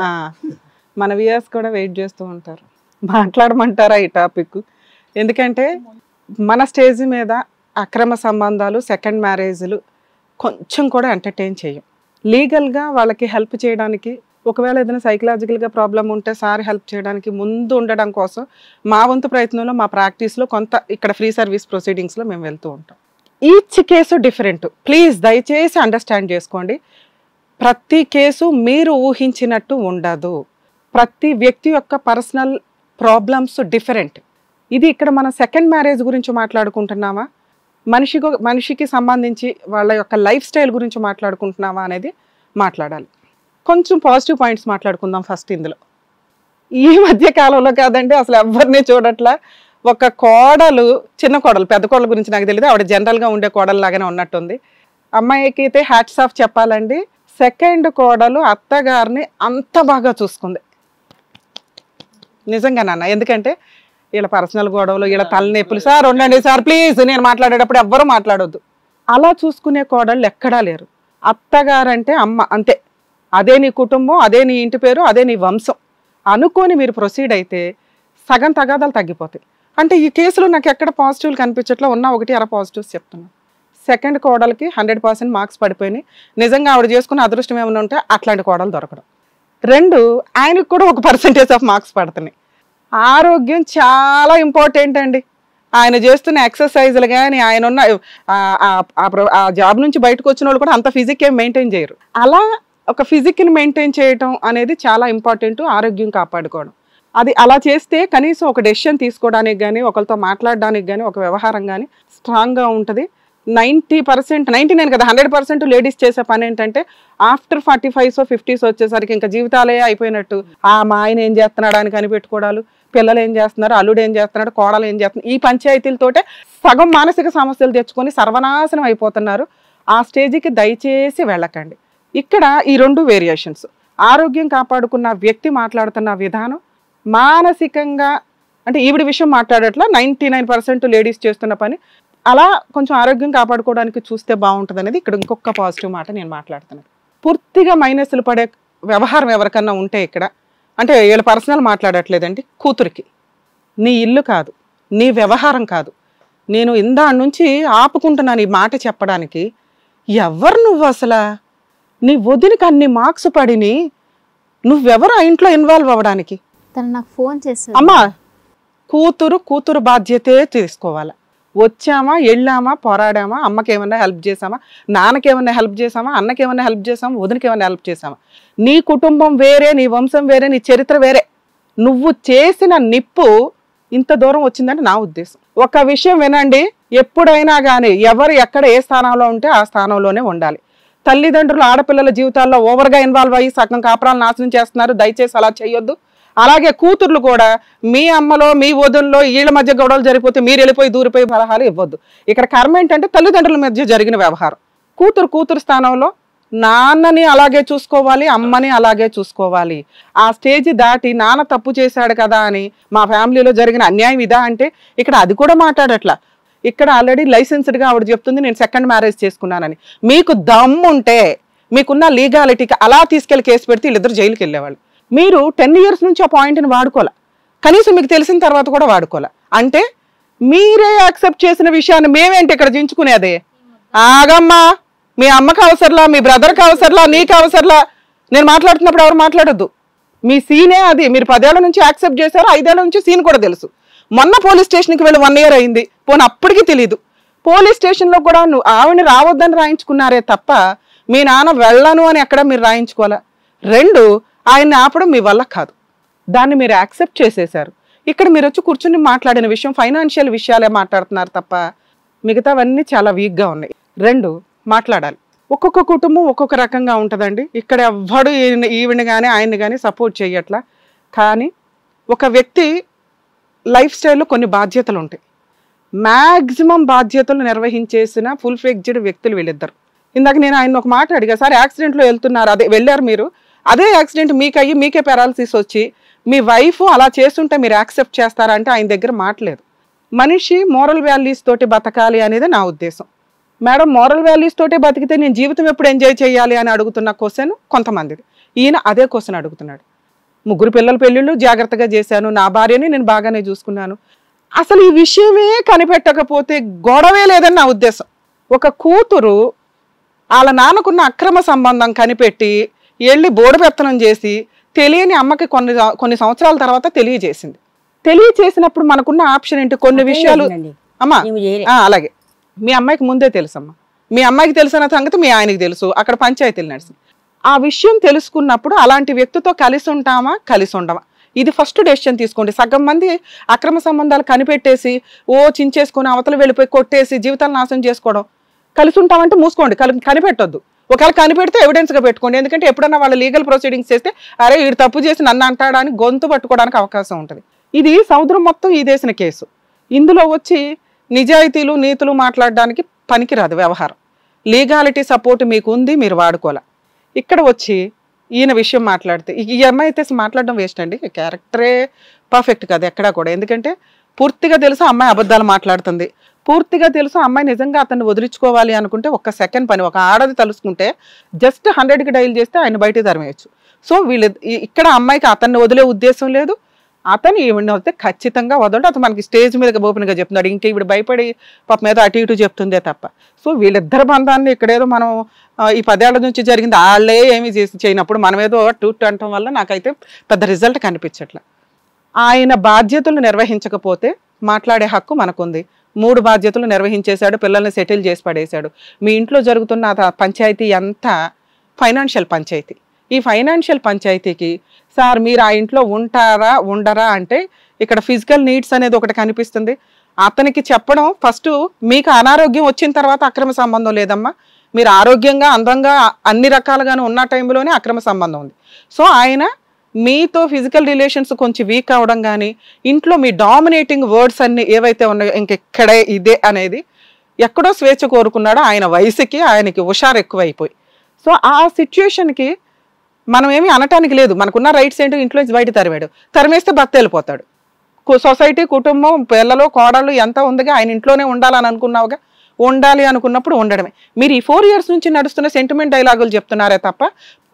మన వ్యూయర్స్ కూడా వెయిట్ చేస్తూ ఉంటారు. మాట్లాడమంటారా ఈ టాపిక్? ఎందుకంటే మన స్టేజ్ మీద అక్రమ సంబంధాలు, సెకండ్ మ్యారేజ్లు కొంచెం కూడా ఎంటర్టైన్ చేయం. లీగల్గా వాళ్ళకి హెల్ప్ చేయడానికి, ఒకవేళ ఏదైనా సైకలాజికల్గా ప్రాబ్లం ఉంటే సార్ హెల్ప్ చేయడానికి ముందు ఉండడం కోసం మా వంతు ప్రయత్నంలో, మా ప్రాక్టీస్లో కొంత ఇక్కడ ఫ్రీ సర్వీస్ ప్రొసీడింగ్స్లో మేము వెళ్తూ ఉంటాం. Each case different. ప్లీజ్ దయచేసి అండర్స్టాండ్ చేసుకోండి. ప్రతి కేసు మీరు ఊహించినట్టు ఉండదు. ప్రతి వ్యక్తి యొక్క పర్సనల్ ప్రాబ్లమ్స్ డిఫరెంట్. ఇది ఇక్కడ మన సెకండ్ మ్యారేజ్ గురించి మాట్లాడుకుంటున్నామా, మనిషికి సంబంధించి వాళ్ళ యొక్క లైఫ్ స్టైల్ గురించి మాట్లాడుకుంటున్నామా అనేది మాట్లాడాలి. కొంచెం పాజిటివ్ పాయింట్స్ మాట్లాడుకుందాం ఫస్ట్. ఇందులో ఈ మధ్య కాలంలో కాదండి అసలు ఎవరిని చూడట్లా, ఒక కోడలు, చిన్న కోడలు, పెద్ద కోడల గురించి నాకు తెలియదు, ఆవిడ జనరల్గా ఉండే కోడలు లాగానే ఉన్నట్టుంది. అమ్మాయికి అయితే హ్యాట్స్ ఆఫ్ చెప్పాలండి. సెకండ్ కోడలు అత్తగారిని అంత బాగా చూసుకుంది నిజంగా నాన్న. ఎందుకంటే వీళ్ళ పర్సనల్ గొడవలు, వీళ్ళ తలనొప్పులు, సార్ ఉండండి సార్ ప్లీజ్, నేను మాట్లాడేటప్పుడు ఎవ్వరూ మాట్లాడొద్దు, అలా చూసుకునే కోడళ్ళు ఎక్కడా లేరు. అత్తగారంటే అమ్మ అంతే, అదే నీ కుటుంబం, అదే నీ ఇంటి పేరు, అదే నీ వంశం అనుకొని మీరు ప్రొసీడ్ అయితే సగం తగాదాలు తగ్గిపోతాయి. అంటే ఈ కేసులో నాకు ఎక్కడ పాజిటివ్లు కనిపించట్లా, ఉన్న 1-2 పాజిటివ్స్ చెప్తున్నాను. సెకండ్ కోడలకి 100% మార్క్స్ పడిపోయినాయి. నిజంగా ఆవిడ చేసుకున్న అదృష్టం ఏమైనా ఉంటే అట్లాంటి కోడలు దొరకడం. 2, ఆయనకు కూడా ఒక పర్సెంటేజ్ ఆఫ్ మార్క్స్ పడుతున్నాయి. ఆరోగ్యం చాలా ఇంపార్టెంట్ అండి. ఆయన చేస్తున్న ఎక్సర్సైజులు కానీ, ఆయన ఉన్న ఆ జాబ్ నుంచి బయటకు వచ్చిన వాళ్ళు కూడా అంత ఫిజిక్ ఏం మెయింటైన్ చేయరు. అలా ఒక ఫిజిక్ని మెయింటైన్ చేయటం అనేది చాలా ఇంపార్టెంట్. ఆరోగ్యం కాపాడుకోవడం, అది అలా చేస్తే కనీసం ఒక డెసిషన్ తీసుకోవడానికి కానీ, ఒకరితో మాట్లాడడానికి కానీ, ఒక వ్యవహారం కానీ స్ట్రాంగ్గా ఉంటుంది. 90%, 99 కదా, 100% లేడీస్ చేసే పని ఏంటంటే ఆఫ్టర్ 45s 50s వచ్చేసరికి ఇంకా జీవితాలే అయిపోయినట్టు. మా ఆయన ఏం చేస్తున్నాడు అని కనిపెట్టుకోవడాలు, పిల్లలు ఏం చేస్తున్నారు, అల్లుడు ఏం చేస్తున్నాడు, కోడలు ఏం చేస్తున్నారు, ఈ పంచాయతీలతోటే సగం మానసిక సమస్యలు తెచ్చుకొని సర్వనాశనం అయిపోతున్నారు. ఆ స్టేజ్కి దయచేసి వెళ్ళకండి. ఇక్కడ ఈ 2 వేరియేషన్స్. ఆరోగ్యం కాపాడుకున్న వ్యక్తి మాట్లాడుతున్న విధానం మానసికంగా అంటే ఈవిడ విషయం మాట్లాడట్లా, 99% లేడీస్ చేస్తున్న పని. అలా కొంచెం ఆరోగ్యం కాపాడుకోవడానికి చూస్తే బాగుంటుంది అనేది ఇక్కడ ఇంకొక పాజిటివ్ మాట నేను మాట్లాడుతున్నాను. పూర్తిగా మైనస్లు పడే వ్యవహారం ఎవరికన్నా ఉంటే ఇక్కడ, అంటే వీళ్ళ పర్సనల్ మాట్లాడట్లేదండి, కూతురికి నీ ఇల్లు కాదు, నీ వ్యవహారం కాదు, నేను ఇందా నుంచి ఆపుకుంటున్నాను ఈ మాట చెప్పడానికి. ఎవరు నువ్వు అసలు? నీ వదినికి అన్ని మార్క్స్ పడిని, నువ్వెవరు ఆ ఇంట్లో ఇన్వాల్వ్ అవ్వడానికి? తను నాకు ఫోన్ చేస్తుంది. అమ్మా, కూతురు బాధ్యతే తీసుకోవాలి. వచ్చామా, వెళ్ళామా, పోరాడామా, అమ్మకి ఏమన్నా హెల్ప్ చేసామా, నాన్నకేమన్నా హెల్ప్ చేసామా, అన్నకేమన్నా హెల్ప్ చేసామా, వదినకి ఏమన్నా హెల్ప్ చేసామా? నీ కుటుంబం వేరే, నీ వంశం వేరే, నీ చరిత్ర వేరే. నువ్వు చేసిన నిప్పు ఇంత దూరం వచ్చిందని నా ఉద్దేశం. ఒక విషయం వినండి, ఎప్పుడైనా కానీ ఎవరు ఎక్కడ ఏ స్థానంలో ఉంటే ఆ స్థానంలోనే ఉండాలి. తల్లిదండ్రులు ఆడపిల్లల జీవితాల్లో ఓవర్గా ఇన్వాల్వ్ అయ్యి సగం కాపురాలు నాశనం చేస్తున్నారు. దయచేసి అలా చేయొద్దు. అలాగే కూతుర్లు కూడా మీ అమ్మలో మీ వదుల్లో వీళ్ళ మధ్య గొడవలు జరిగిపోతే మీరు వెళ్ళిపోయి దూరిపోయి సలహాలు ఇవ్వద్దు. ఇక్కడ కర్మ ఏంటంటే తల్లిదండ్రుల మధ్య జరిగిన వ్యవహారం. కూతురు స్థానంలో నాన్నని అలాగే చూసుకోవాలి, అమ్మని అలాగే చూసుకోవాలి. ఆ స్టేజ్ దాటి నాన్న తప్పు చేశాడు కదా అని మా ఫ్యామిలీలో జరిగిన అన్యాయం ఇదా అంటే ఇక్కడ అది కూడా మాట్లాడట్లా. ఇక్కడ ఆల్రెడీ లైసెన్స్డ్గా ఆవిడ చెప్తుంది నేను సెకండ్ మ్యారేజ్ చేసుకున్నానని. మీకు దమ్ముంటే, మీకున్న లీగాలిటీకి అలా తీసుకెళ్లి కేసు పెడితే వీళ్ళిద్దరు జైలుకి వెళ్ళేవాళ్ళు. మీరు 10 years నుంచి ఆ పాయింట్ని వాడుకోలే, కనీసం మీకు తెలిసిన తర్వాత కూడా వాడుకోలే. అంటే మీరే యాక్సెప్ట్ చేసిన విషయాన్ని మేమేంటి ఇక్కడ దించుకునేది? ఆగమ్మా, మీ అమ్మకి అవసరంలా, మీ బ్రదర్కి అవసరంలా, నీకు అవసరంలా. నేను మాట్లాడుతున్నప్పుడు ఎవరు మాట్లాడొద్దు. మీ సీనే అది. మీరు 10 ఏళ్ల నుంచి యాక్సెప్ట్ చేశారు, 5 ఏళ్ల నుంచి సీన్ కూడా తెలుసు. మొన్న పోలీస్ స్టేషన్కి వెళ్ళి 1 year అయింది, పోనీ అప్పటికి తెలీదు. పోలీస్ స్టేషన్లో కూడా ఆవిడని రావద్దని రాయించుకున్నారే తప్ప మీ నాన్న వెళ్ళను అని ఎక్కడ మీరు రాయించుకోవాలా. 2, ఆయన్ని ఆపడం మీ వల్ల కాదు, దాన్ని మీరు యాక్సెప్ట్ చేసేశారు. ఇక్కడ మీరు వచ్చి కూర్చుని మాట్లాడిన విషయం ఫైనాన్షియల్ విషయాలే మాట్లాడుతున్నారు తప్ప మిగతావన్నీ చాలా వీక్గా ఉన్నాయి. 2, మాట్లాడాలి. ఒక్కొక్క కుటుంబం ఒక్కొక్క రకంగా ఉంటుందండి. ఇక్కడ ఎవ్వడు ఈవిని కానీ ఆయన్ని కానీ సపోర్ట్ చేయట్లా. కానీ ఒక వ్యక్తి లైఫ్ స్టైల్లో కొన్ని బాధ్యతలు ఉంటాయి. మ్యాక్సిమం బాధ్యతలు నిర్వహించేసిన ఫుల్ ఫ్లెడ్జ్డ్ వ్యక్తులు వీళ్ళిద్దరు. ఇందాక నేను ఆయన ఒక మాట అడిగా, సార్ యాక్సిడెంట్లో వెళ్తున్నారు, అదే వెళ్ళారు మీరు, అదే యాక్సిడెంట్ మీకు అయ్యి మీకే పెరాలసిస్ వచ్చి మీ వైఫ్ అలా చేస్తుంటే మీరు యాక్సెప్ట్ చేస్తారా అంటే ఆయన దగ్గర మాట్లేదు. మనిషి మోరల్ వాల్యూస్ తోటి బతకాలి అనేది నా ఉద్దేశం. మేడం, మోరల్ వాల్యూస్ తోటే బతికితే నేను జీవితం ఎప్పుడు ఎంజాయ్ చేయాలి అని అడుగుతున్న క్వశ్చన్ కొంతమందిది. ఈయన అదే క్వశ్చన్ అడుగుతున్నాడు. 3 పిల్లల పెళ్ళిళ్ళు జాగ్రత్తగా చేశాను, నా భార్యని నేను బాగానే చూసుకున్నాను. అసలు ఈ విషయమే కనిపెట్టకపోతే గొడవే లేదని నా ఉద్దేశం. ఒక కూతురు వాళ్ళ నాన్నకున్న అక్రమ సంబంధం కనిపెట్టి వెళ్ళి బోడపెత్తనం చేసి తెలియని అమ్మకి కొన్ని సంవత్సరాల తర్వాత తెలియజేసింది. తెలియజేసినప్పుడు మనకున్న ఆప్షన్ ఏంటి? కొన్ని విషయాలు అమ్మా అలాగే మీ అమ్మాయికి ముందే తెలుసమ్మా, మీ అమ్మాయికి తెలిసిన సంగతి మీ ఆయనకి తెలుసు, అక్కడ పంచాయతీలు నడిచింది. ఆ విషయం తెలుసుకున్నప్పుడు అలాంటి వ్యక్తితో కలిసి ఉంటామా కలిసి ఉండమా, ఇది ఫస్ట్ డెసిషన్ తీసుకోండి. సగం మంది అక్రమ సంబంధాలు కనిపెట్టేసి చించేసుకొని అవతల వెళ్ళిపోయి కొట్టేసి జీవితాలు నాశనం చేసుకోవడం. కలిసి ఉంటామంటే మూసుకోండి, కనిపెట్టొద్దు. ఒకవేళ కనిపెడితే ఎవిడెన్స్గా పెట్టుకోండి. ఎందుకంటే ఎప్పుడన్నా వాళ్ళు లీగల్ ప్రొసీడింగ్స్ చేస్తే అరే వీడు తప్పు చేసి నన్ను అంటాడా అని గొంతు పట్టుకోవడానికి అవకాశం ఉంటుంది. ఇది సముద్రం మొత్తం ఈదేసిన కేసు. ఇందులో వచ్చి నిజాయితీలు నీతులు మాట్లాడడానికి పనికిరాదు వ్యవహారం. లీగాలిటీ సపోర్ట్ మీకు ఉంది, మీరు వాడుకోలే. ఇక్కడ వచ్చి ఈయన విషయం మాట్లాడితే ఈ అమ్మాయి అయితే మాట్లాడడం వేస్ట్ అండి. క్యారెక్టరే పర్ఫెక్ట్ కాదు ఎక్కడా కూడా. ఎందుకంటే పూర్తిగా తెలుసు అమ్మాయి అబద్ధాలు మాట్లాడుతుంది, పూర్తిగా తెలుసు అమ్మాయి నిజంగా అతన్ని వదిలించుకోవాలి అనుకుంటే ఒక్క సెకండ్ పని, ఒక ఆడది తలుసుకుంటే జస్ట్ 100కి డైల్ చేస్తే ఆయన బయట తరిమేయచ్చు. సో వీళ్ళు ఇక్కడ అమ్మాయికి అతన్ని వదిలే ఉద్దేశం లేదు, అతను ఈవిడ వస్తే ఖచ్చితంగా వదలంటే అతను మనకి స్టేజ్ మీద ఓపెన్గా చెప్తున్నాడు. ఇంకా ఈవిడ భయపడి పాప మీద అటు ఇటు చెప్తుందే తప్ప. సో వీళ్ళిద్దరి బంధాన్ని ఇక్కడేదో మనం ఈ 10 ఏళ్ల నుంచి జరిగింది వాళ్ళే ఏమీ చేయనప్పుడు మనం ఏదో టూట్ అనటం వల్ల నాకైతే పెద్ద రిజల్ట్ కనిపించట్లే. ఆయన బాధ్యతలు నిర్వహించకపోతే మాట్లాడే హక్కు మనకుంది. 3 బాధ్యతలు నిర్వహించేశాడు, పిల్లల్ని సెటిల్ చేసి పడేశాడు. మీ ఇంట్లో జరుగుతున్న పంచాయతీ అంతా ఫైనాన్షియల్ పంచాయతీ. ఈ ఫైనాన్షియల్ పంచాయతీకి సార్ మీరు ఆ ఇంట్లో ఉంటారా ఉండరా అంటే ఇక్కడ ఫిజికల్ నీడ్స్ అనేది ఒకటి కనిపిస్తుంది, అతనికి చెప్పడం ఫస్ట్, మీకు అనారోగ్యం వచ్చిన తర్వాత అక్రమ సంబంధం లేదమ్మా, మీరు ఆరోగ్యంగా అందంగా అన్ని రకాలుగానే ఉన్న టైంలోనే అక్రమ సంబంధం ఉంది. సో ఆయన మీతో ఫిజికల్ రిలేషన్స్ కొంచెం వీక్ అవడం కానీ, ఇంట్లో మీ డామినేటింగ్ వర్డ్స్ అన్ని ఏవైతే ఉన్నాయో ఇంకెక్కడే ఇదే అనేది ఎక్కడో స్వేచ్ఛ కోరుకున్నాడో ఆయన వయసుకి ఆయనకి హుషారు ఎక్కువైపోయి. సో ఆ సిచ్యుయేషన్కి మనం ఏమీ అనటానికి లేదు, మనకున్న రైట్స్ ఏంటో ఇంట్లో నుంచి బయట తరిమేస్తే భర్త వెళ్ళిపోతాడు. సొసైటీ, కుటుంబం, పిల్లలు, కోడళ్ళు ఎంత ఉందిగా, ఆయన ఇంట్లోనే ఉండాలని అనుకున్నావుగా, ఉండాలి అనుకున్నప్పుడు ఉండడమే. మీరు ఈ 4 years నుంచి నడుస్తున్న సెంటిమెంట్ డైలాగులు చెప్తున్నారే తప్ప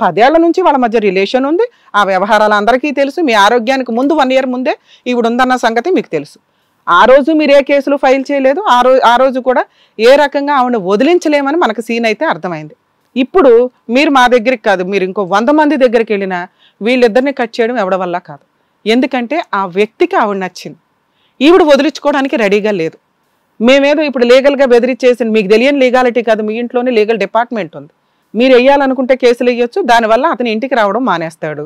10 ఏళ్ల నుంచి వాళ్ళ మధ్య రిలేషన్ ఉంది, ఆ వ్యవహారాలు అందరికీ తెలుసు. మీ ఆరోగ్యానికి ముందు 1 year ముందే ఈవిడ ఉందన్న సంగతి మీకు తెలుసు. ఆ రోజు మీరు ఏ కేసులు ఫైల్ చేయలేదు, ఆ రోజు కూడా ఏ రకంగా ఆవిడ వదిలించలేమని మనకు సీన్ అయితే అర్థమైంది. ఇప్పుడు మీరు మా దగ్గరికి కాదు, మీరు ఇంకో 100 మంది దగ్గరికి వెళ్ళినా వీళ్ళిద్దరిని కట్ చేయడం ఎవడ వల్ల కాదు. ఎందుకంటే ఆ వ్యక్తికి ఆవిడ నచ్చింది, ఈవిడ వదిలించుకోవడానికి రెడీగా లేదు. మేమేదో ఇప్పుడు లీగల్గా బెదిరించేసి, మీకు తెలియని లీగాలిటీ కాదు, మీ ఇంట్లోనే లీగల్ డిపార్ట్మెంట్ ఉంది, మీరు వేయాలనుకుంటే కేసులు వేయొచ్చు. దానివల్ల అతని ఇంటికి రావడం మానేస్తాడు.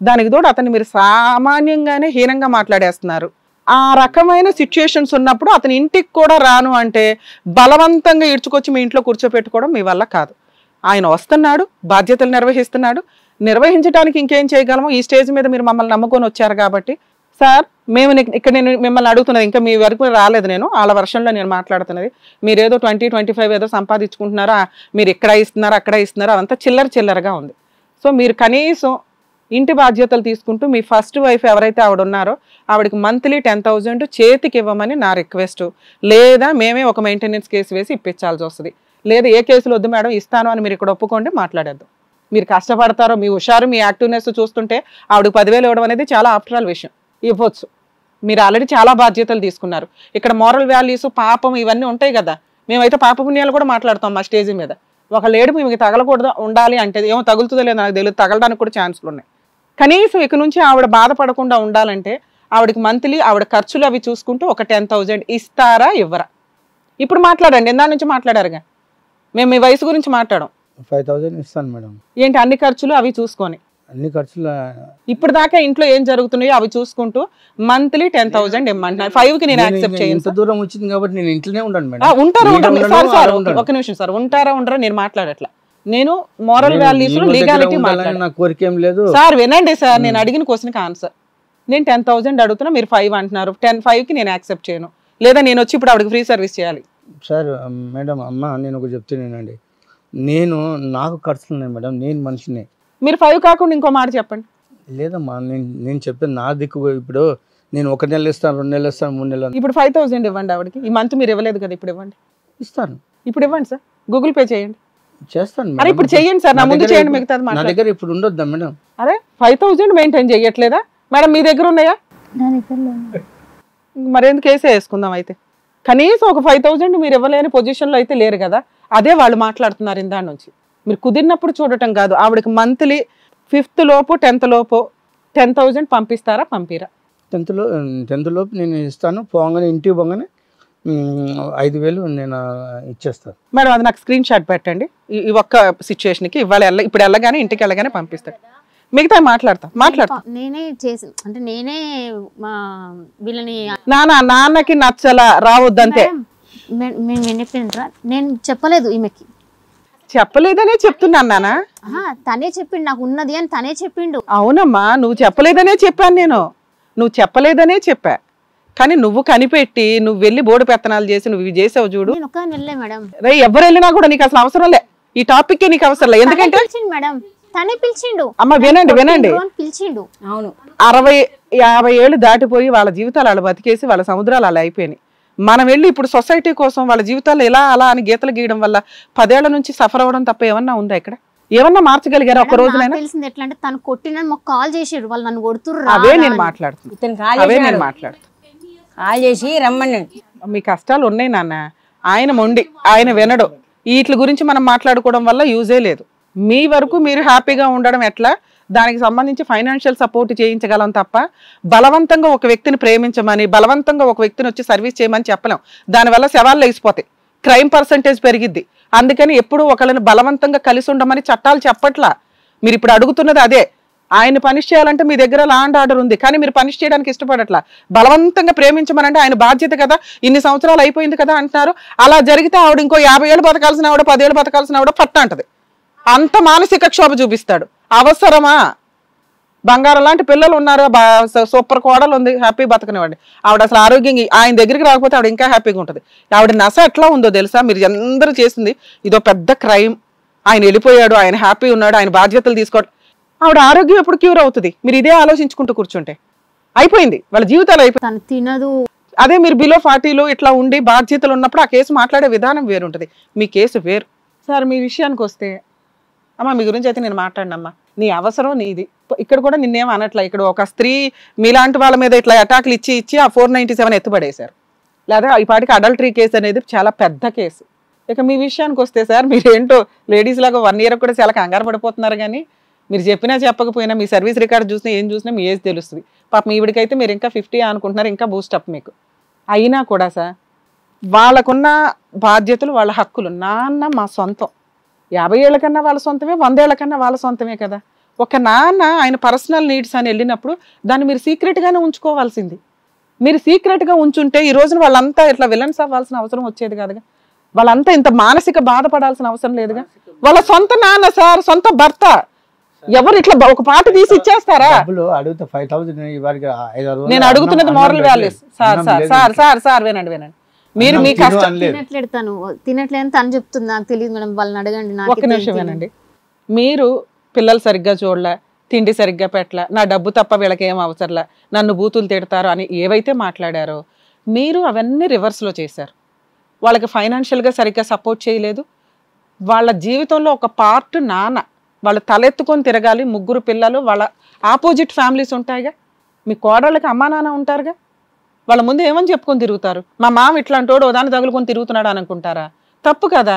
దానికి తోడు అతన్ని మీరు సామాన్యంగానే హీనంగా మాట్లాడేస్తున్నారు. ఆ రకమైన సిచ్యుయేషన్స్ ఉన్నప్పుడు అతని ఇంటికి కూడా రాను అంటే బలవంతంగా ఈడ్చుకొచ్చి మీ ఇంట్లో కూర్చోపెట్టుకోవడం మీ వల్ల కాదు. ఆయన వస్తున్నాడు, బాధ్యతలు నిర్వహించడానికి ఇంకేం చేయగలమో ఈ స్టేజ్ మీద మీరు మమ్మల్ని నమ్ముకొని వచ్చారు కాబట్టి. సార్, మేము ఇక్కడ నేను మిమ్మల్ని అడుగుతున్నది, ఇంకా మీ వరకు రాలేదు, నేను వాళ్ళ వర్షంలో నేను మాట్లాడుతున్నది. మీరేదో 20-25 ఏదో సంపాదించుకుంటున్నారా, మీరు ఇక్కడ ఇస్తున్నారు అక్కడ ఇస్తున్నారు, అదంతా చిల్లరగా ఉంది. సో మీరు కనీసం ఇంటి బాధ్యతలు తీసుకుంటూ మీ ఫస్ట్ వైఫ్ ఎవరైతే ఆవిడ ఉన్నారో ఆవిడకి మంత్లీ 10,000 చేతికి ఇవ్వమని నా రిక్వెస్ట్. లేదా మేమే ఒక మెయింటెనెన్స్ కేసు వేసి ఇప్పించాల్సి వస్తుంది. లేదా ఏ కేసులు వద్దు మేడం, ఇస్తాను అని మీరు ఇక్కడ ఒప్పుకోండి, మాట్లాడేద్దాం. మీరు కష్టపడతారో, మీ హుషారు, మీ యాక్టివ్నెస్ చూస్తుంటే ఆవిడకి 10,000 ఇవ్వడం అనేది చాలా ఆఫ్టర్ ఆల్ విషయం. ఇవ్వచ్చు, మీరు ఆల్రెడీ చాలా బాధ్యతలు తీసుకున్నారు. ఇక్కడ మోరల్ వాల్యూస్, పాపం ఇవన్నీ ఉంటాయి కదా. మేమైతే పాపపుణ్యాలు కూడా మాట్లాడతాం మా స్టేజ్ మీద. ఒక లేడు మీకు తగలకూడదు ఉండాలి అంటే, ఏమో తగులుతుందో లేదో నాకు తెలియదు, తగలడానికి కూడా ఛాన్సులు ఉన్నాయి. కనీసం ఇక నుంచి ఆవిడ బాధపడకుండా ఉండాలంటే ఆవిడకి మంత్లీ ఆవిడ ఖర్చులు అవి చూసుకుంటూ ఒక 10,000 ఇస్తారా ఇవ్వరా? ఇప్పుడు మాట్లాడండి, ఎందా నుంచి మాట్లాడారుగా. మేము మీ వయసు గురించి మాట్లాడాం. 5,000 ఇస్తాను మేడం. ఏంటి అన్ని ఖర్చులు అవి చూసుకొని, అన్ని ఖర్చులు ఇప్పుడు దాకా ఇంట్లో ఏం జరుగుతున్నాయో అవి చూసుకుంటూ మంత్లీ 10,000 ఇమ్మంటున్నారు. 5కి నేను యాక్సెప్ట్ చేయను. ఇంత దూరం వచ్చింది కాబట్టి నేను ఇంట్లోనే ఉండను మేడం. ఉంటారు సార్, ఒక నిమిషం సార్, ఉంటారా ఉండరా నేను మాట్లాడట్లా. నేను మోరల్ వాల్యూస్ లీగాలిటీ మాట్లాడాను, నా కోరిక ఏం లేదు సార్. వినండి సార్, నేను అడిగిన క్వశ్చన్కి ఆన్సర్. నేను 10,000 అడుగుతున్నా, మీరు 5 అంటున్నారు. 5కి నేను యాక్సెప్ట్ చేయను. లేదా నేను వచ్చి ఇప్పుడు ఆవిడకి ఫ్రీ సర్వీస్ చేయాలి. సార్ మేడం, అమ్మ నేను ఒక చెప్తున్నానండి, నాకు ఖర్చులు ఉన్నాయి మేడం, నేను మనిషిని. మీరు 5 కాకుండా ఇంకో మాట చెప్పండి. లేదమ్మా, నేను చెప్పేది నా దిక్కు. ఇప్పుడు నేను 1 నెల ఇస్తాను, 2 నెలలు ఇస్తాను, 3 నెలలు. ఇప్పుడు 5,000 ఇవ్వండి ఆవిడకి. ఈ మంత్ మీరు ఇవ్వలేదు కదా, ఇప్పుడు ఇవ్వండి. ఇస్తాను, ఇప్పుడు ఇవ్వండి సార్, గూగుల్ పే చేయండి. చేస్తాను. అరే ఇప్పుడు చేయండి సార్, నా ముందు చేయండి, మిగతాది నా దగ్గర ఇప్పుడు ఉండొద్దా మేడం? అరే 5,000 మెయింటైన్ చేయట్లేదా మేడం? మీ దగ్గర ఉన్నాయా? మరేందుకు కేసే వేసుకుందాం అయితే. కనీసం ఒక 5,000 మీరు ఇవ్వలేని పొజిషన్లో అయితే లేరు కదా. అదే వాళ్ళు మాట్లాడుతున్నారు ఇందా నుంచి. మీరు కుదిరినప్పుడు చూడటం కాదు, ఆవిడకి మంత్లీ 5th లోపు 10th లోపు 10,000 పంపిస్తారా, పంపిరా? 10th లోపు నేను ఇస్తాను. పోగానే ఇంటికి పోగానే 5,000 నేను ఇచ్చేస్తాను మేడం. అది నాకు స్క్రీన్ షాట్ పెట్టండి. ఈ ఒక్క సిచ్యువేషన్కి ఇవాళ ఇప్పుడు వెళ్ళగానే ఇంటికి వెళ్ళగానే పంపిస్తాడు. మిగతా మాట్లాడతా నేనే చేసి, అంటే నేనే వీళ్ళని నాన్నకి నచ్చలా రావద్దంతే. నేను చెప్పలేదు, ఈమెకి చెప్పలేదనే చెప్తున్నాను నాన్న. తనే చెప్పిండు, నాకు ఉన్నది అని తనే చెప్పిండు. అవునమ్మా, నువ్వు చెప్పలేదనే చెప్పాను నేను. నువ్వు చెప్పలేదనే చెప్పా, కానీ నువ్వు కనిపెట్టి నువ్వు వెళ్ళి బోర్డు పెత్తనాలు చేసి నువ్వు ఇవి చేసావు చూడు. మేడం రే, ఎవరు వెళ్ళినా కూడా నీకు అసలు అవసరం లే, ఈ టాపిక్ నీకు అవసరం లే. ఎందుకంటే మేడం తనే పిలిచిండు. అమ్మ వినండి పిలిచిండు. అవును, 60-50 ఏళ్ళు దాటిపోయి వాళ్ళ జీవితాలు అలా బతికేసి వాళ్ళ సముద్రాలు అలా అయిపోయినాయి. మనం వెళ్ళి ఇప్పుడు సొసైటీ కోసం వాళ్ళ జీవితాలు ఎలా అలా అని గీతలు గీయడం వల్ల 10 ఏళ్ల నుంచి సఫర్ అవ్వడం తప్ప ఏమన్నా ఉందా? ఇక్కడ ఏమన్నా మార్చగలిగారా ఒక రోజునైనా? తెలిసింది ఎట్లా అంటే తను కొట్టిన మాకు కాల్ చేసారు, వాళ్ళు నన్ను కొడుతుర్రు. అవే నేను మాట్లాడుతున్నాను. కాల్ చేసి రమ్మని. మీ కష్టాలు ఉన్నాయి నాన్న. ఆయన మొండి, ఆయన వినడు. వీటి గురించి మనం మాట్లాడుకోవడం వల్ల యూజే లేదు. మీ వరకు మీరు హ్యాపీగా ఉండడం ఎట్లా, దానికి సంబంధించి ఫైనాన్షియల్ సపోర్ట్ చేయించగలం తప్ప బలవంతంగా ఒక వ్యక్తిని ప్రేమించమని, బలవంతంగా ఒక వ్యక్తిని వచ్చి సర్వీస్ చేయమని చెప్పలేం. దానివల్ల శవాలు లేచిపోతాయి, క్రైమ్ పర్సంటేజ్ పెరిగిద్ది. అందుకని ఎప్పుడు ఒకళ్ళని బలవంతంగా కలిసి ఉండమని చట్టాలు చెప్పట్లా. మీరు ఇప్పుడు అడుగుతున్నది అదే. ఆయన పనిష్ చేయాలంటే మీ దగ్గర లా అండ్ ఆర్డర్ ఉంది, కానీ మీరు పనిష్ చేయడానికి ఇష్టపడట్లా. బలవంతంగా ప్రేమించమనంటే ఆయన బాధ్యత కదా, ఇన్ని సంవత్సరాలు అయిపోయింది కదా అంటున్నారు. అలా జరిగితే ఆవిడ ఇంకో 50 ఏళ్ళు బతకాల్సిన ఆవిడ 10 ఏళ్ళు బతకాల్సిన ఆవిడ పట్ట అంటది. అంత మానసిక క్షోభ చూపిస్తాడు. అవసరమా? బంగారం లాంటి పిల్లలు ఉన్నారు, సూపర్ కోడలు ఉంది, హ్యాపీ బతకనివ్వండి. ఆవిడ అసలు ఆరోగ్యంగా ఆయన దగ్గరికి రాకపోతే ఆవిడ ఇంకా హ్యాపీగా ఉంటుంది. ఆవిడ నస ఎట్లా ఉందో తెలుసా? మీరు అందరూ చేసింది ఇదో పెద్ద క్రైమ్. ఆయన వెళ్ళిపోయాడు, ఆయన హ్యాపీ ఉన్నాడు, ఆయన బాధ్యతలు తీసుకోవడం. ఆవిడ ఆరోగ్యం ఎప్పుడు క్యూర్ అవుతుంది? మీరు ఇదే ఆలోచించుకుంటూ కూర్చుంటే అయిపోయింది, వాళ్ళ జీవితాలు అయిపోయింది. తను తినదు. అదే మీరు బిలో 40లో ఇట్లా ఉండి బాధ్యతలు ఉన్నప్పుడు ఆ కేసు మాట్లాడే విధానం వేరుంటుంది, మీ కేసు వేరు. సార్ మీ విషయానికి వస్తే, అమ్మా మీ గురించి అయితే నేను మాట్లాడినమ్మా, నీ అవసరం నీది. ఇక్కడ కూడా నిన్నేం అనట్లా. ఇక్కడ ఒక స్త్రీ మీలాంటి వాళ్ళ మీద ఇట్లా అటాక్లు ఇచ్చి ఆ 497 ఎత్తుపడేశారు. లేదా ఈ పాటికి అడల్టరీ కేసు అనేది చాలా పెద్ద కేసు. ఇక మీ విషయానికి వస్తే సార్, మీరేంటో లేడీస్ లాగా 1 ఇయర్ కూడా చాలా కంగారు పడిపోతున్నారు. కానీ మీరు చెప్పినా చెప్పకపోయినా మీ సర్వీస్ రికార్డ్ చూసినా ఏం చూసినా మీ ఏజ్ తెలుస్తుంది. పాపం ఈవిడికైతే మీరు ఇంకా 50 అనుకుంటున్నారు, ఇంకా బూస్టప్ మీకు. అయినా కూడా సార్ వాళ్ళకున్న బాధ్యతలు, వాళ్ళ హక్కులు. నాన్న మా సొంతం, 50 ఏళ్ళ కన్నా వాళ్ళ సొంతమే, 100 ఏళ్ళ కన్నా వాళ్ళ సొంతమే కదా. ఒక నాన్న ఆయన పర్సనల్ నీడ్స్ అని వెళ్ళినప్పుడు దాన్ని మీరు సీక్రెట్గానే ఉంచుకోవాల్సింది. మీరు సీక్రెట్గా ఉంచుంటే ఈ రోజున వాళ్ళంతా ఇట్లా విలన్స్ అవ్వాల్సిన అవసరం వచ్చేది కాదుగా. వాళ్ళంతా ఇంత మానసిక బాధపడాల్సిన అవసరం లేదుగా. వాళ్ళ సొంత నాన్న సార్, సొంత భర్త. ఎవరు ఇట్లా ఒక పాట తీసి ఇచ్చేస్తారా? నేను అడుగుతున్నది moral values. Sir sir sir sir sir వినండి వినండి, మీరు మీ కష్టం తినట్లేడతాను తినట్లేదని తను చెప్తుంది, నాకు తెలియదు మేడం, వాళ్ళని అడగండి. ఒక్క నిమిషం వినండి. మీరు పిల్లలు సరిగ్గా చూడలే, తిండి సరిగ్గా పెట్టలే, నా డబ్బు తప్ప వీళ్ళకి ఏం అవసరంలే, నన్ను బూతులు తిడతారు అని ఏవైతే మాట్లాడారో మీరు అవన్నీ రివర్స్లో చేశారు. వాళ్ళకి ఫైనాన్షియల్గా సరిగ్గా సపోర్ట్ చేయలేదు. వాళ్ళ జీవితంలో ఒక పార్ట్ నాన్న. వాళ్ళు తలెత్తుకొని తిరగాలి. 3 పిల్లలు, వాళ్ళ ఆపోజిట్ ఫ్యామిలీస్ ఉంటాయిగా. మీ కోడళ్ళకి అమ్మా నాన్న ఉంటారుగా. వాళ్ళ ముందు ఏమని చెప్పుకొని తిరుగుతారు? మా మామ ఇట్లాంటోడు దాన్ని తగులుకొని తిరుగుతున్నాడు అని అనుకుంటారా? తప్పు కదా.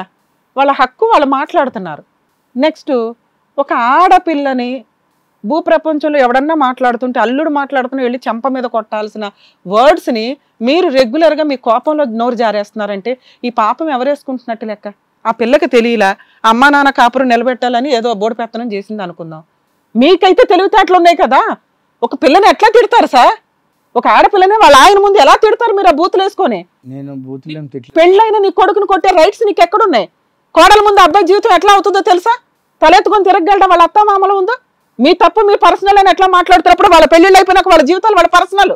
వాళ్ళ హక్కు వాళ్ళు మాట్లాడుతున్నారు. నెక్స్ట్, ఒక ఆడపిల్లని భూప్రపంచంలో ఎవడన్నా మాట్లాడుతుంటే, అల్లుడు మాట్లాడుతున్నా వెళ్ళి చెంప మీద కొట్టాల్సిన వర్డ్స్ని మీరు రెగ్యులర్గా మీ కోపంలో నోరు జారేస్తున్నారంటే ఈ పాపం ఎవరేసుకుంటున్నట్టు లెక్క. ఆ పిల్లకి తెలియలా అమ్మా నాన్న కాపురం నిలబెట్టాలని ఏదో బోర్డు పెత్తనం చేసింది అనుకుందాం. మీకైతే తెలివితేటలు ఉన్నాయి కదా. ఒక పిల్లని ఎట్లా తిడతారు సార్? ఒక ఆడపిల్లని వాళ్ళ ఆయన ముందు ఎలా తిడతారు మీరు ఆ బూతులు వేసుకొని? పెళ్ళైన నీ కొడుకుని కొట్టే రైట్స్ నీకు ఎక్కడున్నాయి? కోడల ముందు అబ్బాయి జీవితం ఎట్లా అవుతుందో తెలుసా? తలెత్తుకొని తిరగలడం వాళ్ళ అత్త మామలు ఉందో. మీ తప్పు మీ పర్సనల్ అని ఎట్లా మాట్లాడుతున్నప్పుడు వాళ్ళ పెళ్లిళ్ళు అయిపోయినాక వాళ్ళ జీవితాలు వాళ్ళ పర్సనల్.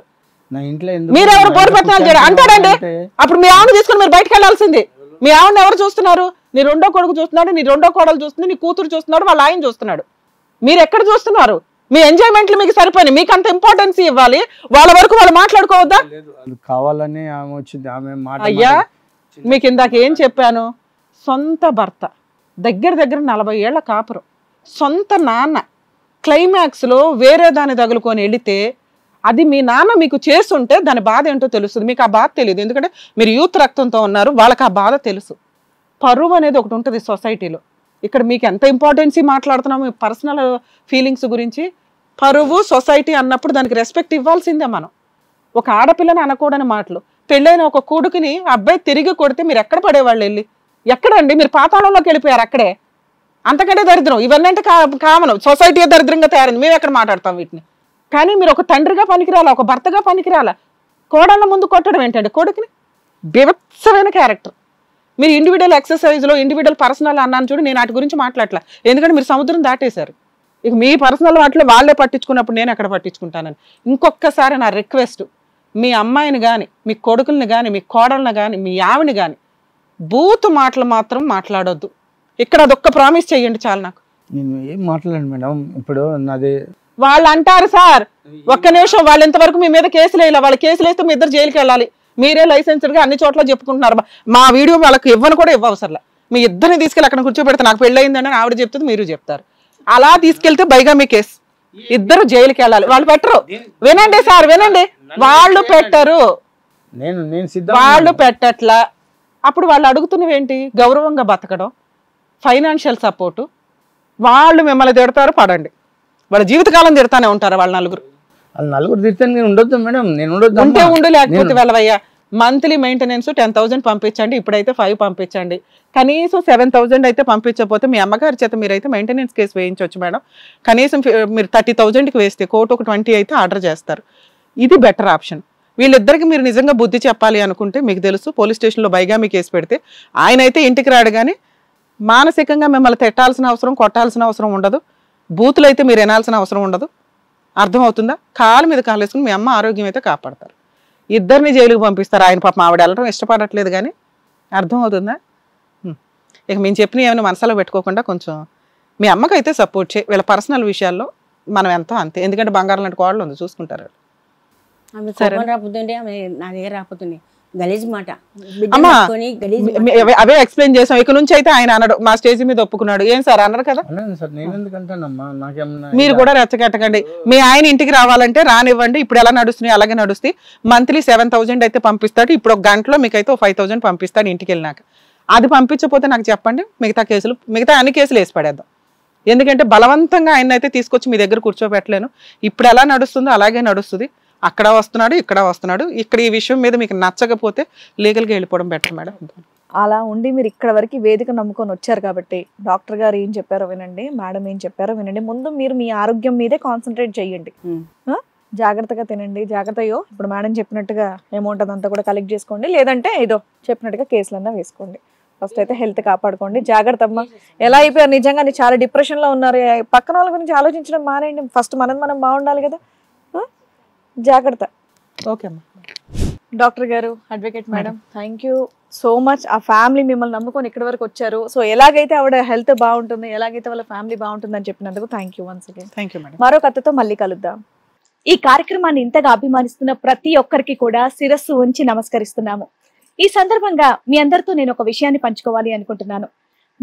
మీరెవరు బోర్డు పెట్టాలి అంటాడండి. అప్పుడు మీ ఆవిడ తీసుకుని మీరు బయటకు వెళ్ళాల్సింది. మీ ఆవిడని ఎవరు చూస్తున్నారు? నీ 2వ కొడుకు చూస్తున్నాడు, నీ 2వ కోడలు చూస్తుంది, నీ కూతురు చూస్తున్నాడు, వాళ్ళ ఆయన చూస్తున్నాడు. మీరు ఎక్కడ చూస్తున్నారు? మీ ఎంజాయ్మెంట్లు మీకు సరిపోయినాయి. మీకు అంత ఇంపార్టెన్స్ ఇవ్వాలి, వాళ్ళ వరకు వాళ్ళు మాట్లాడుకోవద్దా? కావాలని ఆమె వచ్చింది. ఆమె అయ్యా మీకు ఇందాక ఏం చెప్పాను? సొంత భర్త, దగ్గర 40 ఏళ్ల కాపురం, సొంత నాన్న క్లైమాక్స్లో వేరే దాన్ని తగులుకొని వెళితే అది మీ నాన్న మీకు చేస్తుంటే దాని బాధ ఏంటో తెలుస్తుంది. మీకు ఆ బాధ తెలియదు, ఎందుకంటే మీరు యూత్ రక్తంతో ఉన్నారు. వాళ్ళకి ఆ బాధ తెలుసు. పరువు అనేది ఒకటి ఉంటుంది సొసైటీలో. ఇక్కడ మీకు ఎంత ఇంపార్టెన్సీ మాట్లాడుతున్నాము మీ పర్సనల్ ఫీలింగ్స్ గురించి. పరువు సొసైటీ అన్నప్పుడు దానికి రెస్పెక్ట్ ఇవ్వాల్సిందే మనం. ఒక ఆడపిల్లని అనకూడని మాటలు. పెళ్ళైన ఒక కొడుకుని అబ్బాయి తిరిగి కొడితే మీరు ఎక్కడ పడేవాళ్ళు? వెళ్ళి ఎక్కడండి? మీరు పాతాళంలోకి వెళ్ళిపోయారు అక్కడే. అంతకంటే దరిద్రం. ఇవన్నీ అంటే కామన్. సొసైటీ దరిద్రంగా తయారైంది. మేము ఎక్కడ మాట్లాడతాం వీటిని? కానీ మీరు ఒక తండ్రిగా పనికిరాలా, ఒక భర్తగా పనికిరాలా. కోడళ్ళ ముందు కొట్టడం ఏంటండి కొడుకుని? బీభత్సమైన క్యారెక్టర్. మీరు ఇండివిజువల్ ఎక్సర్సైజ్లో ఇండివిజువల్ పర్సనల్ అన్నాను చూడు, నేను వాటి గురించి మాట్లాడలే. ఎందుకంటే మీరు సముద్రం దాటేశారు. ఇక మీ పర్సనల్ వాటిలో వాళ్ళే పట్టించుకున్నప్పుడు నేను ఎక్కడ పట్టించుకుంటానని. ఇంకొకసారి నా రిక్వెస్ట్, మీ అమ్మాయిని కానీ, మీ కొడుకుల్ని కానీ, మీ కోడల్ని కానీ, మీ ఆవిని కానీ బూతు మాటలు మాత్రం మాట్లాడొద్దు. ఇక్కడ అదొక్క ప్రామిస్ చెయ్యండి చాలు. నాకు నేను ఏం మాట్లాడాను మేడం. ఇప్పుడు నాది వాళ్ళు అంటారు సార్, ఒక్క నిమిషం, వాళ్ళు ఇంతవరకు మీ మీద కేసులు వేయాలి. వాళ్ళు కేసులు వేస్తే మీ ఇద్దరు జైలుకి వెళ్ళాలి. మీరే లైసెన్స్డ్గా అన్ని చోట్ల చెప్పుకుంటున్నారు. మా వీడియో వాళ్ళకి ఇవ్వను కూడా ఇవ్వవసరలే. మీ ఇద్దరిని తీసుకెళ్ళి అక్కడ కూర్చోబెడితే నాకు పెళ్ళయిందని ఆవిడ చెప్తుంది, మీరు చెప్తారు. అలా తీసుకెళ్తే బైగామీ కేసు, ఇద్దరు జైలుకి వెళ్ళాలి. వాళ్ళు పెట్టరు. వినండి సార్, వినండి, వాళ్ళు పెట్టరు. వాళ్ళు పెట్టట్లా. అప్పుడు వాళ్ళు అడుగుతున్నవి ఏంటి? గౌరవంగా బతకడం, ఫైనాన్షియల్ సపోర్టు. వాళ్ళు మిమ్మల్ని తిడతారు, పడండి. వాళ్ళ జీవితకాలం తిడతానే ఉంటారు. వాళ్ళ నలుగురు తిడితే నేను ఉండొద్దు మేడం. నేను ఉండొద్దు ఉంటే ఉండు, లేకపోతే వెళ్ళవయ్యా. మంత్లీ మెయింటెనెన్స్ 10,000 పంపించండి, ఇప్పుడైతే 5 పంపించండి, కనీసం 7,000 అయితే పంపించకపోతే మీ అమ్మగారి చేత మీరైతే మెయింటెనెన్స్ కేసు వేయించవచ్చు మేడం. కనీసం మీరు 30,000కి వేస్తే కోర్టు ఒక 20 అయితే ఆర్డర్ చేస్తారు. ఇది బెటర్ ఆప్షన్. వీళ్ళిద్దరికి మీరు నిజంగా బుద్ధి చెప్పాలి అనుకుంటే మీకు తెలుసు పోలీస్ స్టేషన్లో బైగామి కేసు పెడితే ఆయన అయితే ఇంటికి రాడు, కానీ మానసికంగా మిమ్మల్ని తిట్టాల్సిన అవసరం, కొట్టాల్సిన అవసరం ఉండదు, బూతులు అయితే మీరు వినాల్సిన అవసరం ఉండదు. అర్థమవుతుందా? కాలు మీద కాలు వేసుకుని మీ అమ్మ ఆరోగ్యం అయితే కాపాడతారు. ఇద్దరిని జైలుకి పంపిస్తారు. ఆయన పాపం ఆవిడ వెళ్ళడం ఇష్టపడట్లేదు, కానీ అర్థమవుతుందా? ఇక మేము చెప్పిన ఏమైనా మనసులో పెట్టుకోకుండా కొంచెం మీ అమ్మకైతే సపోర్ట్ చేయి. వీళ్ళ పర్సనల్ విషయాల్లో మనం ఎంతో అంతే, ఎందుకంటే బంగారం లాంటి కోడలు ఉంది, చూసుకుంటారు. ఆమె కోపం రాకపోతుండే, ఆమె నా దగ్గర రాకపోతుండే, గలీజ్ మాట అమ్మా అవే ఎక్స్ప్లెయిన్ చేసాం. ఇక నుంచి అయితే ఆయన అన్నాడు, మా స్టేజ్ మీద ఒప్పుకున్నాడు. ఏం సార్ అన్నారు కదా, సార్ నేను ఎందుకంటానమ్మా, నాకేమన్నా మీరు కూడా రెచ్చగట్టకండి. మీ ఆయన ఇంటికి రావాలంటే రానివ్వండి, ఇప్పుడు ఎలా నడుస్తున్నాయి అలాగే నడుస్తాయి. మంత్లీ 7,000 అయితే పంపిస్తాడు, ఇప్పుడు ఒక గంటలో మీకైతే 5,000 పంపిస్తాడు ఇంటికి వెళ్ళినాక. అది పంపించకపోతే నాకు చెప్పండి, మిగతా అన్ని కేసులు వేసి పడేద్దాం. ఎందుకంటే బలవంతంగా ఆయన అయితే తీసుకొచ్చి మీ దగ్గర కూర్చోబెట్టలేను. ఇప్పుడు ఎలా నడుస్తుందో అలాగే నడుస్తుంది. అక్కడ వస్తున్నాడు, ఇక్కడ వస్తున్నాడు. ఇక్కడ ఈ విషయం మీద మీకు నచ్చకపోతే లీగల్గా వెళ్ళిపోవడం బెటర్ మేడం. అలా ఉండి మీరు ఇక్కడ వరకు వేదిక నమ్ముకొని వచ్చారు కాబట్టి డాక్టర్ గారు ఏం చెప్పారో వినండి, మేడం ఏం చెప్పారో వినండి. ముందు మీరు మీ ఆరోగ్యం మీదే కాన్సన్ట్రేట్ చేయండి. జాగ్రత్తగా తినండి, జాగ్రత్తయో ఇప్పుడు మేడం చెప్పినట్టుగా అమౌంట్ అదంతా కూడా కలెక్ట్ చేసుకోండి, లేదంటే ఏదో చెప్పినట్టుగా కేసులన్నా వేసుకోండి. ఫస్ట్ అయితే హెల్త్ కాపాడుకోండి. జాగ్రత్త అమ్మా. ఎలా అయిపోయారు నిజంగా, చాలా డిప్రెషన్ లో ఉన్నారు. పక్కన వాళ్ళ గురించి ఆలోచించడం మానేయండి. ఫస్ట్ మనం బాగుండాలి కదా. జాగ్రత్త. ఓకే అమ్మా. డాక్టర్ గారు, advocate madam, thank you so much. ఆ ఫ్యామిలీ మిమ్మల్ని నమ్ముకొని ఇక్కడి వరకు వచ్చారు. సో ఎలాగైతే ఆవిడ హెల్త్ బాగుంటుంది, ఎలాగైతే వాళ్ళ ఫ్యామిలీ బాగుంటుంది అని చెప్పినందుకు thank you once again. Thank you madam. మరో కథతో మళ్ళీ కలుద్దాం. ఈ కార్యక్రమాన్ని ఇంతగా అభిమానిస్తున్న ప్రతి ఒక్కరికి కూడా శిరస్సు ఉంచి నమస్కరిస్తున్నాము. ఈ సందర్భంగా మీ అందరితో నేను ఒక విషయాన్ని పంచుకోవాలి అనుకుంటున్నాను.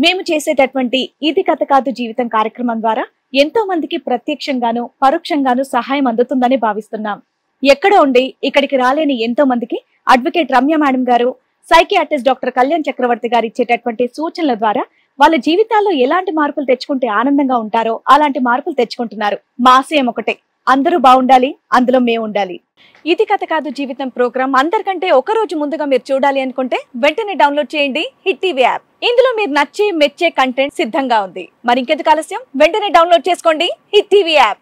మేము చేసేటటువంటి ఇది కథ కాదు జీవితం కార్యక్రమం ద్వారా ఎంతో మందికి ప్రత్యక్షంగాను పరోక్షంగాను సహాయం అందుతుందని భావిస్తున్నాం. ఎక్కడ ఉండి ఇక్కడికి రాలేని ఎంతో మందికి అడ్వకేట్ రమ్య మేడం గారు, సైకియాట్రిస్ట్ డాక్టర్ కళ్యాణ్ చక్రవర్తి గారు ఇచ్చేటటువంటి సూచనల ద్వారా వాళ్ళ జీవితాల్లో ఎలాంటి మార్పులు తెచ్చుకుంటే ఆనందంగా ఉంటారో అలాంటి మార్పులు తెచ్చుకుంటున్నారు. మా ఆశయం ఒకటే, అందరూ బాగుండాలి, అందులో మేము ఉండాలి. ఇది కథ కాదు జీవితం ప్రోగ్రామ్ అందరికంటే ఒక రోజు ముందుగా మీరు చూడాలి అనుకుంటే వెంటనే డౌన్లోడ్ చేయండి హిట్ టీవీ యాప్. ఇందులో మీరు నచ్చే మెచ్చే కంటెంట్ సిద్ధంగా ఉంది. మరి ఇంకెందుకు ఆలస్యం, వెంటనే డౌన్లోడ్ చేసుకోండి హిట్ టీవీ యాప్.